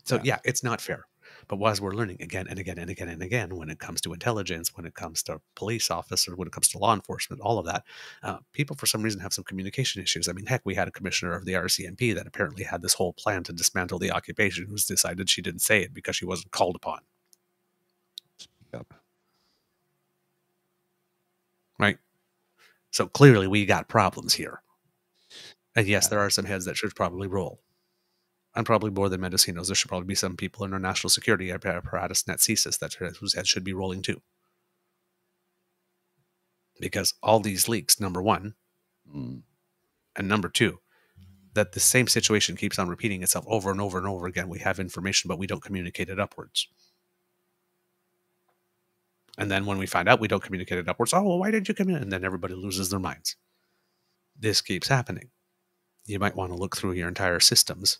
So yeah, it's not fair. But as we're learning again and again and again and again, when it comes to intelligence, when it comes to police officer, when it comes to law enforcement, all of that, people for some reason have some communication issues. I mean, heck, we had a commissioner of the RCMP that apparently had this whole plan to dismantle the occupation, who's decided she didn't say it because she wasn't called upon. Yep. Right? So clearly we got problems here. And yes, there are some heads that should probably roll. And probably more than Mendicino's. There should probably be some people in our national security apparatus, NetCesis, whose heads should be rolling too. Because all these leaks, number one, and number two, that the same situation keeps on repeating itself over and over and over again. We have information, but we don't communicate it upwards. And then when we find out we don't communicate it upwards, oh, well, why didn't you communicate? And then everybody loses their minds. This keeps happening. You might want to look through your entire systems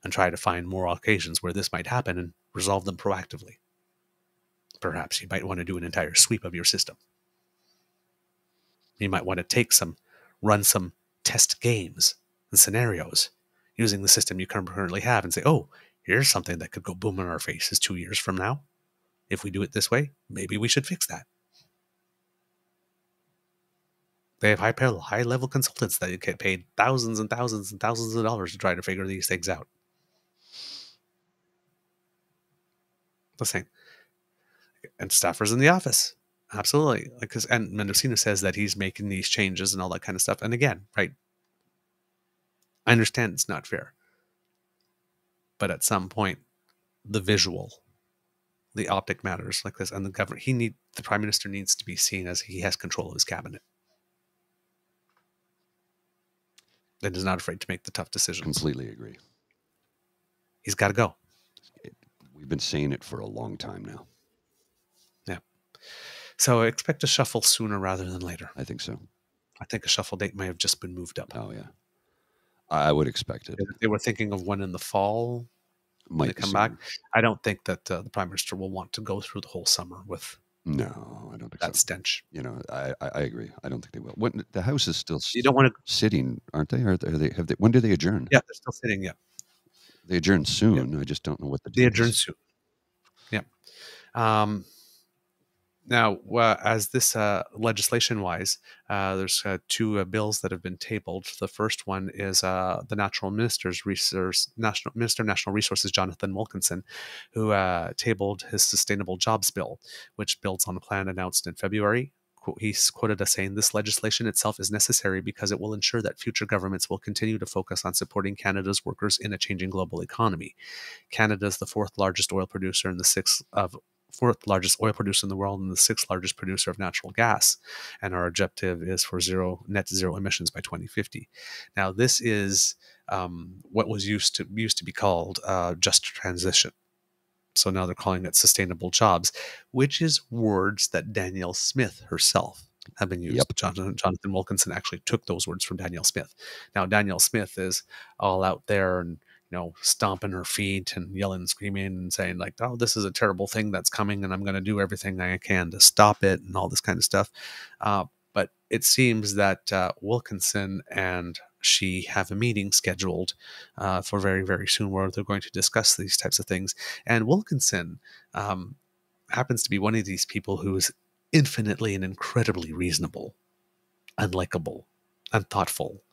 and try to find more occasions where this might happen and resolve them proactively. Perhaps you might want to do an entire sweep of your system. You might want to run some test games and scenarios using the system you currently have and say, oh, here's something that could go boom in our faces 2 years from now. If we do it this way, maybe we should fix that. They have high-level consultants that get paid thousands and thousands and thousands of dollars to try to figure these things out. The same. And staffers in the office. Absolutely. And Mendicino says that he's making these changes and all that kind of stuff. And again, right, I understand it's not fair. But at some point, the visual, the optic matters like this. And the government, the Prime Minister needs to be seen as he has control of his cabinet. And is not afraid to make the tough decisions. Completely agree. He's got to go. We've been saying it for a long time now. Yeah. So expect a shuffle sooner rather than later. I think so. I think a shuffle date may have just been moved up. Oh, yeah. I would expect it. They were thinking of one in the fall. Might come back. I don't think that the Prime Minister will want to go through the whole summer with no, I don't think that so. stench. You know, I agree. I don't think they will. When the House is still you don't want to sitting, aren't they? When do they adjourn? Yeah, they're still sitting. Yeah, they adjourn soon. Yeah. I just don't know what they adjourn soon. Yeah. Now, as this legislation-wise, there's two bills that have been tabled. The first one is the Minister of National Resources, Jonathan Wilkinson, who tabled his Sustainable Jobs Bill, which builds on a plan announced in February. He's quoted as saying, "This legislation itself is necessary because it will ensure that future governments will continue to focus on supporting Canada's workers in a changing global economy. Canada is the fourth largest oil producer in the oil producer in the world and the sixth largest producer of natural gas. And our objective is for net zero emissions by 2050. Now, this is what was used to be called just transition. So now they're calling it sustainable jobs, which is words that Danielle Smith herself have been used. Yep. Jonathan Wilkinson actually took those words from Danielle Smith. Now, Danielle Smith is all out there and stomping her feet and yelling and screaming and saying like, oh, this is a terrible thing that's coming and I'm going to do everything I can to stop it and all this kind of stuff. But it seems that Wilkinson and she have a meeting scheduled for very, very soon where they're going to discuss these types of things. And Wilkinson happens to be one of these people who is infinitely and incredibly reasonable and likable and thoughtful.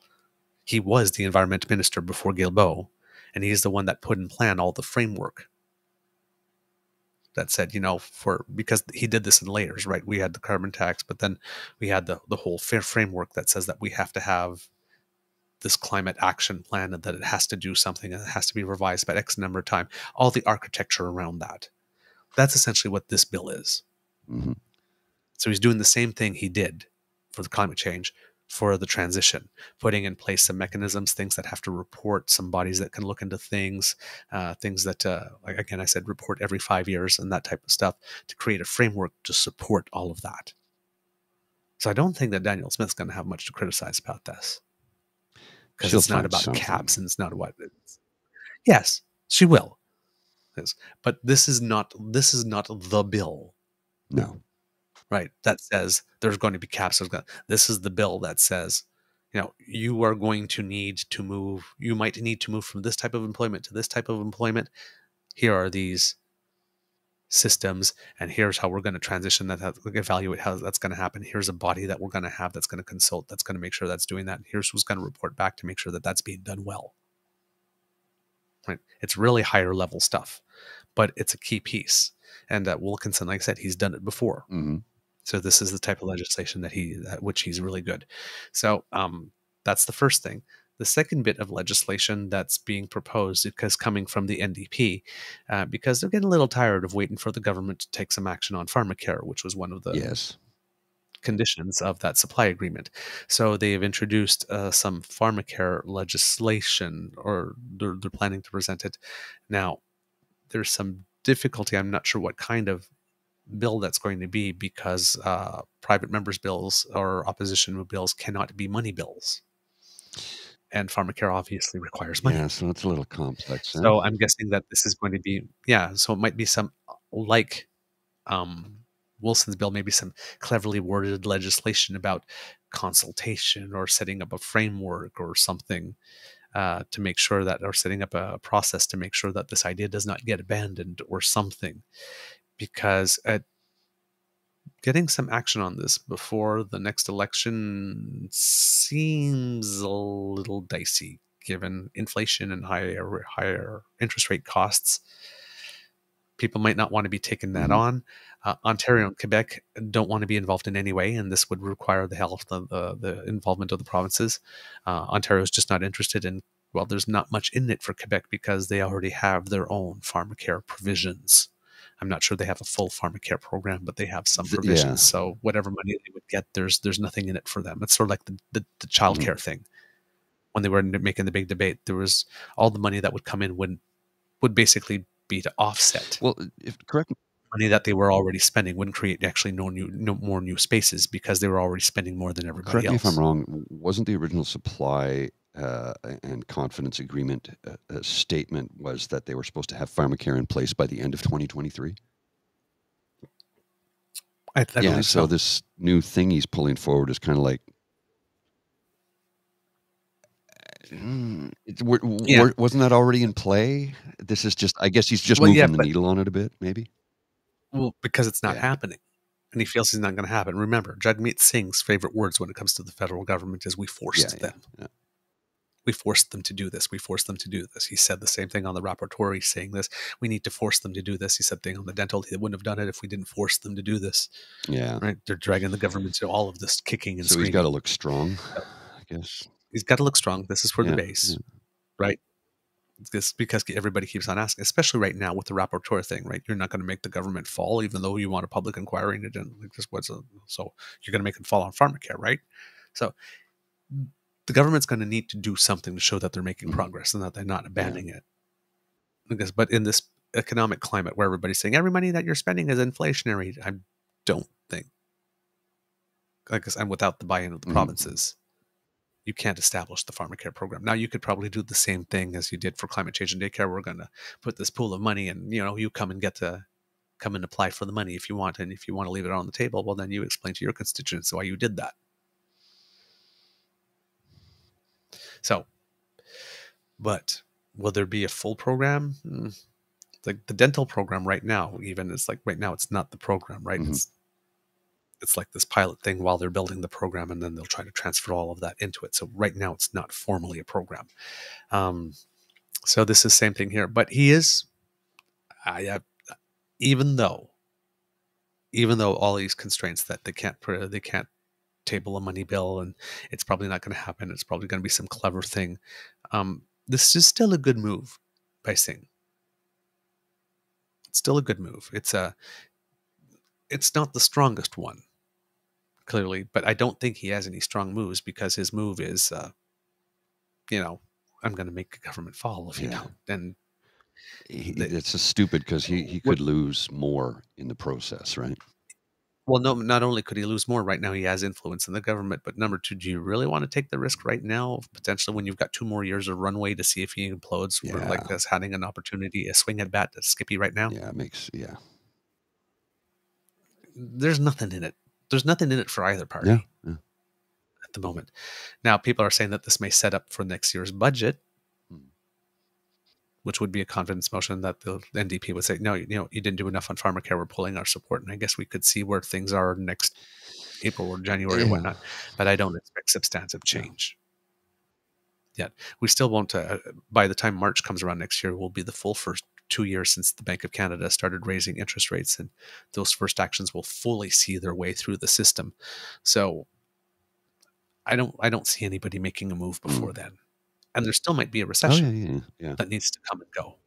He was the environment minister before Guilbeault, and he's the one that put in plan all the framework that said, because he did this in layers, right? We had the carbon tax, but then we had the whole fair framework that says that we have to have this climate action plan and that it has to do something and it has to be revised by X number of time, all the architecture around that. That's essentially what this bill is. Mm-hmm. So he's doing the same thing he did for the climate change, for the transition, putting in place some mechanisms, things that have to report, some bodies that can look into things, things that, like again, I said, report every 5 years and that type of stuff, to create a framework to support all of that. So I don't think that Danielle Smith's going to have much to criticize about this, because it's not about caps and it's not what. Yes, she will. Yes. But this is not the bill. No. Right. That says there's going to be caps. This is the bill that says, you are going to need to move. You might need to move from this type of employment to this type of employment. Here are these systems, and here's how we're going to transition that, evaluate how that's going to happen. Here's a body that we're going to have that's going to consult, that's going to make sure that's doing that. And here's who's going to report back to make sure that that's being done well. Right. It's really higher level stuff, but it's a key piece. And Wilkinson, like I said, he's done it before. Mm-hmm. So this is the type of legislation which he's really good. So that's the first thing. The second bit of legislation that's being proposed is coming from the NDP, because they're getting a little tired of waiting for the government to take some action on Pharmacare, which was one of the conditions of that supply agreement. So they have introduced some Pharmacare legislation, or they're planning to present it. Now, there's some difficulty. I'm not sure what kind of bill that's going to be, because private members' bills or opposition bills cannot be money bills. And Pharmacare obviously requires money. Yeah, so it's a little complex. So I'm guessing that this is going to be, so it might be some, like Wilson's bill, maybe some cleverly worded legislation about consultation or setting up a framework or something to make sure that, or setting up a process to make sure that this idea does not get abandoned or something. Because getting some action on this before the next election seems a little dicey, given inflation and higher interest rate costs. People might not want to be taking that on. Ontario and Quebec don't want to be involved in any way, and this would require the help of the involvement of the provinces. Ontario is just not interested in. Well, there's not much in it for Quebec because they already have their own Pharmacare provisions. I'm not sure they have a full Pharmacare program, but they have some provisions. Yeah. So whatever money they would get, there's nothing in it for them. It's sort of like the childcare thing. When they were making the big debate, there was all the money that would come in would basically be to offset. Well, correct me. Money that they were already spending wouldn't create actually no more new spaces, because they were already spending more than everybody else. Correct me if I'm wrong. Wasn't the original supply and confidence agreement statement was that they were supposed to have Pharmacare in place by the end of 2023? I believe so this new thing he's pulling forward is kind of like, wasn't that already in play? This is just, I guess he's just moving the needle on it a bit, maybe? Well, because it's not happening. And he feels it's not going to happen. Remember, Jagmeet Singh's favorite words when it comes to the federal government is, we forced them. Yeah. We forced them to do this. We forced them to do this. He said the same thing on the rapporteur. He's saying this. We need to force them to do this. He said thing on the dental. They wouldn't have done it if we didn't force them to do this. Yeah. Right? They're dragging the government to all of this kicking and screaming. So he's got to look strong, I guess. He's got to look strong. This is for the base. Right? This because everybody keeps on asking, especially right now with the rapporteur thing, right? You're not going to make the government fall, even though you want a public inquiry into it. So you're going to make it fall on Pharmacare, right? So the government's going to need to do something to show that they're making progress and that they're not abandoning it. But in this economic climate where everybody's saying every money that you're spending is inflationary, I don't think, I'm without the buy-in of the provinces, you can't establish the Pharmacare program. Now, you could probably do the same thing as you did for climate change and daycare. We're going to put this pool of money, and you come and apply for the money if you want. And if you want to leave it on the table, well, then you explain to your constituents why you did that. So, but will there be a full program? Like the dental program right now, even it's like right now, it's not the program, right? it's like this pilot thing while they're building the program, and then they'll try to transfer all of that into it. So right now it's not formally a program. So this is the same thing here, but he is, even though all these constraints that they can't table a money bill, and it's probably not going to happen. It's probably going to be some clever thing. This is still a good move by Singh. It's still a good move. It's not the strongest one, clearly, but I don't think he has any strong moves, because his move is, I'm going to make the government fall if you don't. And it's just stupid, because he could lose more in the process, right? Well, no, not only could he lose more right now, he has influence in the government, but number two, do you really want to take the risk right now, potentially, when you've got 2 more years of runway to see if he implodes? Yeah. We're like this, having an opportunity, a swing at bat to Skippy right now. There's nothing in it. There's nothing in it for either party at the moment. Now, people are saying that this may set up for next year's budget, which would be a confidence motion that the NDP would say, no, you didn't do enough on Pharmacare, we're pulling our support. And I guess we could see where things are next April or January or whatnot. But I don't expect substantive change yet. We still won't, by the time March comes around next year, will be the full first 2 years since the Bank of Canada started raising interest rates. And those first actions will fully see their way through the system. So I don't see anybody making a move before then. And there still might be a recession that needs to come and go.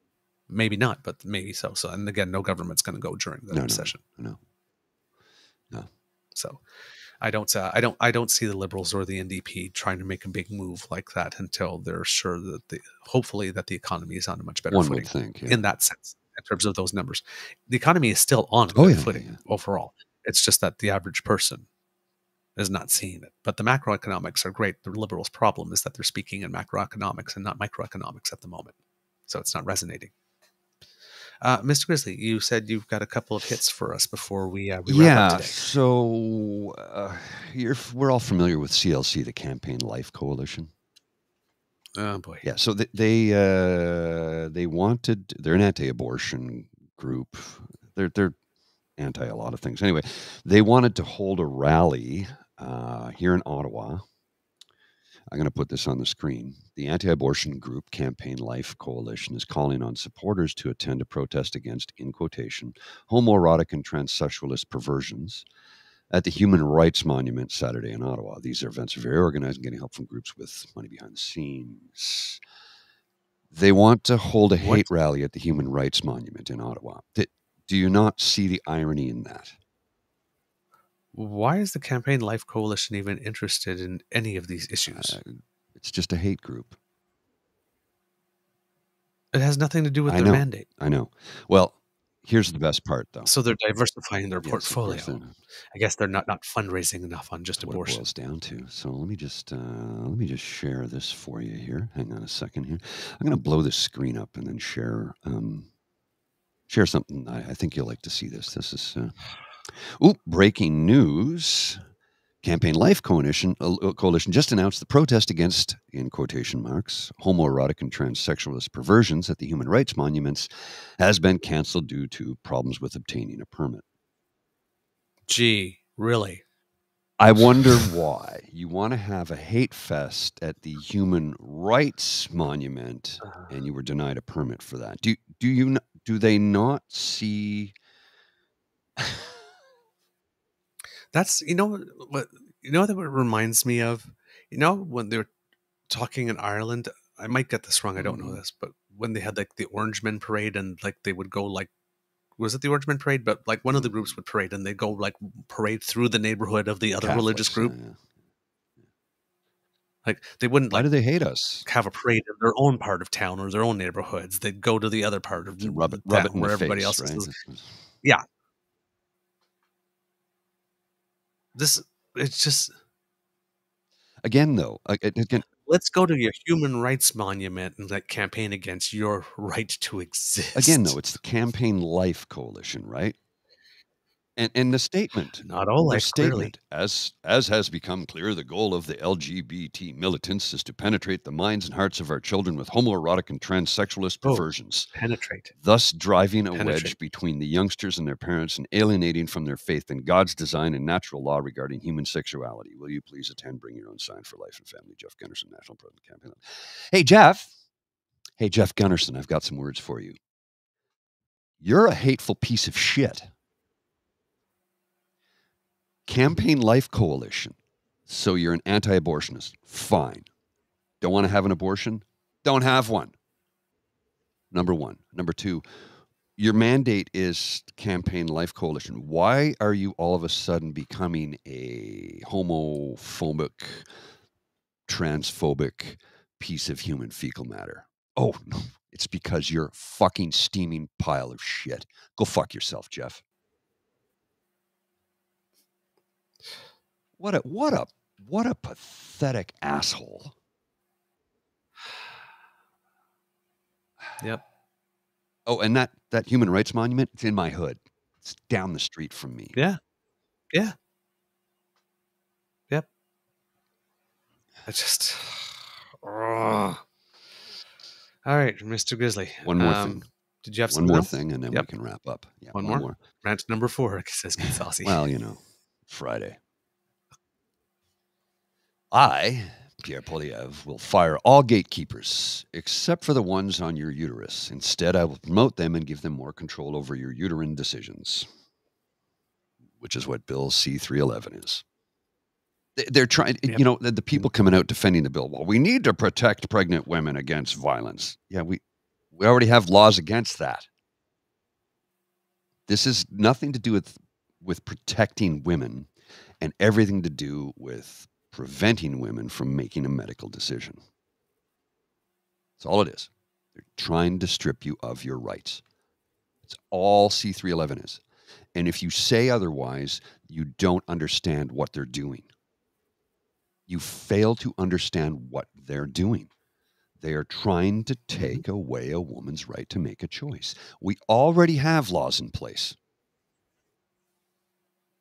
Maybe not, but maybe so. So, and again, no government's going to go during the recession. No. So, I don't see the Liberals or the NDP trying to make a big move like that until they're sure that hopefully that the economy is on a much better footing. One would think, in that sense, in terms of those numbers. The economy is still on a good footing overall. It's just that the average person is not seeing it. But the macroeconomics are great. The Liberals' problem is that they're speaking in macroeconomics and not microeconomics at the moment. So it's not resonating. Mr. Grizzly, you said you've got a couple of hits for us before we wrap up today. So we're all familiar with CLC, the Campaign Life Coalition. Oh boy. Yeah. So they wanted, they're an anti-abortion group. They're anti a lot of things. Anyway, they wanted to hold a rally here in Ottawa. I'm going to put this on the screen. The anti-abortion group Campaign Life Coalition is calling on supporters to attend a protest against, in quotation, homoerotic and transsexualist perversions at the Human Rights Monument Saturday in Ottawa. These events are very organized and getting help from groups with money behind the scenes. They want to hold a hate rally at the Human Rights Monument in Ottawa. Do you not see the irony in that? Why is the Campaign Life Coalition even interested in any of these issues? It's just a hate group. It has nothing to do with their mandate. I know. Well, here's the best part, though. So they're diversifying their portfolio. I guess they're not fundraising enough on just abortion. What it boils down to. So let me just share this for you here. Hang on a second here. I'm going to blow this screen up and then share something. I think you'll like to see this. This is breaking news. Campaign Life Coalition just announced the protest against, in quotation marks, homoerotic and transsexualist perversions at the Human Rights Monuments has been canceled due to problems with obtaining a permit. Gee, really? I wonder why. You want to have a hate fest at the Human Rights Monument and you were denied a permit for that. Do they not see? That's, what that reminds me of, when they're talking in Ireland, I might get this wrong, I don't know this, but when they had the Orangemen parade and they would go was it the Orangemen parade? But one of the groups would parade and they go parade through the neighborhood of the other Catholics, religious group. They wouldn't why do they hate us? Have a parade in their own part of town or their own neighborhoods. They'd go to the other part of rub it in where everybody else is. Yeah. It's just again though. Let's go to your Human Rights Monument and campaign against your right to exist. Again though, it's the Campaign Life Coalition, right? And the statement, Not all their life, clearly. statement, as has become clear, the goal of the LGBT militants is to penetrate the minds and hearts of our children with homoerotic and transsexualist perversions, Penetrate. thus driving a wedge Penetrate. between the youngsters and their parents and alienating from their faith in God's design and natural law regarding human sexuality. Will you please attend Bring Your Own Sign for Life and Family? Jeff Gunnarsson, National President Campaign. Hey, Jeff. Hey, Jeff Gunnarsson, I've got some words for you. You're a hateful piece of shit. Campaign Life Coalition. So you're an anti-abortionist. Fine. Don't want to have an abortion? Don't have one. Number one. Number two, your mandate is Campaign Life Coalition. Why are you all of a sudden becoming a homophobic, transphobic piece of human fecal matter? Oh, no. It's because you're a fucking steaming pile of shit. Go fuck yourself, Jeff. What a pathetic asshole. Yep. Oh, and that human rights monument, it's in my hood. It's down the street from me. Yeah. Yeah. Yep. I just. All right, Mr. Grizzly. One more thing. Did you have One something more else? thing, and then we can wrap up. Yeah, One more. Rant number 4, says Kid Saucy. Well, you know, Friday. I, Pierre Poliev, will fire all gatekeepers, except for the ones on your uterus. Instead, I will promote them and give them more control over your uterine decisions, which is what Bill C-311 is. They're trying, you know, the people coming out defending the bill. Well, we need to protect pregnant women against violence. Yeah, we already have laws against that. This is nothing to do with protecting women and everything to do with preventing women from making a medical decision. That's all it is. They're trying to strip you of your rights. It's all C-311 is. And if you say otherwise, you don't understand what they're doing. You fail to understand what they're doing. They are trying to take away a woman's right to make a choice. We already have laws in place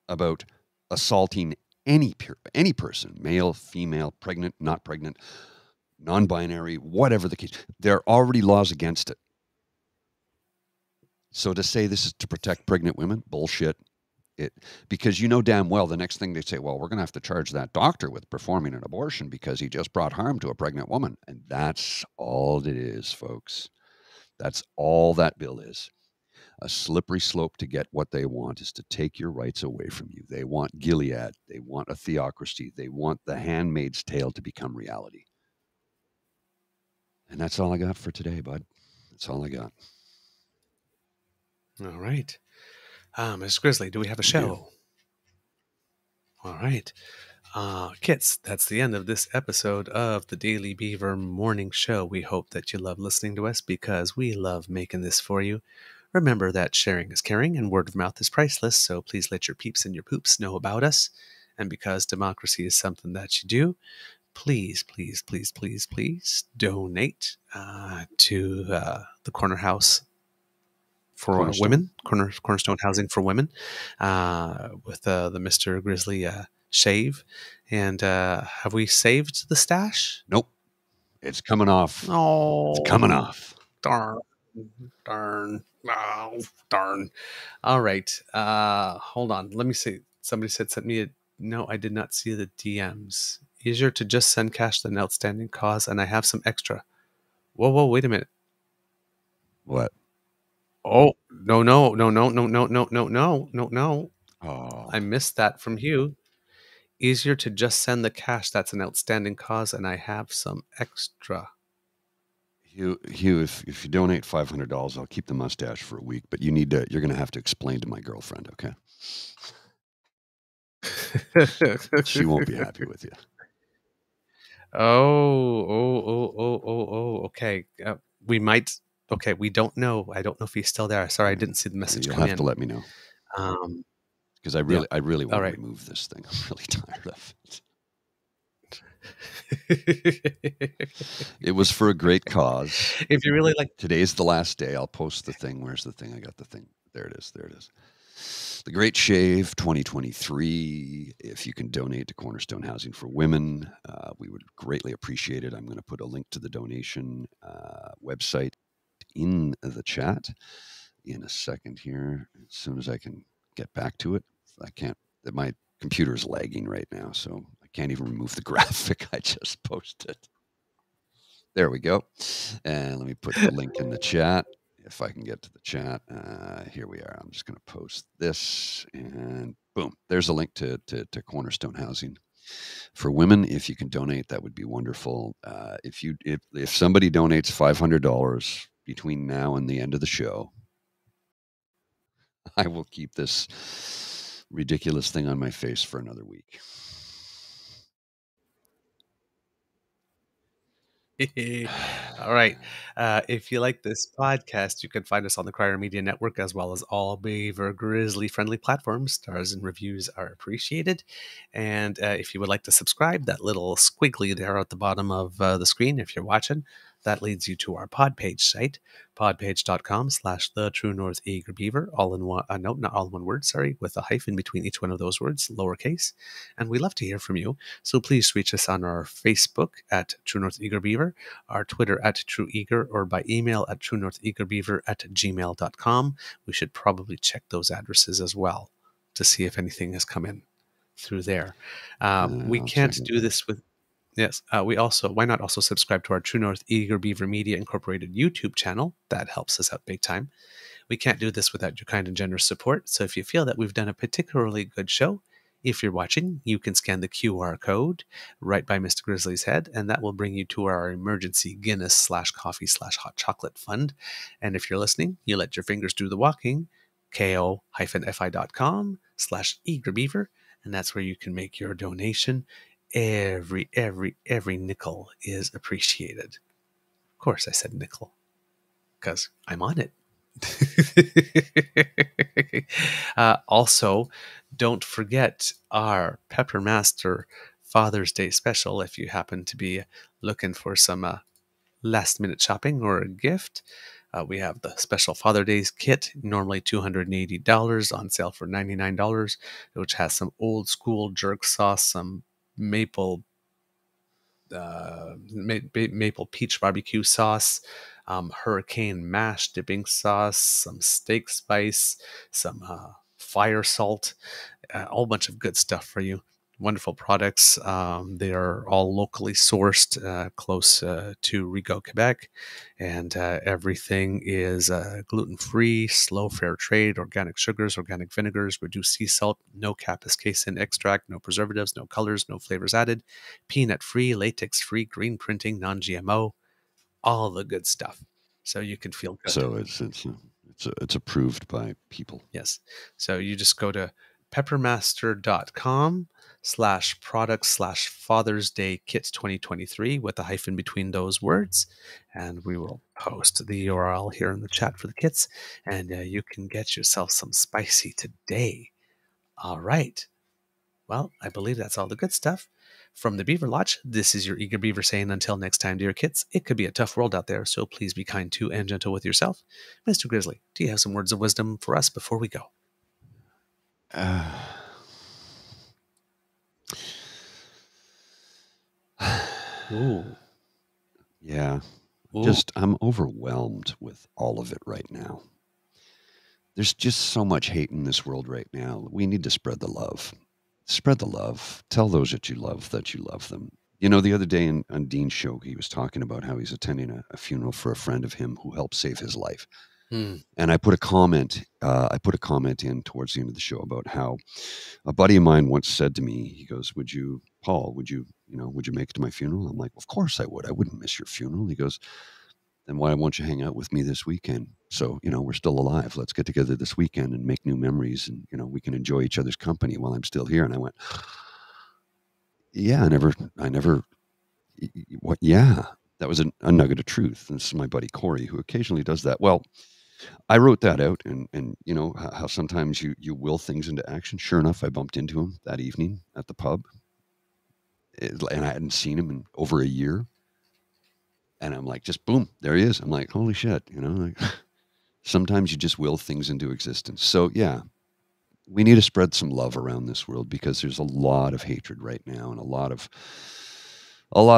about assaulting any person, male, female, pregnant, not pregnant, non-binary, whatever the case. There are already laws against it. So to say this is to protect pregnant women, bullshit. Because you know damn well the next thing they say, well, we're going to have to charge that doctor with performing an abortion because he just brought harm to a pregnant woman. And that's all it is, folks. That's all that bill is. A slippery slope to get what they want is to take your rights away from you. They want Gilead. They want a theocracy. They want the Handmaid's Tale to become reality. And that's all I got for today, bud. That's all I got. All right. Mr. Grizzly, do we have a show? All right. Kids, that's the end of this episode of the Daily Beaver Morning Show. We hope that you love listening to us because we love making this for you. Remember that sharing is caring and word of mouth is priceless, so please let your peeps and your poops know about us. And because democracy is something that you do, please, please, please, please, please donate to the Corner House for women, Cornerstone Housing for Women, with the Mr. Grizzly shave. And have we saved the stash? Nope. It's coming off. Oh, it's coming off. Darn. Oh, darn. All right. Hold on. Let me see. Somebody sent me a... No, I did not see the DMs. Easier to just send cash than outstanding cause, and I have some extra. Whoa, wait a minute. What? Oh, no. Oh. I missed that from Hugh. Easier to just send the cash. That's an outstanding cause, and I have some extra. Hugh, if you donate $500, I'll keep the mustache for a week, but you're going to have to explain to my girlfriend, okay? She won't be happy with you. Oh, okay. We might... Okay, we don't know. I don't know if he's still there. Sorry, I didn't see the message come in. You'll have to let me know. Because I really want to remove this thing. I'm really tired of it. It was for a great cause. If you really like... Today's the last day. I'll post the thing. Where's the thing? I got the thing. There it is. The Great Shave 2023. If you can donate to Cornerstone Housing for Women, we would greatly appreciate it. I'm going to put a link to the donation website in the chat in a second here, as soon as I can get back to it. I can't, my computer is lagging right now, so I can't even remove the graphic I just posted. There we go. And let me put the link in the chat. If I can get to the chat, here we are. I'm just going to post this, and boom, there's a link to Cornerstone Housing for Women. If you can donate, that would be wonderful. If somebody donates $500 between now and the end of the show, I will keep this ridiculous thing on my face for another week. All right. If you like this podcast, you can find us on the Crier Media Network as well as all Beaver Grizzly friendly platforms. Stars and reviews are appreciated. And if you would like to subscribe, that little squiggly there at the bottom of the screen, if you're watching, that leads you to our Podpage site, podpage.com/the True North Eager Beaver, all in one, no, not all in one word, sorry, with a hyphen between each one of those words, lowercase. And we love to hear from you. So please reach us on our Facebook at True North Eager Beaver, our Twitter at True Eager, or by email at truenortheagerbeaver@gmail.com. We should probably check those addresses as well to see if anything has come in through there. We can't do this with... Yes. We also, why not also subscribe to our True North Eager Beaver Media Incorporated YouTube channel? That helps us out big time. We can't do this without your kind and generous support. So if you feel that we've done a particularly good show, if you're watching, you can scan the QR code right by Mr. Grizzly's head, and that will bring you to our emergency Guinness/coffee/hot chocolate fund. And if you're listening, you let your fingers do the walking, ko-fi.com/eagerbeaver, and that's where you can make your donation. Every nickel is appreciated. Of course, I said nickel because I'm on it. Also, don't forget our Pepper Master Father's Day special if you happen to be looking for some last minute shopping or a gift. We have the special Father Days kit, normally $280, on sale for $99, which has some old school jerk sauce, some maple peach barbecue sauce, hurricane mash dipping sauce, some steak spice, some fire salt, a whole bunch of good stuff for you. Wonderful products. They are all locally sourced, close to Rigaud, Quebec, and everything is gluten-free, slow fair trade, organic sugars, organic vinegars, reduced sea salt, no capsaicin extract, no preservatives, no colors, no flavors added, peanut-free, latex-free, green printing, non-GMO, all the good stuff. So you can feel good. So it's approved by people. Yes. So you just go to peppermaster.com/product/Father's Day Kit 2023 with a hyphen between those words. And we will post the URL here in the chat for the kits. And you can get yourself some spicy today. All right. Well, I believe that's all the good stuff. From the Beaver Lodge, this is your Eager Beaver saying until next time, dear kits, it could be a tough world out there, so please be kind to and gentle with yourself. Mr. Grizzly, do you have some words of wisdom for us before we go? Ooh. Yeah. Ooh. I'm overwhelmed with all of it right now. There's just so much hate in this world right now. We need to spread the love. Spread the love. Tell those that you love them. You know, the other day on Dean's show, he was talking about how he's attending a funeral for a friend of him who helped save his life. And I put a comment in towards the end of the show about how a buddy of mine once said to me, he goes, Paul, would you make it to my funeral? I'm like, of course I would. I wouldn't miss your funeral. He goes, then why won't you hang out with me this weekend? So, we're still alive. Let's get together this weekend and make new memories. And, we can enjoy each other's company while I'm still here. And I went, yeah, I never, what? Yeah, that was a nugget of truth. And this is my buddy Corey, who occasionally does that. Well, I wrote that out, and you know how sometimes you will things into action. Sure enough, I bumped into him that evening at the pub, and I hadn't seen him in over a year. And I'm like, just boom, there he is. I'm like, holy shit, like, sometimes you just will things into existence. So yeah, we need to spread some love around this world, because there's a lot of hatred right now, and a lot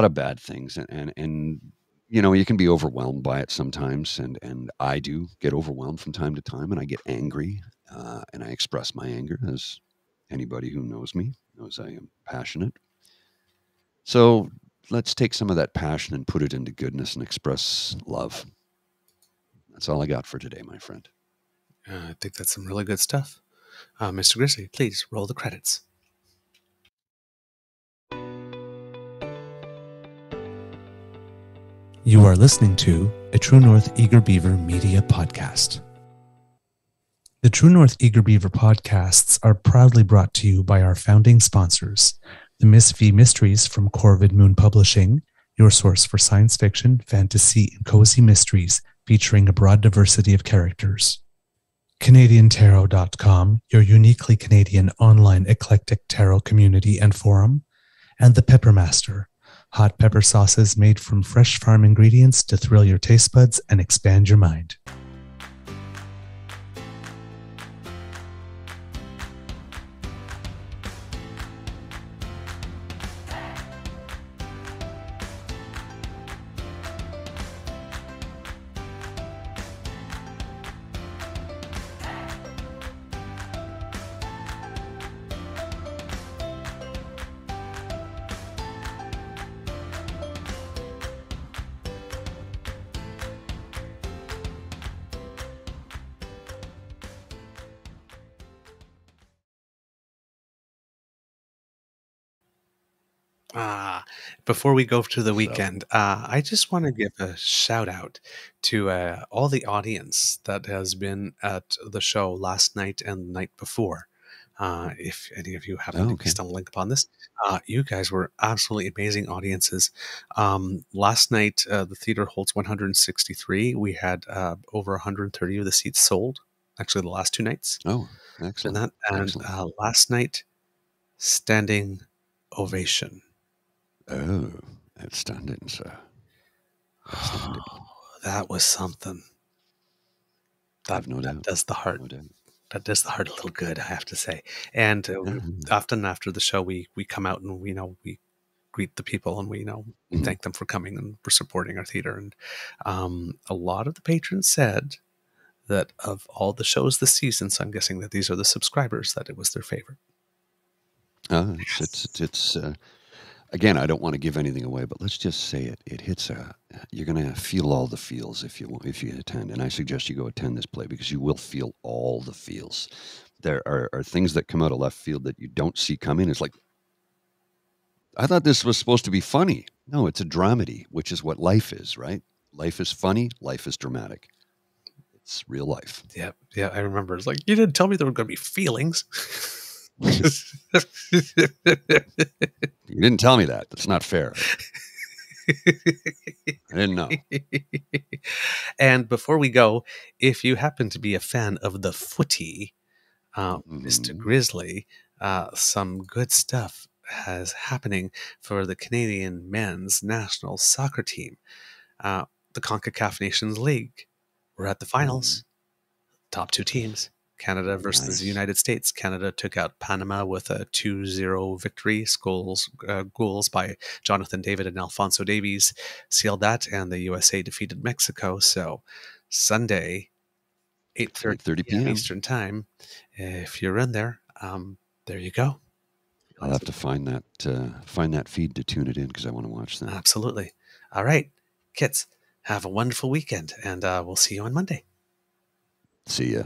of bad things, and you know, you can be overwhelmed by it sometimes, and I do get overwhelmed from time to time, and I get angry, and I express my anger, as anybody who knows me knows I am passionate. So let's take some of that passion and put it into goodness and express love. That's all I got for today, my friend. I think that's some really good stuff. Mr. Grizzly, please roll the credits. You are listening to a True North Eager Beaver media podcast. The True North Eager Beaver podcasts are proudly brought to you by our founding sponsors, the Miss V Mysteries from Corvid Moon Publishing, your source for science fiction, fantasy, and cozy mysteries featuring a broad diversity of characters. CanadianTarot.com, your uniquely Canadian online eclectic tarot community and forum, and The Peppermaster, hot pepper sauces made from fresh farm ingredients to thrill your taste buds and expand your mind. Before we go to the weekend, I just want to give a shout out to all the audience that has been at the show last night and the night before. If any of you happen to be stumbling upon this, you guys were absolutely amazing audiences. Last night, the theater holds 163. We had over 130 of the seats sold. Actually, the last two nights. Oh, excellent. And last night, standing ovation. Oh, outstanding, sir. Outstanding. That was something. That does the heart. That does the heart a little good, I have to say. And often after the show, we come out and we greet the people, and we thank them for coming and for supporting our theater. And a lot of the patrons said that of all the shows this season, so I'm guessing that these are the subscribers, that it was their favorite. It's again, I don't want to give anything away, but let's just say it. It hits you're going to feel all the feels if you attend, and I suggest you go attend this play, because you will feel all the feels. There are things that come out of left field that you don't see coming. It's like, I thought this was supposed to be funny. No, it's a dramedy, which is what life is, right? Life is funny. Life is dramatic. It's real life. Yeah, I remember. It's like, you didn't tell me there were going to be feelings. You didn't tell me that. That's not fair. I didn't know. And before we go, if you happen to be a fan of the footy, Mr. Grizzly, some good stuff has happening for the Canadian men's national soccer team. The CONCACAF Nations League. We're at the finals. Top two teams. Canada versus the United States. Canada took out Panama with a 2-0 victory. Goals by Jonathan David and Alphonso Davies sealed that, and the USA defeated Mexico. So Sunday, 8:30 p.m. Eastern Time. If you're in there, there you go. I'll have to find that feed to tune it in, because I want to watch that. Absolutely. All right, kids, have a wonderful weekend, and we'll see you on Monday. See ya.